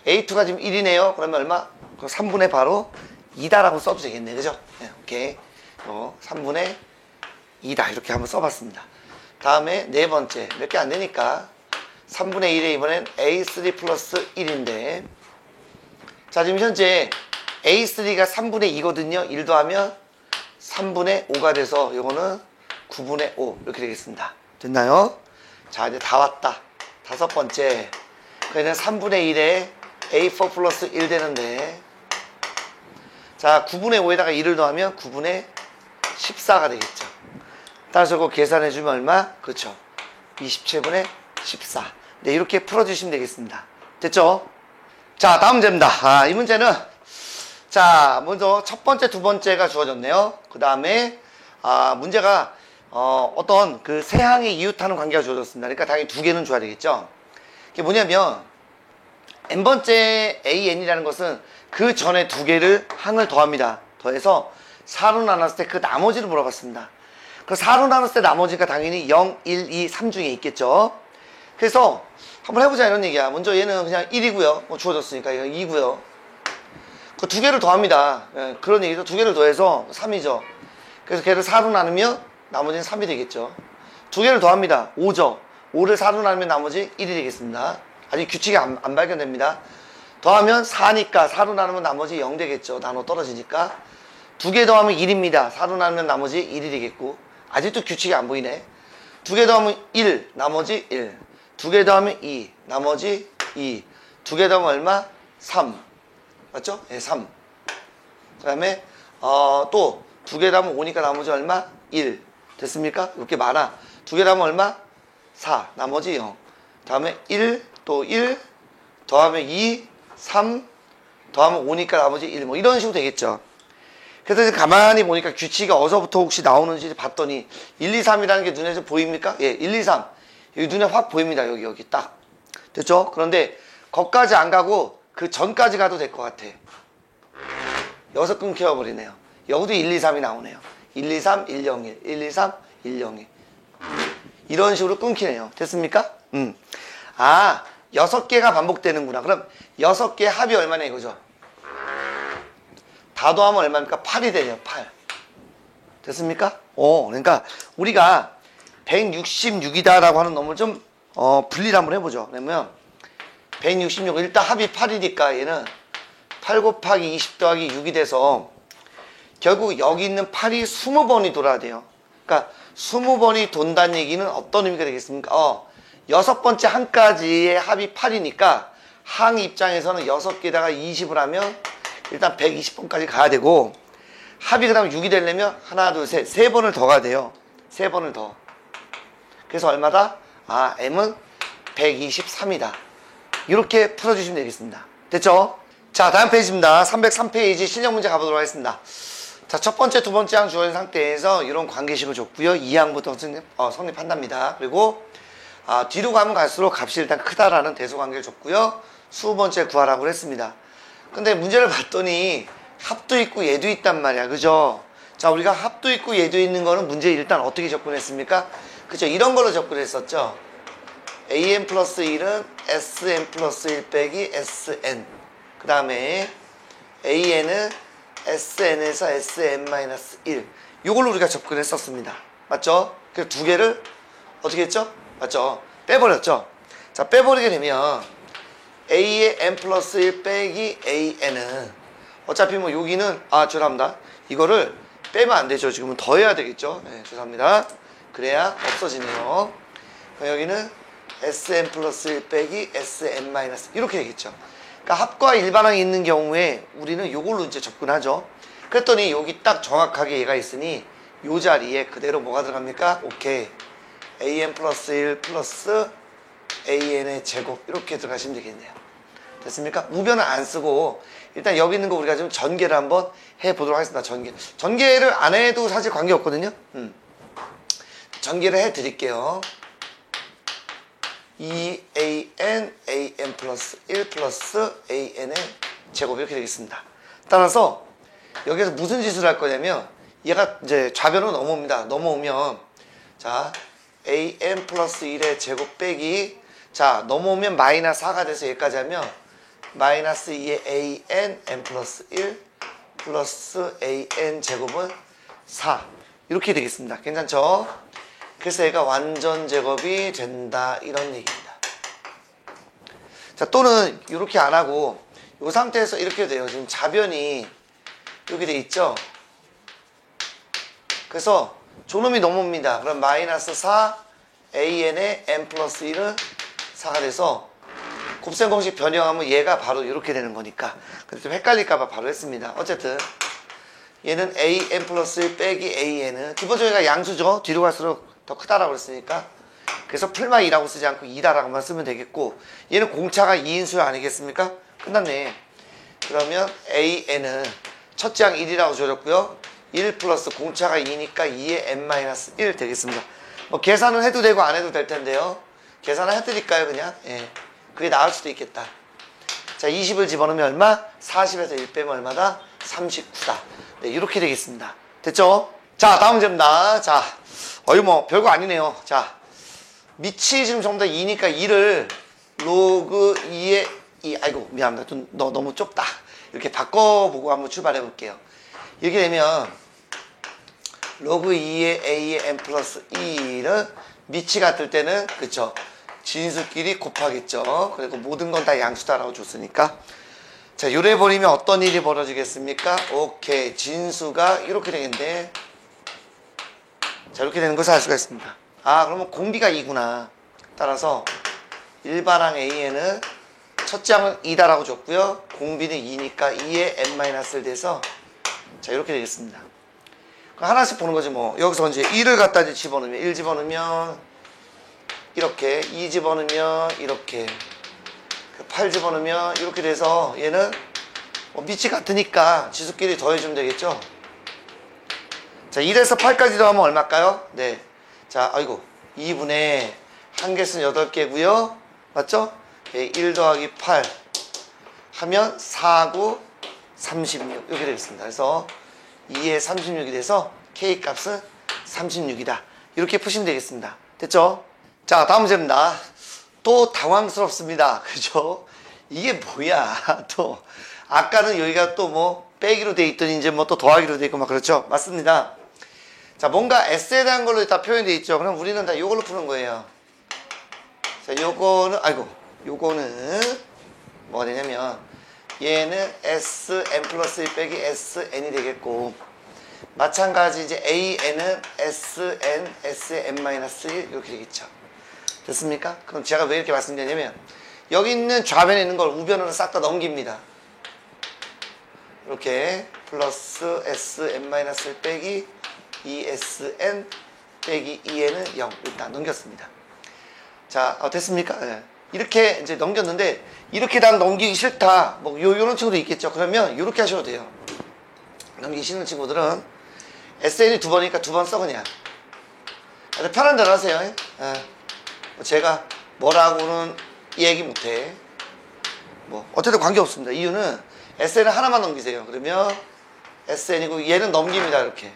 a2가 지금 1이네요. 그러면 얼마? 그럼 3분의 바로 2다라고 써도 되겠네. 그죠? 네, 오케이. 3분의 2다. 이렇게 한번 써봤습니다. 다음에 네 번째. 몇 개 안 되니까 3분의 1에 이번엔 a3 플러스 1인데 자, 지금 현재 a3가 3분의 2거든요. 1도 하면 3분의 5가 돼서 이거는 9분의 5 이렇게 되겠습니다. 됐나요? 자 이제 다 왔다. 다섯 번째 그러면 3분의 1에 a4 플러스 1 되는데 자 9분의 5에다가 1을 더하면 9분의 14가 되겠죠. 따라서 그거 계산해주면 얼마? 그렇죠. 27분의 14. 네 이렇게 풀어주시면 되겠습니다. 됐죠? 자 다음 문제입니다. 이 문제는 자 먼저 첫 번째 두 번째가 주어졌네요. 그 다음에 문제가 어떤 그 세 항의 이웃하는 관계가 주어졌습니다. 그러니까 당연히 두 개는 줘야 되겠죠. 이게 뭐냐면 n번째 an이라는 것은 그 전에 두 개를 항을 더합니다. 더해서 4로 나눴을 때 그 나머지를 물어봤습니다. 그 4로 나눴을 때 나머지가 당연히 0, 1, 2, 3 중에 있겠죠. 그래서 한번 해보자 이런 얘기야. 먼저 얘는 그냥 1이고요. 뭐 주어졌으니까 이거 2고요. 그 두 개를 더합니다. 예, 그런 얘기죠. 두 개를 더해서 3이죠. 그래서 걔를 4로 나누면 나머지는 3이 되겠죠. 두 개를 더합니다. 5죠. 5를 4로 나누면 나머지 1이 되겠습니다. 아직 규칙이 안 발견됩니다. 더하면 4니까 4로 나누면 나머지 0 되겠죠. 나눠 떨어지니까. 두 개 더하면 1입니다. 4로 나누면 나머지 1이 되겠고. 아직도 규칙이 안 보이네. 두 개 더하면 1, 나머지 1. 두 개 더하면 2, 나머지 2. 두 개 더하면 얼마? 3. 맞죠? 예, 3. 그 다음에 또 두 개 더하면 5니까 나머지 얼마? 1. 됐습니까? 이렇게 많아. 두 개 더하면 얼마? 4. 나머지 0. 다음에 1, 또 1, 더하면 2, 3, 더하면 5니까 나머지 1. 뭐 이런 식으로 되겠죠. 그래서 이제 가만히 보니까 규칙이 어디서부터 혹시 나오는지 봤더니 1, 2, 3이라는 게 눈에 좀 보입니까? 예, 1, 2, 3. 여기 눈에 확 보입니다. 여기 딱. 됐죠? 그런데 거기까지 안 가고 그 전까지 가도 될 것 같아. 여기서 끊겨버리네요. 여기도 1, 2, 3이 나오네요. 1, 2, 3, 1, 0, 1. 1, 2, 3, 1, 0, 1. 이런 식으로 끊기네요. 됐습니까? 6개가 반복되는구나. 그럼 6개의 합이 얼마나 이거죠? 다 더하면 얼마입니까? 8이 되네요. 8. 됐습니까? 그러니까 우리가 166이다라고 하는 놈을 좀 분리를 한번 해보죠. 그러면 166 일단 합이 8이니까 얘는 8 곱하기 20 더하기 6이 돼서 결국 여기 있는 8이 20번이 돌아야 돼요. 그러니까 20번이 돈다는 얘기는 어떤 의미가 되겠습니까? 6번째 항까지의 합이 8이니까 항 입장에서는 6개에다가 20을 하면 일단 120번까지 가야 되고, 합이 그 다음 6이 되려면 하나, 둘, 셋, 3번을 더 가야 돼요. 3번을 더. 그래서 얼마다? m은 123이다. 이렇게 풀어주시면 되겠습니다. 됐죠? 자, 다음 페이지입니다. 303페이지 실력 문제 가보도록 하겠습니다. 자, 첫 번째, 두 번째 항 주어진 상태에서 이런 관계식을 줬고요. 2항부터 성립한답니다. 그리고 뒤로 가면 갈수록 값이 일단 크다라는 대소관계를 줬고요. 20번째 구하라고 했습니다. 근데 문제를 봤더니 합도 있고 얘도 있단 말이야. 그죠? 자, 우리가 합도 있고 얘도 있는 거는 문제 일단 어떻게 접근했습니까? 그죠? 이런 걸로 접근했었죠. an 플러스 1은 sn 플러스 1 빼기 sn. 그 다음에 an은 sn에서 sn 마이너스 1. 이걸로 우리가 접근했었습니다. 맞죠? 그래서 두 개를 어떻게 했죠? 맞죠? 빼버렸죠? 자, 빼버리게 되면 a의 n 플러스 1 빼기 an은 어차피 뭐 여기는 죄송합니다. 이거를 빼면 안 되죠. 지금은 더해야 되겠죠. 네, 죄송합니다. 그래야 없어지네요. 그럼 여기는 sn 플러스 1 빼기 sn 마이너스 이렇게 되겠죠. 그러니까 합과 일반항이 있는 경우에 우리는 이걸로 이제 접근하죠. 그랬더니 여기 딱 정확하게 얘가 있으니 이 자리에 그대로 뭐가 들어갑니까? 오케이. an 플러스 1 플러스 an의 제곱 이렇게 들어가시면 되겠네요. 됐습니까? 우변은 안 쓰고 일단 여기 있는 거 우리가 좀 전개를 한번 해보도록 하겠습니다. 전개를 안 해도 사실 관계없거든요. 전개를 해드릴게요. 2an 플러스 1 플러스 an의 제곱 이렇게 되겠습니다. 따라서 여기서 무슨 짓을 할 거냐면 얘가 이제 좌변으로 넘어옵니다. 넘어오면 자 an 플러스 1의 제곱 빼기 자 넘어오면 마이너스 4가 돼서 여기까지 하면 마이너스 2의 an n 플러스 1 플러스 an 제곱은 4 이렇게 되겠습니다. 괜찮죠? 그래서 얘가 완전 제곱이 된다 이런 얘기입니다. 자 또는 이렇게 안 하고 이 상태에서 이렇게 돼요. 지금 좌변이 이렇게 돼 있죠? 그래서 조놈이 넘어옵니다. 그럼 마이너스 4 an의 n 플러스 1은 4가 돼서 곱셈 공식 변형하면 얘가 바로 이렇게 되는 거니까. 근데 좀 헷갈릴까봐 바로 했습니다. 어쨌든 얘는 an 플러스 1 빼기 an은 기본적으로 양수죠. 뒤로 갈수록 더 크다라고 그랬으니까 그래서 풀마 2라고 쓰지 않고 2다라고만 쓰면 되겠고 얘는 공차가 2인수 아니겠습니까? 끝났네. 그러면 an은 첫째 항 1이라고 줘줬고요. 1 플러스 공차가 2니까 2의 n-1 되겠습니다. 뭐 계산은 해도 되고 안 해도 될 텐데요. 계산을 해드릴까요 그냥? 예. 그게 나을 수도 있겠다. 자, 20을 집어넣으면 얼마? 40에서 1 빼면 얼마다? 39다. 네, 이렇게 되겠습니다. 됐죠? 자, 다음 문제입니다. 자, 이거 뭐 별거 아니네요. 자, 밑이 지금 전부 다 2니까 2를 로그 2의 2, 아이고 미안합니다. 좀 너무 좁다. 이렇게 바꿔보고 한번 출발해 볼게요. 이렇게 되면 로그 2의 a의 n 플러스 2는 밑이 같을 때는 그쵸, 진수끼리 곱하겠죠. 그리고 모든 건 다 양수다라고 줬으니까. 자, 요래 버리면 어떤 일이 벌어지겠습니까? 오케이, 진수가 이렇게 되겠는데, 자, 이렇게 되는 것을 알 수가 있습니다. 아, 그러면 공비가 2구나. 따라서 일반항 A에는 첫째 항은 2다라고 줬고요. 공비는 2니까 2에 n-를 대서, 자, 이렇게 되겠습니다. 그럼 하나씩 보는 거지 뭐. 여기서 이제 1을 갖다 이제 집어넣으면 1 집어넣으면 이렇게, 2 집어넣으면 이렇게, 8 집어넣으면 이렇게 돼서 얘는 뭐 밑이 같으니까 지수끼리 더해주면 되겠죠. 자, 1에서 8까지 더하면 얼마일까요? 네. 자, 아이고, 2분의 한 개수는 8개고요. 맞죠? 1 더하기 8 하면 4, 9, 36 이렇게 되겠습니다. 그래서 2에 36이 돼서 K 값은 36이다. 이렇게 푸시면 되겠습니다. 됐죠? 자, 다음 문제입니다. 또 당황스럽습니다. 그죠? 이게 뭐야? 또 아까는 여기가 또 뭐 빼기로 돼 있더니 이제 뭐 또 더하기로 돼 있고 막 그렇죠? 맞습니다. 자, 뭔가 S에 대한 걸로 다 표현되어 있죠. 그럼 우리는 다 이걸로 푸는 거예요. 자, 요거는 아이고, 요거는 뭐가 되냐면 얘는 Sn 플러스 1 빼기 Sn이 되겠고, 마찬가지 이제 AN은 Sn, Sn-1 이렇게 되겠죠. 됐습니까? 그럼 제가 왜 이렇게 말씀드리냐면 여기 있는 좌변에 있는 걸 우변으로 싹 다 넘깁니다. 이렇게 플러스 Sn-1 빼기 2Sn 빼기 2n은 0 일단 넘겼습니다. 자, 됐습니까? 네. 이렇게 이제 넘겼는데 이렇게 난 넘기기 싫다. 뭐 요런 친구도 있겠죠. 그러면 이렇게 하셔도 돼요. 넘기기 싫은 친구들은 SN이 2번이니까 2번 써 그냥. 편한 대로 하세요. 네. 제가 뭐라고는 얘기 못해. 뭐 어쨌든 관계없습니다. 이유는 SN은 하나만 넘기세요. 그러면 SN이고 얘는 넘깁니다. 이렇게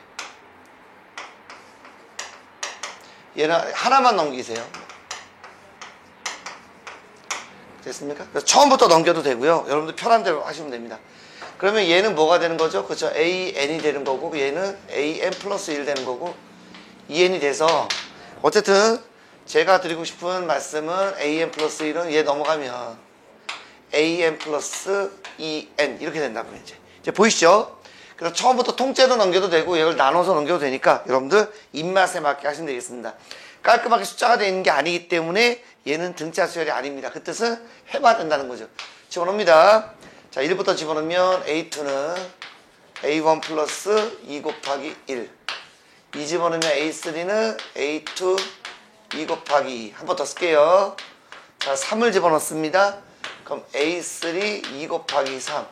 얘는 하나만 넘기세요. 됐습니까? 그래서 처음부터 넘겨도 되고요. 여러분들 편한 대로 하시면 됩니다. 그러면 얘는 뭐가 되는 거죠? 그렇죠? AN이 되는 거고 얘는 AN 플러스 1 되는 거고 2N이 돼서 어쨌든 제가 드리고 싶은 말씀은 AN 플러스 1은 얘 넘어가면 AN 플러스 2N 이렇게 된다고요. 이제 보이시죠? 그래서 처음부터 통째로 넘겨도 되고 이걸 나눠서 넘겨도 되니까 여러분들 입맛에 맞게 하시면 되겠습니다. 깔끔하게 숫자가 되어 있는 게 아니기 때문에 얘는 등차 수열이 아닙니다. 그 뜻은 해봐야 된다는 거죠. 집어넣습니다. 자, 1부터 집어넣으면 A2는 A1 플러스 2 곱하기 1. 2 집어넣으면 A3는 A2 2 곱하기 2. 한 번 더 쓸게요. 자, 3을 집어넣습니다. 그럼 A3 2 곱하기 3.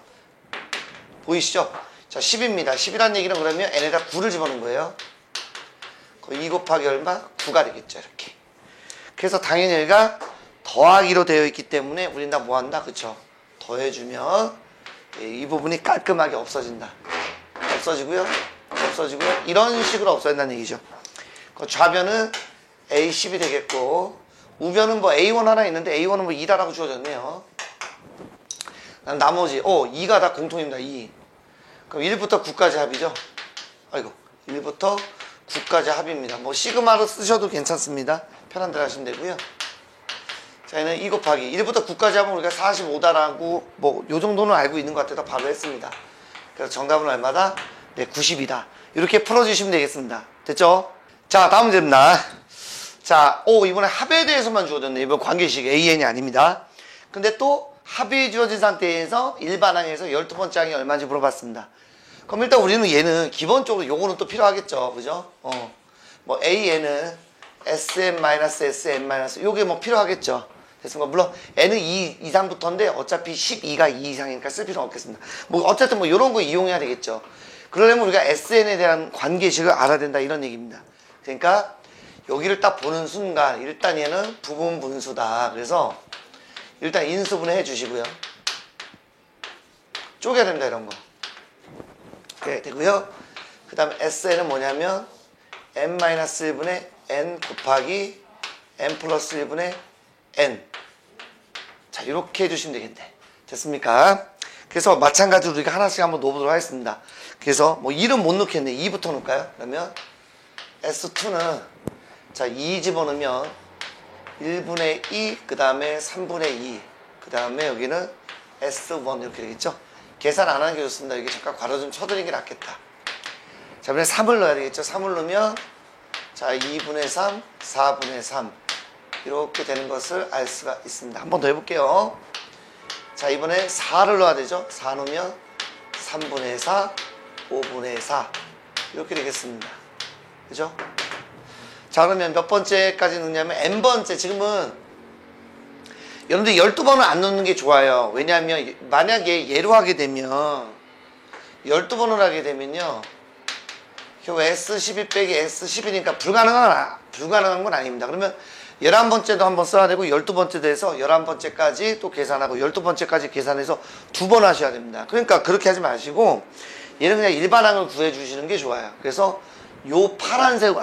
보이시죠? 자, 10입니다. 10이라는 얘기는 그러면 n에다 9를 집어넣은 거예요. 2 곱하기 얼마? 9가 되겠죠. 이렇게. 그래서 당연히 여기가 더하기로 되어 있기 때문에 우린 다 뭐 한다? 그쵸? 더해주면 이 부분이 깔끔하게 없어진다. 없어지고요. 이런 식으로 없어진다는 얘기죠. 좌변은 A10이 되겠고 우변은 뭐 A1 하나 있는데 A1은 뭐 2다라고 주어졌네요. 나머지 2가 다 공통입니다. 2. 그럼 1부터 9까지 합이죠. 아이고, 1부터 9까지 합입니다. 뭐 시그마로 쓰셔도 괜찮습니다. 편한 대로 하시면 되고요. 자, 얘는 2 곱하기 1부터 9까지 하면 우리가 45다라고 뭐 요 정도는 알고 있는 것 같아서 바로 했습니다. 그래서 정답은 얼마다? 네, 90이다. 이렇게 풀어주시면 되겠습니다. 됐죠? 자, 다음 문제입니다. 자, 이번에 합에 대해서만 주어졌네. 이번 관계식 AN이 아닙니다. 근데 또 합이 주어진 상태에서 일반항에서 12번째 항이 얼마인지 물어봤습니다. 그럼 일단 우리는 얘는 기본적으로 요거는 또 필요하겠죠. 그죠? 뭐 AN은 SM-SM- 요게 뭐 필요하겠죠. 됐습니까? 물론 N은 2 이상부터인데 어차피 12가 2 이상이니까 쓸 필요는 없겠습니다. 뭐 어쨌든 뭐 요런 거 이용해야 되겠죠. 그러려면 우리가 SN에 대한 관계식을 알아야 된다 이런 얘기입니다. 그러니까 여기를 딱 보는 순간 일단 얘는 부분 분수다. 그래서 일단 인수분해 해 주시고요. 쪼개야 된다, 이런 거. 네, 되고요. 그 다음에 SN은 뭐냐면 n-1분의 n 곱하기 n 플러스 1분의 n. 자, 이렇게 해주시면 되겠네. 됐습니까? 그래서 마찬가지로 우리가 하나씩 한번 넣어보도록 하겠습니다. 그래서 뭐 1은 못 넣겠네. 2부터 넣을까요? 그러면 S2는 자, 2 집어넣으면 1분의 2, 그 다음에 3분의 2, 그 다음에 여기는 S1 이렇게 되겠죠? 계산 안 하는 게 좋습니다. 여기 잠깐 괄호 좀 쳐드리는 게 낫겠다. 자, 그럼 3을 넣어야 되겠죠? 3을 넣으면 자, 2분의 3, 4분의 3 이렇게 되는 것을 알 수가 있습니다. 한 번 더 해볼게요. 자, 이번에 4를 넣어야 되죠? 4 넣으면 3분의 4, 5분의 4 이렇게 되겠습니다. 그죠? 자, 그러면 몇 번째까지 넣냐면 n번째. 지금은 여러분들 12번을 안 넣는 게 좋아요. 왜냐하면 만약에 얘로 하게 되면 12번을 하게 되면요, 결국 S12 빼기 S10이니까 불가능한 건 아닙니다. 그러면 11번째도 한번 써야 되고 12번째도 해서 11번째까지 또 계산하고 12번째까지 계산해서 2번 하셔야 됩니다. 그러니까 그렇게 하지 마시고 얘는 그냥 일반항을 구해 주시는 게 좋아요. 그래서 요 파란색으로,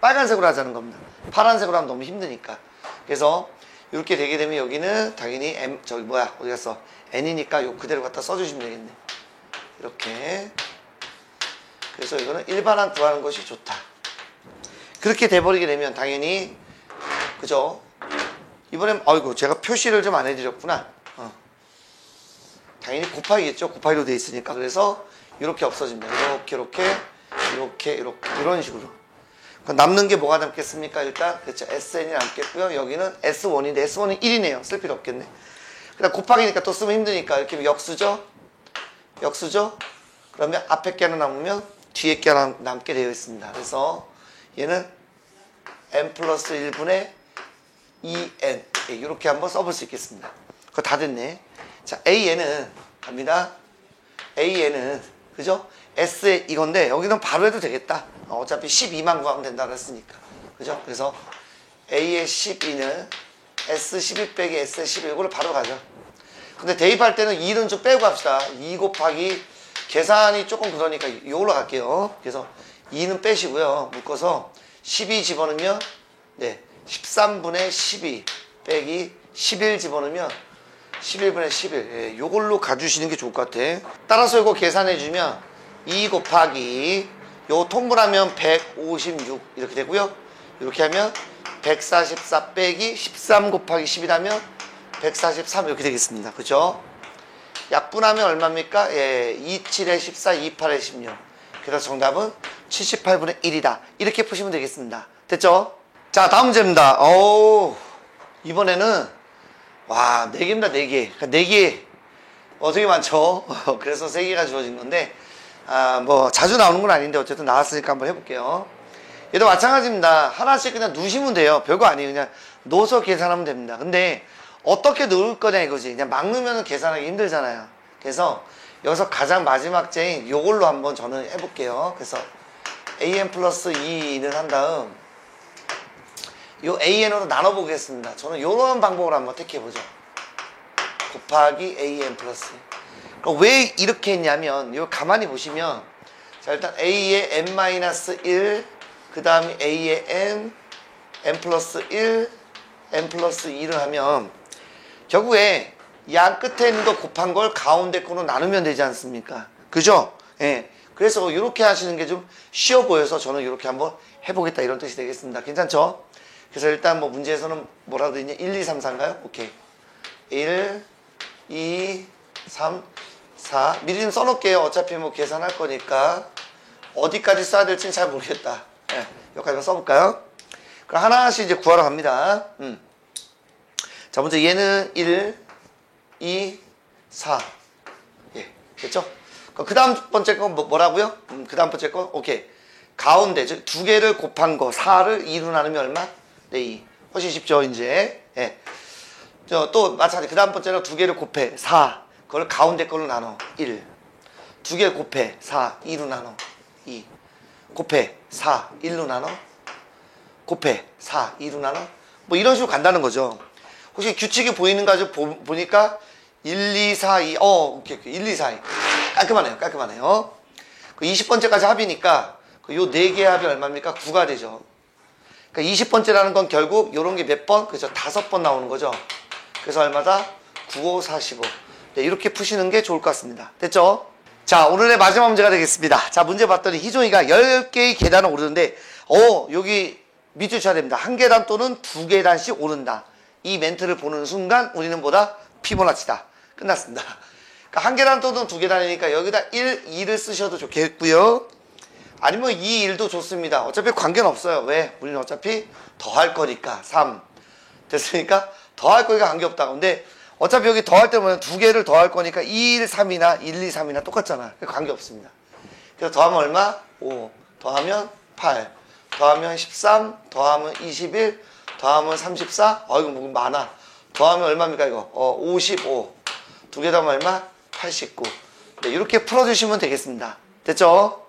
빨간색으로 하자는 겁니다. 파란색으로 하면 너무 힘드니까. 그래서 이렇게 되게 되면 여기는 당연히 어디 갔어? n이니까 요 그대로 갖다 써주시면 되겠네. 이렇게. 그래서 이거는 일반항 구하는 것이 좋다. 그렇게 돼버리게 되면 당연히, 그죠? 이번엔, 아이고, 제가 표시를 좀 안 해드렸구나. 당연히 곱하기겠죠? 곱하기로 돼 있으니까. 그래서 이렇게 없어집니다. 이렇게, 이런 식으로. 그럼 남는 게 뭐가 남겠습니까? 일단, 그렇죠. SN이 남겠고요. 여기는 S1인데, S1은 1이네요. 쓸 필요 없겠네. 그다음 곱하기니까 또 쓰면 힘드니까, 이렇게 하면 역수죠? 그러면 앞에 게 하나 남으면 뒤에 게 하나 남게 되어 있습니다. 그래서 얘는 n 플러스 1분의 2n. 이렇게 한번 써볼 수 있겠습니다. 그거 다 됐네. 자, AN은 갑니다. AN은, 그죠? S 이건데, 여기는 바로 해도 되겠다. 어차피 12만 구하면 된다 그랬으니까. 그죠? 그래서 A의 12는 S12 빼기 S의 12, 이걸 바로 가죠. 근데 대입할 때는 2는 좀 빼고 합시다. 2 곱하기, 계산이 조금 그러니까 이걸로 갈게요. 그래서 2는 빼시고요. 묶어서 12 집어넣으면, 네, 13분의 12 빼기 11 집어넣으면 11분의 11. 예, 요걸로 가주시는 게 좋을 것 같아. 따라서 이거 계산해주면 2 곱하기 요 통분하면 156 이렇게 되고요. 이렇게 하면 144 빼기 13 곱하기 11하면 143 이렇게 되겠습니다. 그죠? 약분하면 얼마입니까? 예, 27에 14, 28에 16. 그래서 정답은 78분의 1이다. 이렇게 푸시면 되겠습니다. 됐죠? 자, 다음 문제입니다. 이번에는 와, 4개입니다. 4개. 그러니까 4개 되게 많죠? 그래서 3개가 주어진 건데, 뭐 자주 나오는 건 아닌데 어쨌든 나왔으니까 한번 해볼게요. 얘도 마찬가지입니다. 하나씩 그냥 누시면 돼요. 별거 아니에요. 그냥 넣어서 계산하면 됩니다. 근데 어떻게 넣을 거냐 이거지. 그냥 막 넣으면 계산하기 힘들잖아요. 그래서 여기서 가장 마지막 제인 요걸로 한번 저는 해볼게요. 그래서 an 플러스 2는 한 다음 요 an으로 나눠보겠습니다. 저는 요런 방법을 한번 택해보죠. 곱하기 an 플러스. 왜 이렇게 했냐면 요 가만히 보시면, 자, 일단 a의 n-1, 그 다음에 a의 n 플러스 1, n 플러스 2를 하면 결국에 양 끝에 있는 거 곱한 걸 가운데 거로 나누면 되지 않습니까? 그죠? 예. 그래서 이렇게 하시는 게 좀 쉬워 보여서 저는 이렇게 한번 해보겠다 이런 뜻이 되겠습니다. 괜찮죠? 그래서 일단 뭐 문제에서는 뭐라고 되어 있냐? 1, 2, 3, 4인가요? 오케이. 1, 2, 3, 4. 미리 좀 써놓을게요. 어차피 뭐 계산할 거니까. 어디까지 써야 될지는 잘 모르겠다. 예. 여기까지만 써볼까요? 그럼 하나씩 이제 구하러 갑니다. 자, 먼저 얘는 1, 2, 4. 예. 됐죠? 그 다음 번째 건 뭐라고요? 그 다음 번째 거? 오케이. 가운데, 즉, 두 개를 곱한 거. 4를 2로 나누면 얼마? 네, 2. 훨씬 쉽죠, 이제. 예. 또, 마찬가지. 그 다음 번째는 두 개를 곱해. 4. 그걸 가운데 걸로 나눠. 1. 두 개 곱해. 4. 2로 나눠. 2. 곱해. 4. 1로 나눠. 곱해. 4. 2로 나눠. 뭐 이런 식으로 간다는 거죠. 혹시 규칙이 보이는가 좀 보니까 1, 2, 4, 2. 오케이. 1, 2, 4, 2. 깔끔하네요. 그 20번째까지 합이니까 요 4개의 합이 얼마입니까? 9가 되죠. 그러니까 20번째라는 건 결국 요런 게 몇 번? 그죠? 5번 나오는 거죠. 그래서 얼마다? 9, 5, 45. 네, 이렇게 푸시는 게 좋을 것 같습니다. 됐죠? 자, 오늘의 마지막 문제가 되겠습니다. 자, 문제 봤더니 희종이가 10개의 계단을 오르는데 여기 밑줄 쳐야 됩니다. 한 계단 또는 2계단씩 오른다. 이 멘트를 보는 순간 우리는 뭐다? 피보나치다. 끝났습니다. 그러니까 한 계단 또는 2계단이니까 여기다 1, 2를 쓰셔도 좋겠고요. 아니면 2, 1도 좋습니다. 어차피 관계는 없어요. 왜? 우리는 어차피 더할 거니까. 3. 됐으니까 더할 거니까 관계없다. 근데 어차피 여기 더할 때 보면 2개를 더할 거니까 2, 1, 3이나 1, 2, 3이나 똑같잖아. 관계없습니다. 그래서 더하면 얼마? 5. 더하면 8. 더하면 13. 더하면 21. 더하면 34. 이거 뭐 많아. 더하면 얼마입니까 이거? 55. 2개 더하면 얼마? 89. 네, 이렇게 풀어주시면 되겠습니다. 됐죠?